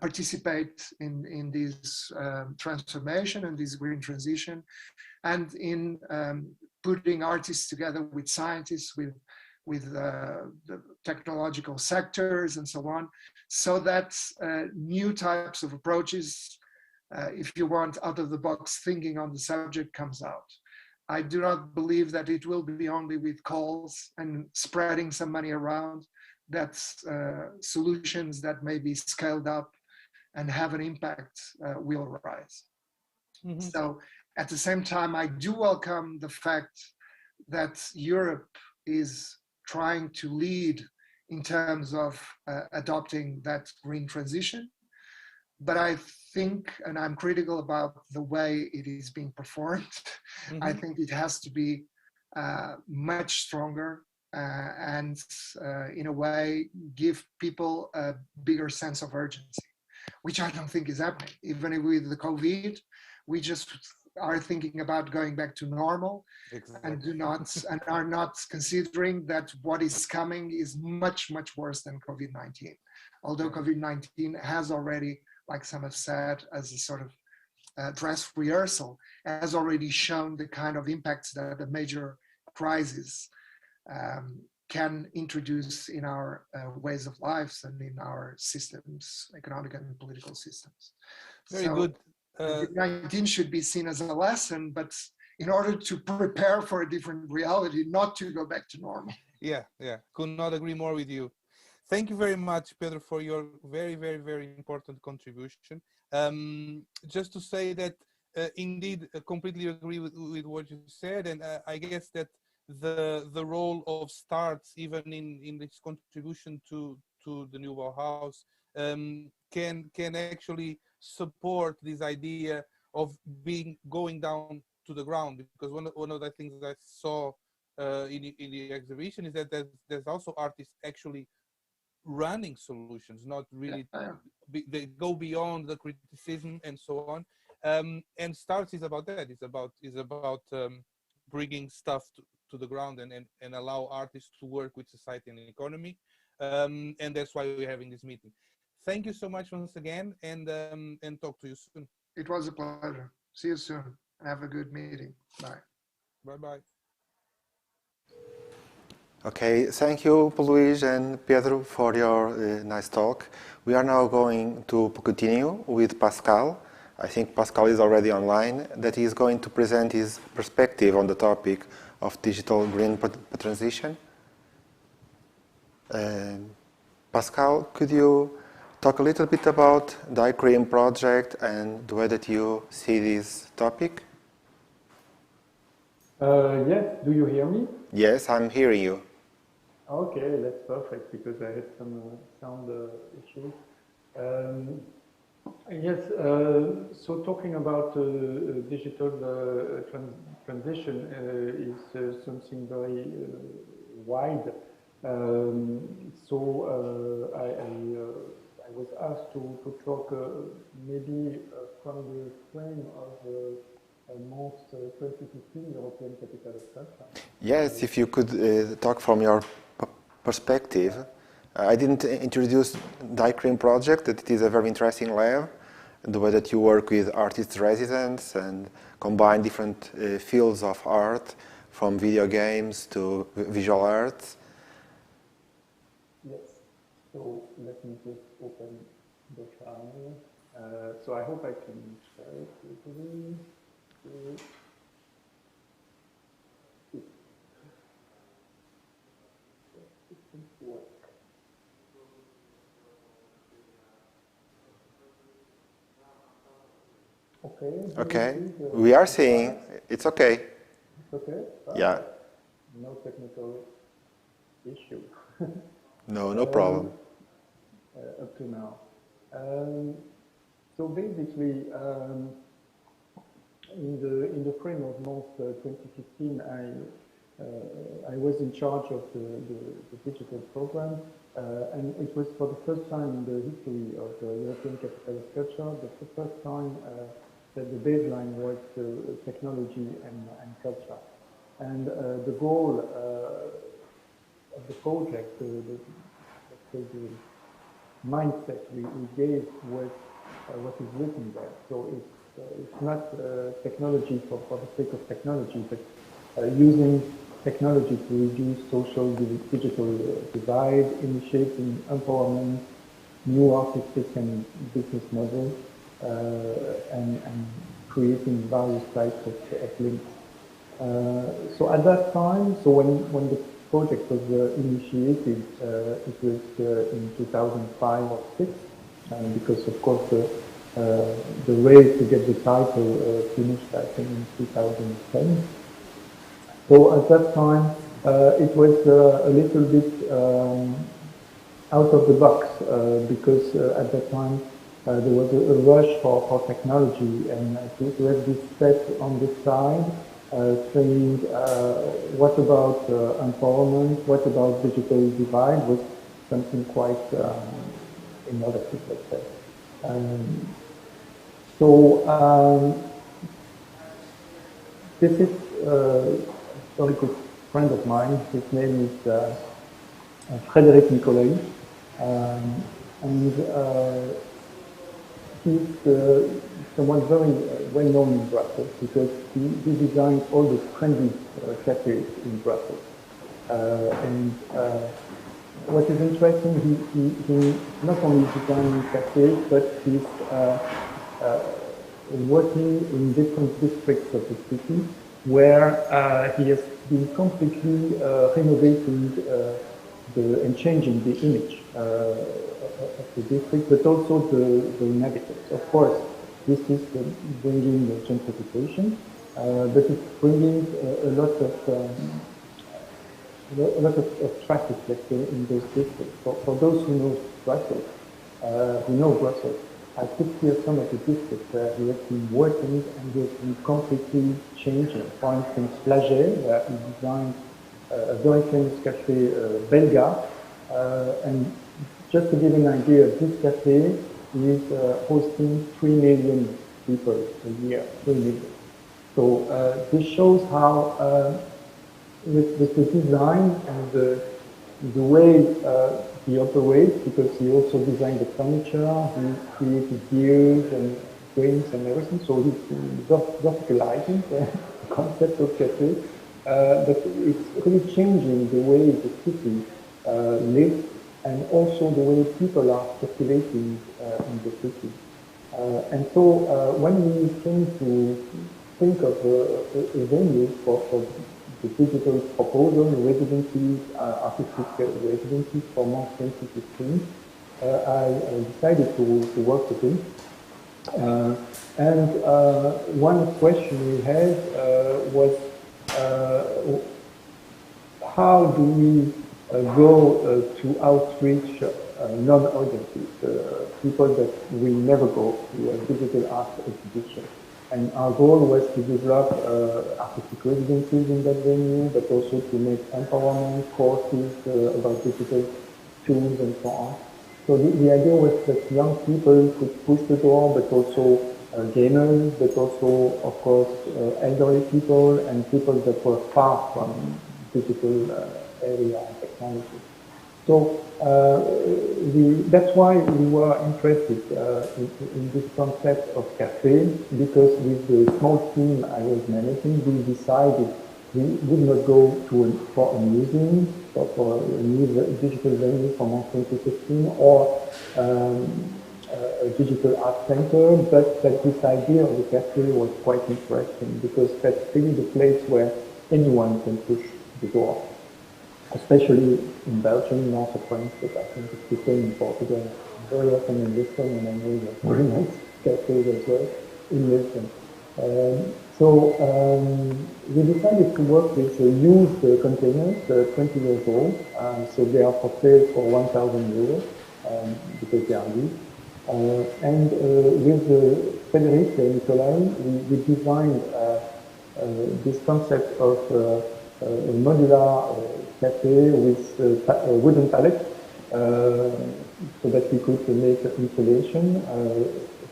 participate in this transformation and this green transition, and in putting artists together with scientists, with the technological sectors and so on, so that new types of approaches, if you want, out of the box thinking on the subject comes out. I do not believe that it will be only with calls and spreading some money around that solutions that may be scaled up and have an impact will arise. Mm-hmm. So at the same time, I do welcome the fact that Europe is trying to lead in terms of adopting that green transition. But I think, and I'm critical about the way it is being performed, mm-hmm. I think it has to be much stronger and in a way give people a bigger sense of urgency, which I don't think is happening. Even with the COVID, we just are thinking about going back to normal. Exactly. and are not considering that what is coming is much, much worse than COVID-19. Although COVID-19 has already, like some have said, as a sort of dress rehearsal, has already shown the kind of impacts that a major crisis can introduce in our ways of lives and in our systems, economic and political systems. Very good. COVID-19 should be seen as a lesson, but in order to prepare for a different reality, not to go back to normal. Yeah, could not agree more with you. Thank you very much, Pedro, for your very, very, very important contribution. Just to say that, indeed, I completely agree with what you said, and I guess that the role of STARTS, even in its contribution to the new Bauhaus, can actually support this idea of going down to the ground, because one of the things I saw in the exhibition is that there's also artists actually running solutions, not really, they go beyond the criticism and so on. And STARTS is about that. It's about bringing stuff to the ground and allow artists to work with society and economy. And that's why we're having this meeting. Thank you so much once again, and talk to you soon. It was a pleasure. See you soon. Have a good meeting. Bye. Bye-bye. Okay, thank you, Luís and Pedro, for your nice talk. We are now going to continue with Pascal. I think Pascal is already online, that he is going to present his perspective on the topic of digital green transition. Pascal, could you talk a little bit about the iCream project and the way that you see this topic? Yes, do you hear me? Yes, I'm hearing you. Okay, that's perfect, because I had some sound issues. Yes, so talking about digital transition is something very wide. So I was asked to talk maybe from the frame of most 2015 European Capital of Culture. Yes, if you could talk from your perspective. I didn't introduce the iCream project, that it is a very interesting lab, the way that you work with artist residents and combine different fields of art, from video games to visual arts. Yes, so let me just open the file. So I hope I can share it with you. Okay, we are seeing, it's okay. It's okay? Yeah. No technical issue. No problem. Up to now. So basically, in the frame of most 2015, I was in charge of the digital program, and it was for the first time in the history of the European Capital of Culture, the first time that the baseline was technology and culture. And the goal of the project, let's because the mindset we gave was what is written there. So it's not technology for the sake of technology, but using technology to reduce social digital divide, initiating empowerment, new artistic and business models, and creating various types of links. So at that time, so when the project was initiated, it was in 2005 or 6, because of course the race to get the title finished, I think, in 2010. So at that time, it was a little bit out of the box, because at that time there was a rush for technology, and to have this step on the side, saying what about empowerment, what about digital divide, was something quite innovative, let's say. This is a very good friend of mine. His name is Frédéric Nicolai, and he's someone very well known in Brussels, because he designed all the trendy cafes in Brussels. What is interesting, he not only designing cafes, but he's working in different districts of the city, where he has been completely renovating and changing the image of the district, but also the inhabitants. Of course, this is bringing gentrification, but it's bringing a lot of traffic, let's say, in those districts. For those who know Brussels, I could hear some of the districts where he has been working and he has been completely changing. For instance, Flagey, where he designed a very famous cafe, Belga, and just to give an idea, this cafe is hosting 3 million people a year, 3 million. So this shows how with the design and the way he operates, because he also designed the furniture, he created beers and drinks and everything, so he's verticalizing the concept of cafe, but it's really changing the way the city lives, and also the way people are circulating in the city. And so when we came to think of a venue for the digital proposal, residencies, artistic residencies for March 2015, I decided to work with him. And one question we had was how do we go to outreach non-audiences, people that will never go to a digital art exhibition. And our goal was to develop artistic residencies in that venue, but also to make empowerment courses about digital tools and so on. So the idea was that young people could push the door, but also gamers, but also, of course, elderly people and people that were far from digital area and technology. So that's why we were interested in this concept of cafe, because with the small team I was managing, we decided we would not go for a museum, for a new digital venue for March 2015, or a digital art center, but that this idea of the cafe was quite interesting, because that's really the place where anyone can push the door. Especially in Belgium, north of France, but I think it's the same in Portugal. Very often in Lisbon, and I know you have very nice cafes as well in Lisbon. We decided to work with used containers, 20 years old. So they are for sale for 1,000 euros because they are used. And with Frédéric Nicolai, we designed this concept of a modular cafe with wooden pallets, so that we could make insulation,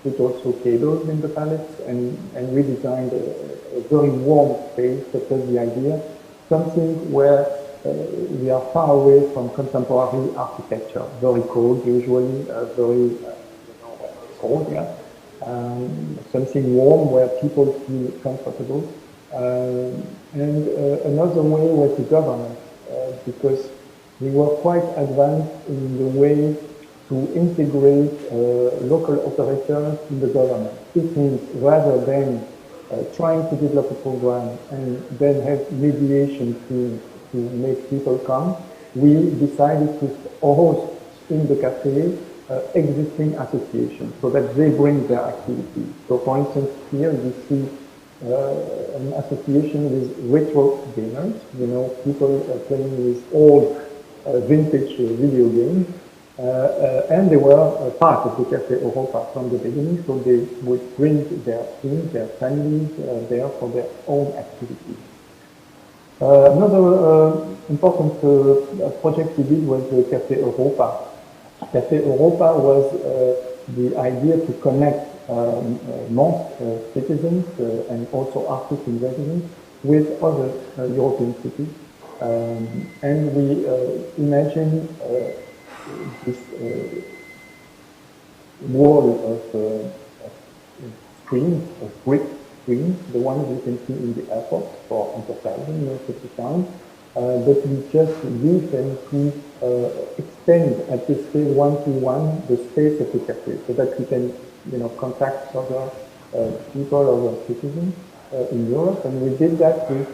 put also cables in the pallets, and we designed a very warm space. That was the idea, something where we are far away from contemporary architecture, very cold usually, very cold, yeah. Something warm where people feel comfortable. And another way was the government, because we were quite advanced in the way to integrate local operators in the government. It means rather than trying to develop a program and then have mediation to make people come, we decided to host in the cafe existing associations so that they bring their activities. So for instance, here you see an association with retro gamers, you know, people playing with old vintage video games, and they were part of the Café Europa from the beginning, so they would bring their teams, their families there for their own activities. Another important project we did was the Café Europa. Café Europa was the idea to connect most citizens and also artists in residence with other European cities. And we imagine this wall of screens, of brick screens, the ones you can see in the airport for advertising most of the time. But we just use them to extend at this scale one-to-one the space of the cafe, so that we can, you know, contact other people, other citizens in Europe. And we did that with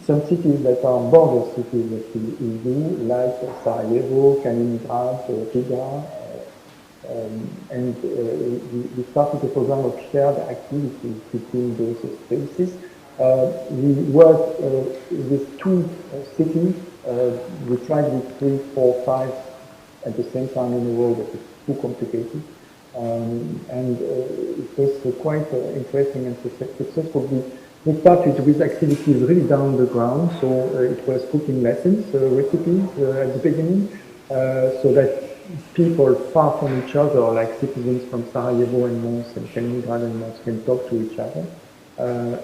some cities that are border cities of the EU, like Sarajevo, Kaliningrad, Riga, and we started a program of shared activities between those spaces. We worked with 2 cities. We tried with 3, 4, 5 at the same time in a row, but it's too complicated. And it was quite interesting and successful. We started with activities really down the ground, so it was cooking lessons, recipes at the beginning, so that people far from each other, like citizens from Sarajevo and Mons and Kaliningrad and Mons, can talk to each other.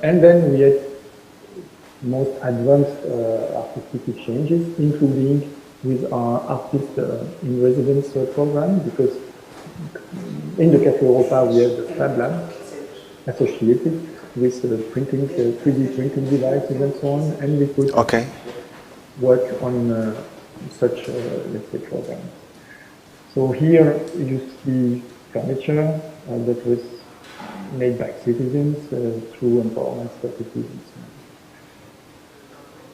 And then we had most advanced artistic exchanges, including with our artist in residence program, because in the Café Europa we have the Fab Lab associated with printing, 3D printing devices and so on, and we could work on such, let's say, programs. So here you see furniture that was made by citizens through empowerment strategies and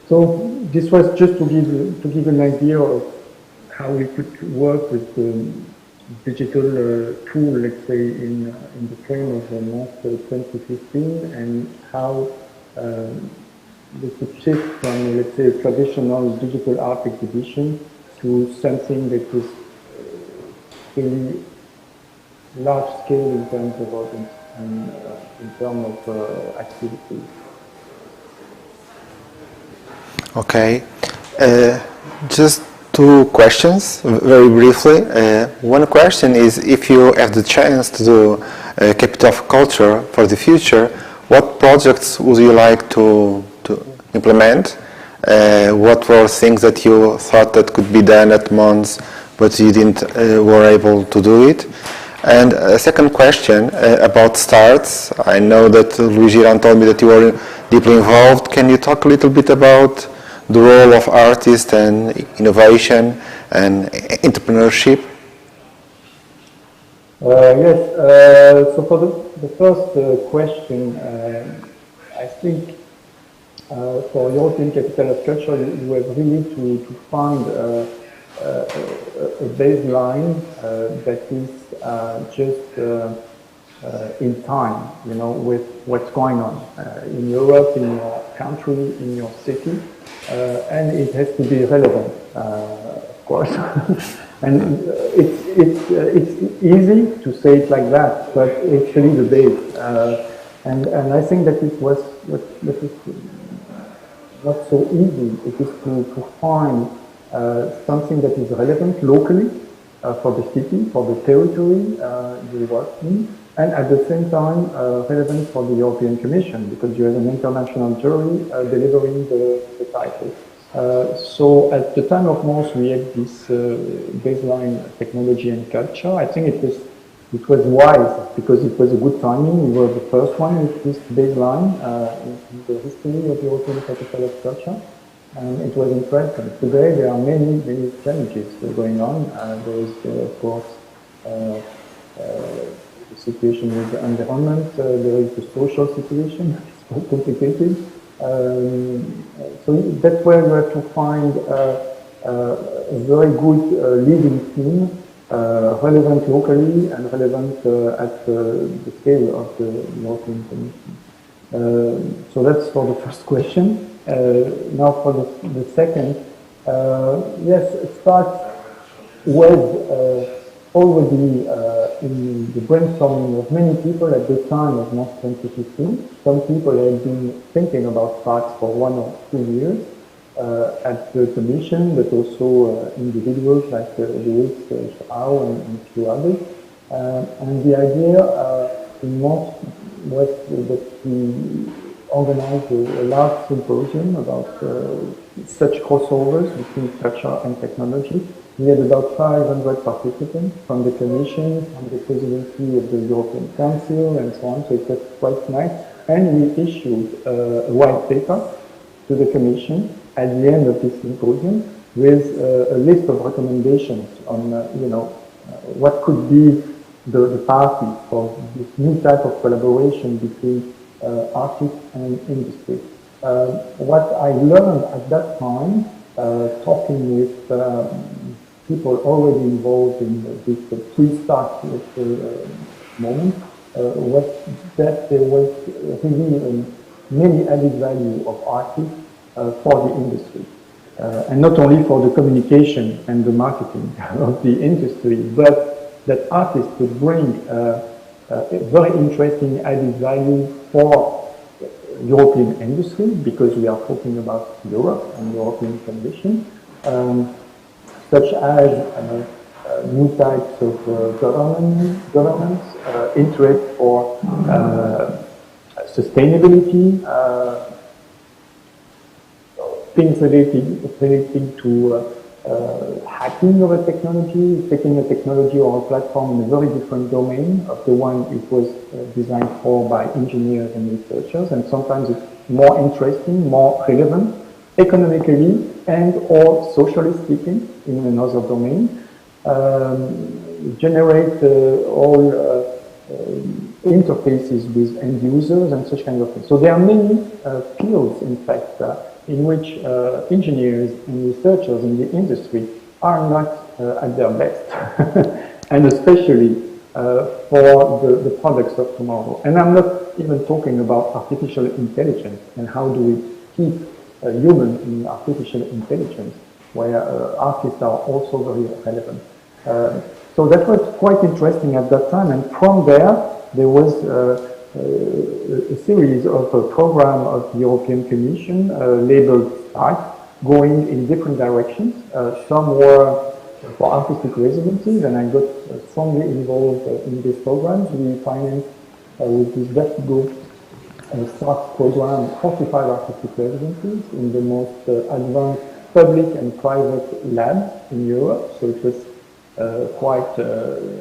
so on. So this was just to give an idea of how we could work with the digital tool, let's say, in the frame of the Mons 2015, and how we could shift from, let's say, a traditional digital art exhibition to something that was really large scale in terms of audience and in terms of activity. Okay, just 2 questions, very briefly. One question is, if you have the chance to do a Capital of Culture for the future, what projects would you like to implement? What were things that you thought that could be done at Mons, but you didn't were able to do it? And a second question about STARTS. I know that Luigi told me that you were deeply involved. Can you talk a little bit about the role of artists and innovation and entrepreneurship? Yes, so for the first question, I think for European Capital of Culture, you have really to find a baseline that is just in time, you know, with what's going on in Europe, in your country, in your city. And it has to be relevant, of course. And it's easy to say it like that, but it's really the base. And I think that it was that is not so easy. It is to find something that is relevant locally for the city, for the territory you work in, and at the same time relevant for the European Commission, because you have an international jury delivering the title. So at the time of MOS, we had this baseline technology and culture. I think it was wise because it was a good timing. We were the first one with this baseline in the history of European capital of culture. And it was interesting. Today there are many challenges going on. There is, of course, the situation with the environment. There is the social situation. It's quite complicated. So that's where we have to find a very good leading team, relevant locally and relevant at the scale of the European Commission. So that's for the first question. Now for the second, yes, SPARTS was already in the brainstorming of many people at the time of MOS 2015. Some people had been thinking about SPARTS for 1 or 2 years at the Commission, but also individuals like Louis, Joao, and a few others. And the idea in MOS was that we organized a large symposium about such crossovers between culture and technology. We had about 500 participants from the Commission, from the Presidency of the European Council, and so on, so it was quite nice. And we issued a white paper to the Commission at the end of this symposium with a list of recommendations on, what could be the party for this new type of collaboration between artists and industry. What I learned at that time, talking with people already involved in this pre-start moment, was that there was really many added value of artists for the industry. And not only for the communication and the marketing of the industry, but that artists could bring a very interesting added value for European industry, because we are talking about Europe and European conditions, such as new types of governance, interest for sustainability, things relating to hacking of a technology, taking a technology or a platform in a very different domain of the one it was designed for by engineers and researchers, and sometimes it's more interesting, more relevant, economically and or socially speaking in another domain, generate all interfaces with end users and such kind of things. So there are many fields, in fact, in which engineers and researchers in the industry are not at their best, and especially for the products of tomorrow. And I'm not even talking about artificial intelligence and how do we keep human in artificial intelligence, where artists are also very relevant. So that was quite interesting at that time, and from there was a series of a program of the European Commission labeled SPARTS, going in different directions. Some were for artistic residencies, and I got strongly involved in these programs. We financed with this Vertigo SPARTS program 45 artistic residencies in the most advanced public and private labs in Europe, so it was quite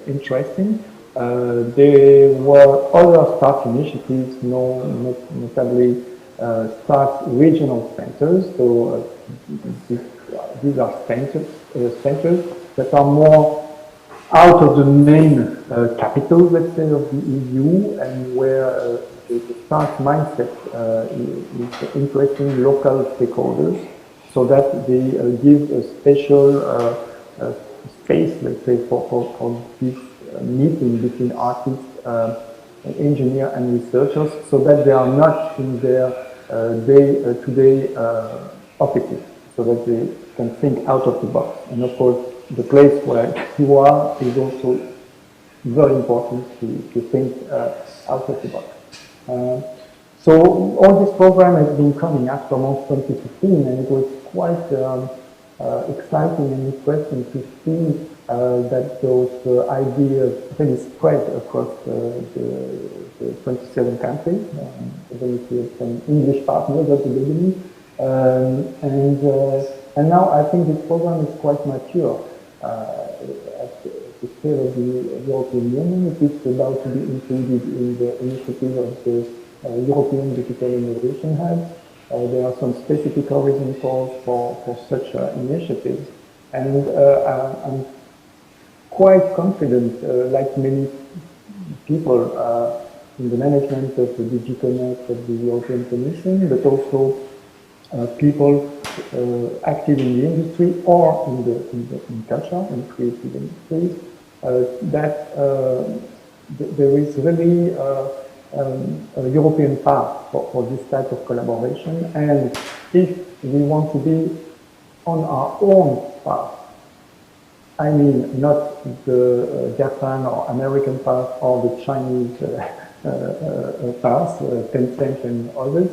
interesting. There were other SPARTS initiatives, notably SPARTS regional centers. So these are centers that are more out of the main capitals, let's say, of the EU, and where the SPARTS mindset is interesting local stakeholders, so that they give a special space, let's say, for this meeting between artists, engineers and researchers, so that they are not in their day-to-day offices, so that they can think out of the box. And of course, the place where you are is also very important to think out of the box. So all this program has been coming after MOS 2015, and it was quite exciting and interesting to see that those ideas really spread across the 27 countries. Even if we had some English partners at the beginning, And now I think this program is quite mature at the scale of the European Union. It is about to be included in the initiative of the European Digital Innovation Hub. There are some specific horizon calls for such initiatives. And I'm quite confident, like many people in the management of the DG Connect of the European Commission, but also people active in the industry or in culture, in creative industries, that there is really a European path for this type of collaboration. And if we want to be on our own path, I mean not the Japan or American path or the Chinese path, Tencent and others,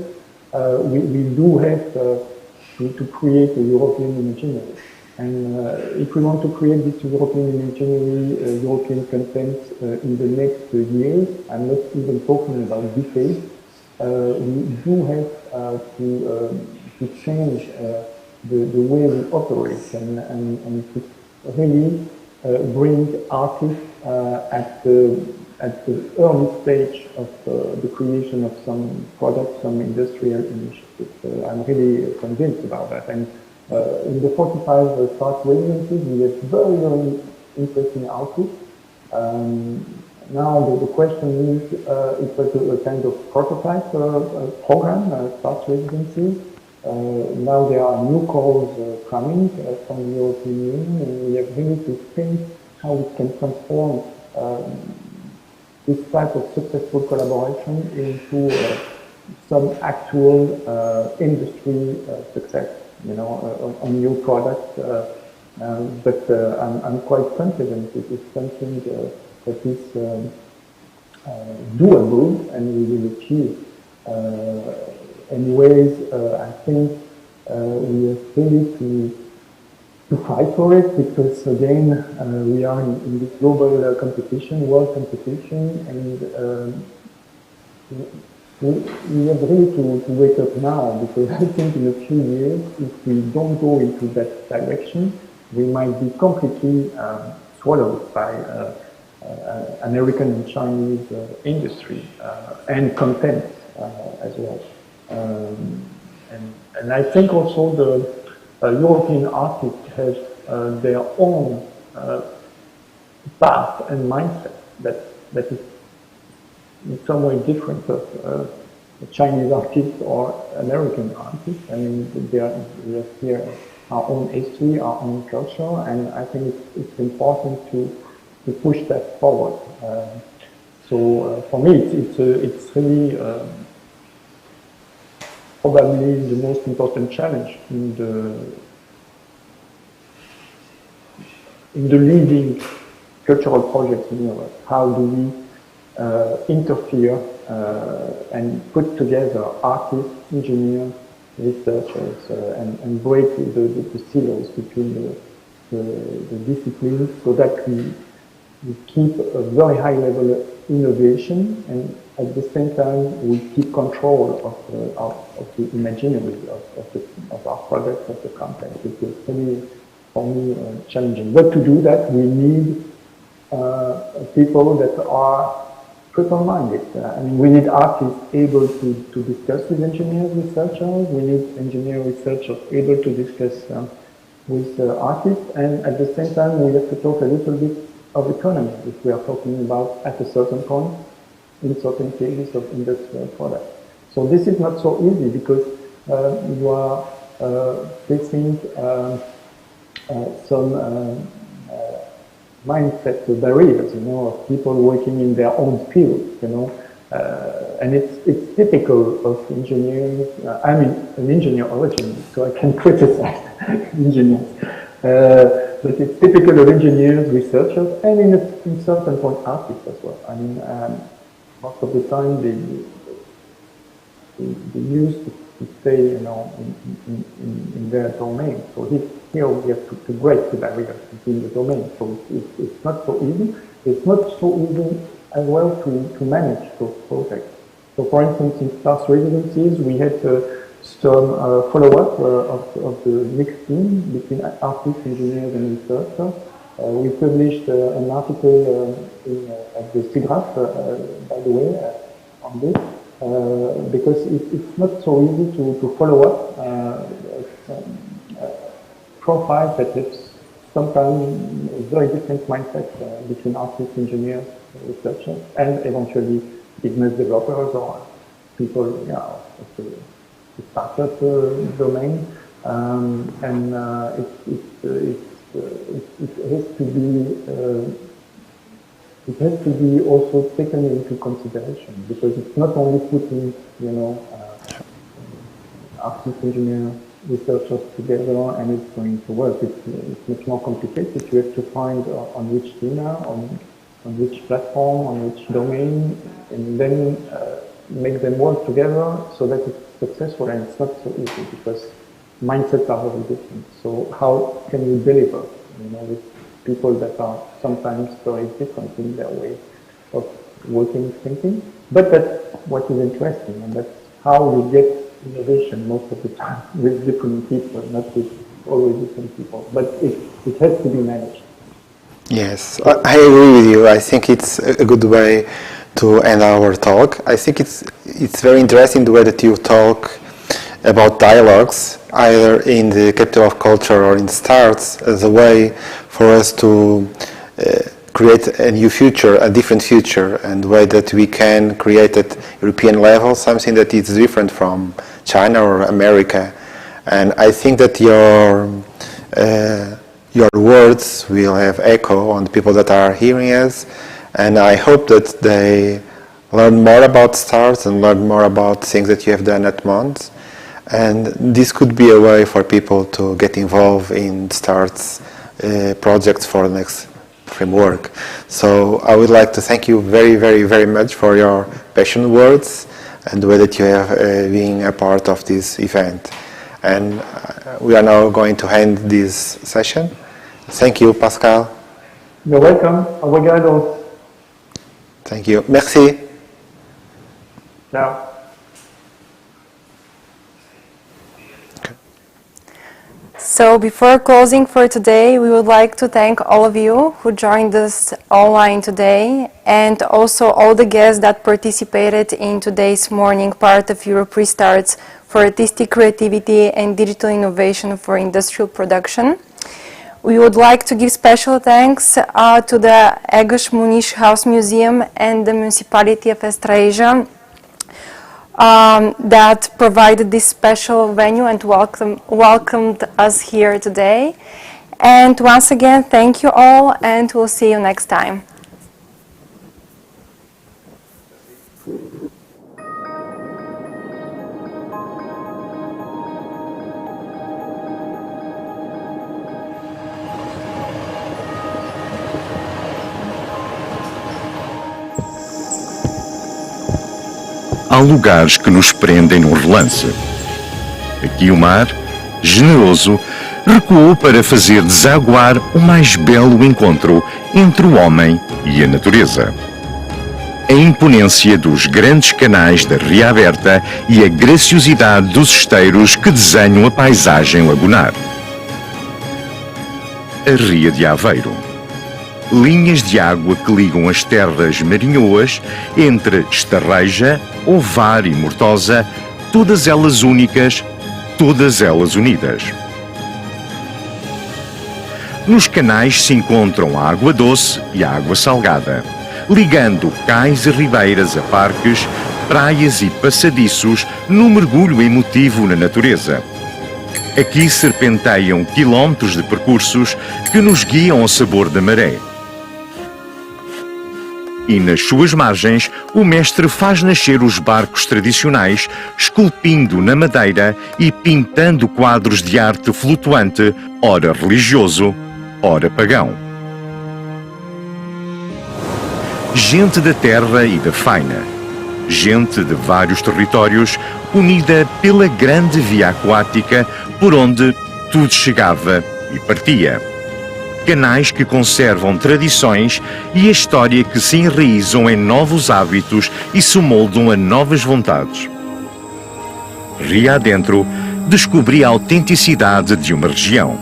we do have to create a European imaginary. And if we want to create this European imaginary, European content in the next years, I'm not even talking about decades, we do have to change the way we operate and to really bring artists at the early stage of the creation of some products, some industrial initiatives. I'm really convinced about that. And in the 45 START residencies, we have very, very interesting output. Now the question is, it was a kind of prototype program, START residencies. Now there are new calls coming from the European Union, and we have really to think how we can transform this type of successful collaboration into some actual industry success, you know, on new products. But I'm quite confident it is something that is doable and we will achieve. Anyways, I think we have really to fight for it, because again, we are in this global competition, world competition, and we have really to wake up now, because I think in a few years, if we don't go into that direction, we might be completely swallowed by American and Chinese industry and content as well. And I think also the European artists have their own path and mindset that is in some way different of Chinese artists or American artists. I mean, we have here our own history, our own culture, and I think it's important to push that forward. So for me, it's really probably the most important challenge in the leading cultural projects in Europe. How do we interfere and put together artists, engineers, researchers, and break the silos between the disciplines, so that we keep a very high level of innovation, and at the same time we keep control of the imaginary of our products, of the content. It is really, for me, challenging. But to do that, we need people that are triple-minded. I mean, we need artists able to discuss with engineers, researchers. We need engineer researchers able to discuss with artists, and at the same time we have to talk a little bit of economy, if we are talking about at a certain point, in certain cases of industrial products. So this is not so easy, because you are facing some mindset barriers, you know, of people working in their own field, you know, and it's typical of engineering. I'm an engineer originally, so I can criticize engineers. But it's typical of engineers, researchers, and in certain point artists as well. I mean, most of the time they used to stay, you know, in their domain. So here we have to break the barriers between the domains. So it's not so easy. It's not so easy as well to manage those projects. So for instance, in START residencies, we had some follow-up of the mixed team between artists, engineers, and researchers. We published an article at the S+T+ARTS, by the way, on this, because it's not so easy to follow up profiles that have sometimes very different mindsets between artists, engineers, researchers, and eventually business developers or people, of the startup domain, and it has to be also taken into consideration, because it's not only putting artists, engineers, researchers together and it's going to work. It's much more complicated. You have to find on which team, on which platform, on which domain, and then make them work together so that it's successful. And it's not so easy because mindsets are very different. So how can you deliver, with people that are sometimes very different in their way of working, thinking? But that's what is interesting, and that's how we get innovation most of the time, with different people, not with always different people. But it has to be managed. Yes, I agree with you. I think it's a good way to end our talk. I think it's very interesting the way that you talk about dialogues, either in the Capital of Culture or in S+T+ARTS, as a way for us to create a new future, a different future, and the way that we can create at European level something that is different from China or America. And I think that your words will have echo on the people that are hearing us, and I hope that they learn more about S+T+ARTS and learn more about things that you have done at Mons. And this could be a way for people to get involved in S+T+ARTS projects for the next framework. So I would like to thank you very, very, very much for your passionate words and the way that you have been a part of this event. And we are now going to end this session. Thank you, Pascal. You're welcome. Obrigado. Thank you. Merci. Ciao. So before closing for today, we would like to thank all of you who joined us online today, and also all the guests that participated in today's morning part of Europe Restarts for Artistic Creativity and Digital Innovation for Industrial Production. We would like to give special thanks to the Egas Moniz House Museum and the Municipality of Estreja that provided this special venue and welcomed us here today. And once again, thank you all, and we'll see you next time. Há lugares que nos prendem num relance. Aqui o mar, generoso, recuou para fazer desaguar o mais belo encontro entre o homem e a natureza. A imponência dos grandes canais da Ria Aberta e a graciosidade dos esteiros que desenham a paisagem lagunar. A Ria de Aveiro. Linhas de água que ligam as terras marinhoas entre Estarreja, Ovar e Mortosa, todas elas únicas, todas elas unidas. Nos canais se encontram a água doce e a água salgada, ligando cais e ribeiras a parques, praias e passadiços num mergulho emotivo na natureza. Aqui serpenteiam quilómetros de percursos que nos guiam ao sabor da maré. E nas suas margens, o mestre faz nascer os barcos tradicionais, esculpindo na madeira e pintando quadros de arte flutuante, ora religioso, ora pagão. Gente da terra e da faina, gente de vários territórios, unida pela grande via aquática por onde tudo chegava e partia. Canais que conservam tradições e a história que se enraizam em novos hábitos e se moldam a novas vontades. ria adentro, descobri a autenticidade de uma região,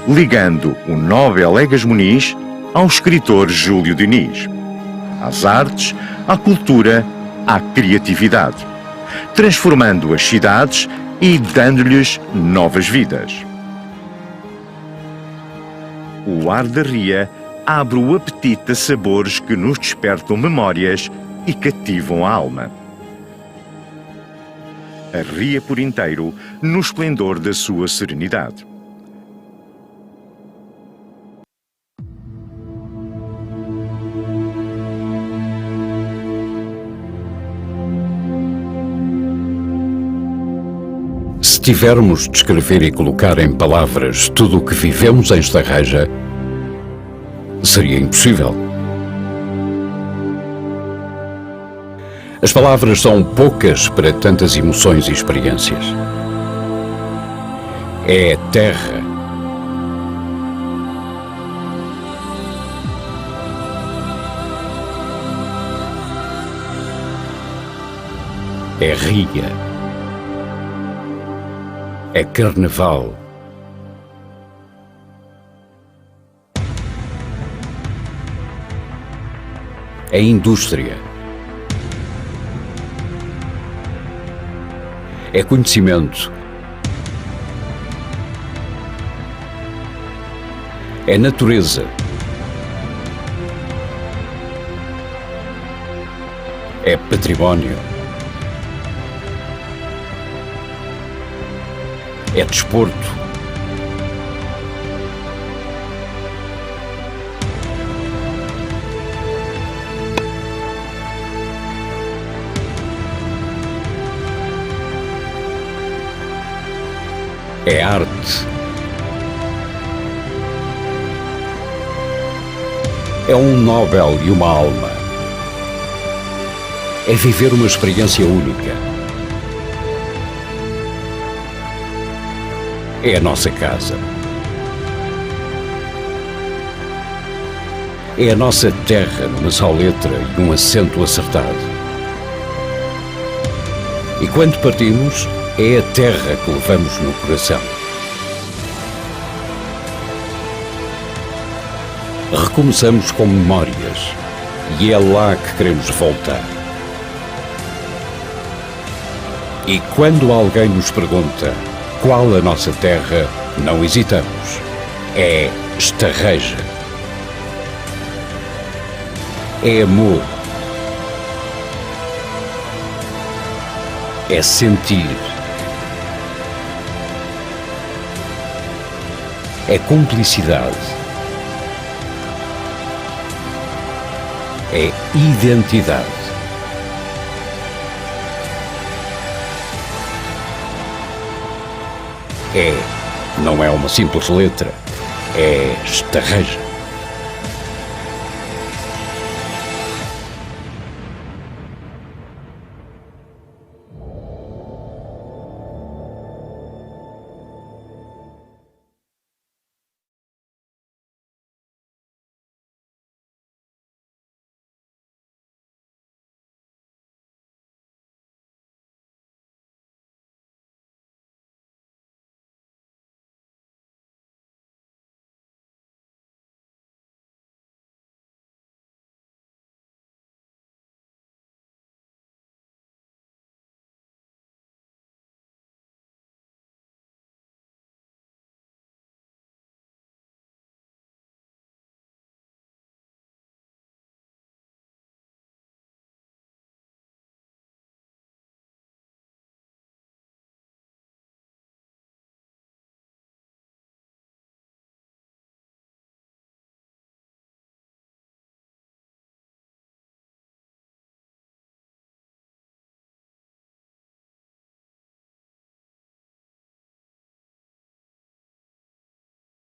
ligando o Nobel Egas Moniz ao escritor Júlio Diniz, às artes, à cultura, à criatividade, transformando as cidades e dando-lhes novas vidas. O ar da ria abre o apetite a sabores que nos despertam memórias e cativam a alma. A ria por inteiro, no esplendor da sua serenidade. Se tivermos de escrever e colocar em palavras tudo o que vivemos em Estarreja, seria impossível. As palavras são poucas para tantas emoções e experiências. É a terra. É ria. É carnaval. É indústria. É conhecimento. É natureza. É património. É desporto. É arte. É um Nobel e uma alma. É viver uma experiência única. É a nossa casa. É a nossa terra numa só letra e um acento acertado. E quando partimos, é a terra que levamos no coração. Recomeçamos com memórias e é lá que queremos voltar. E quando alguém nos pergunta qual a nossa terra, não hesitamos. É Estarreja. É amor. É sentir. É cumplicidade. É identidade. Não é uma simples letra, é Estarreja.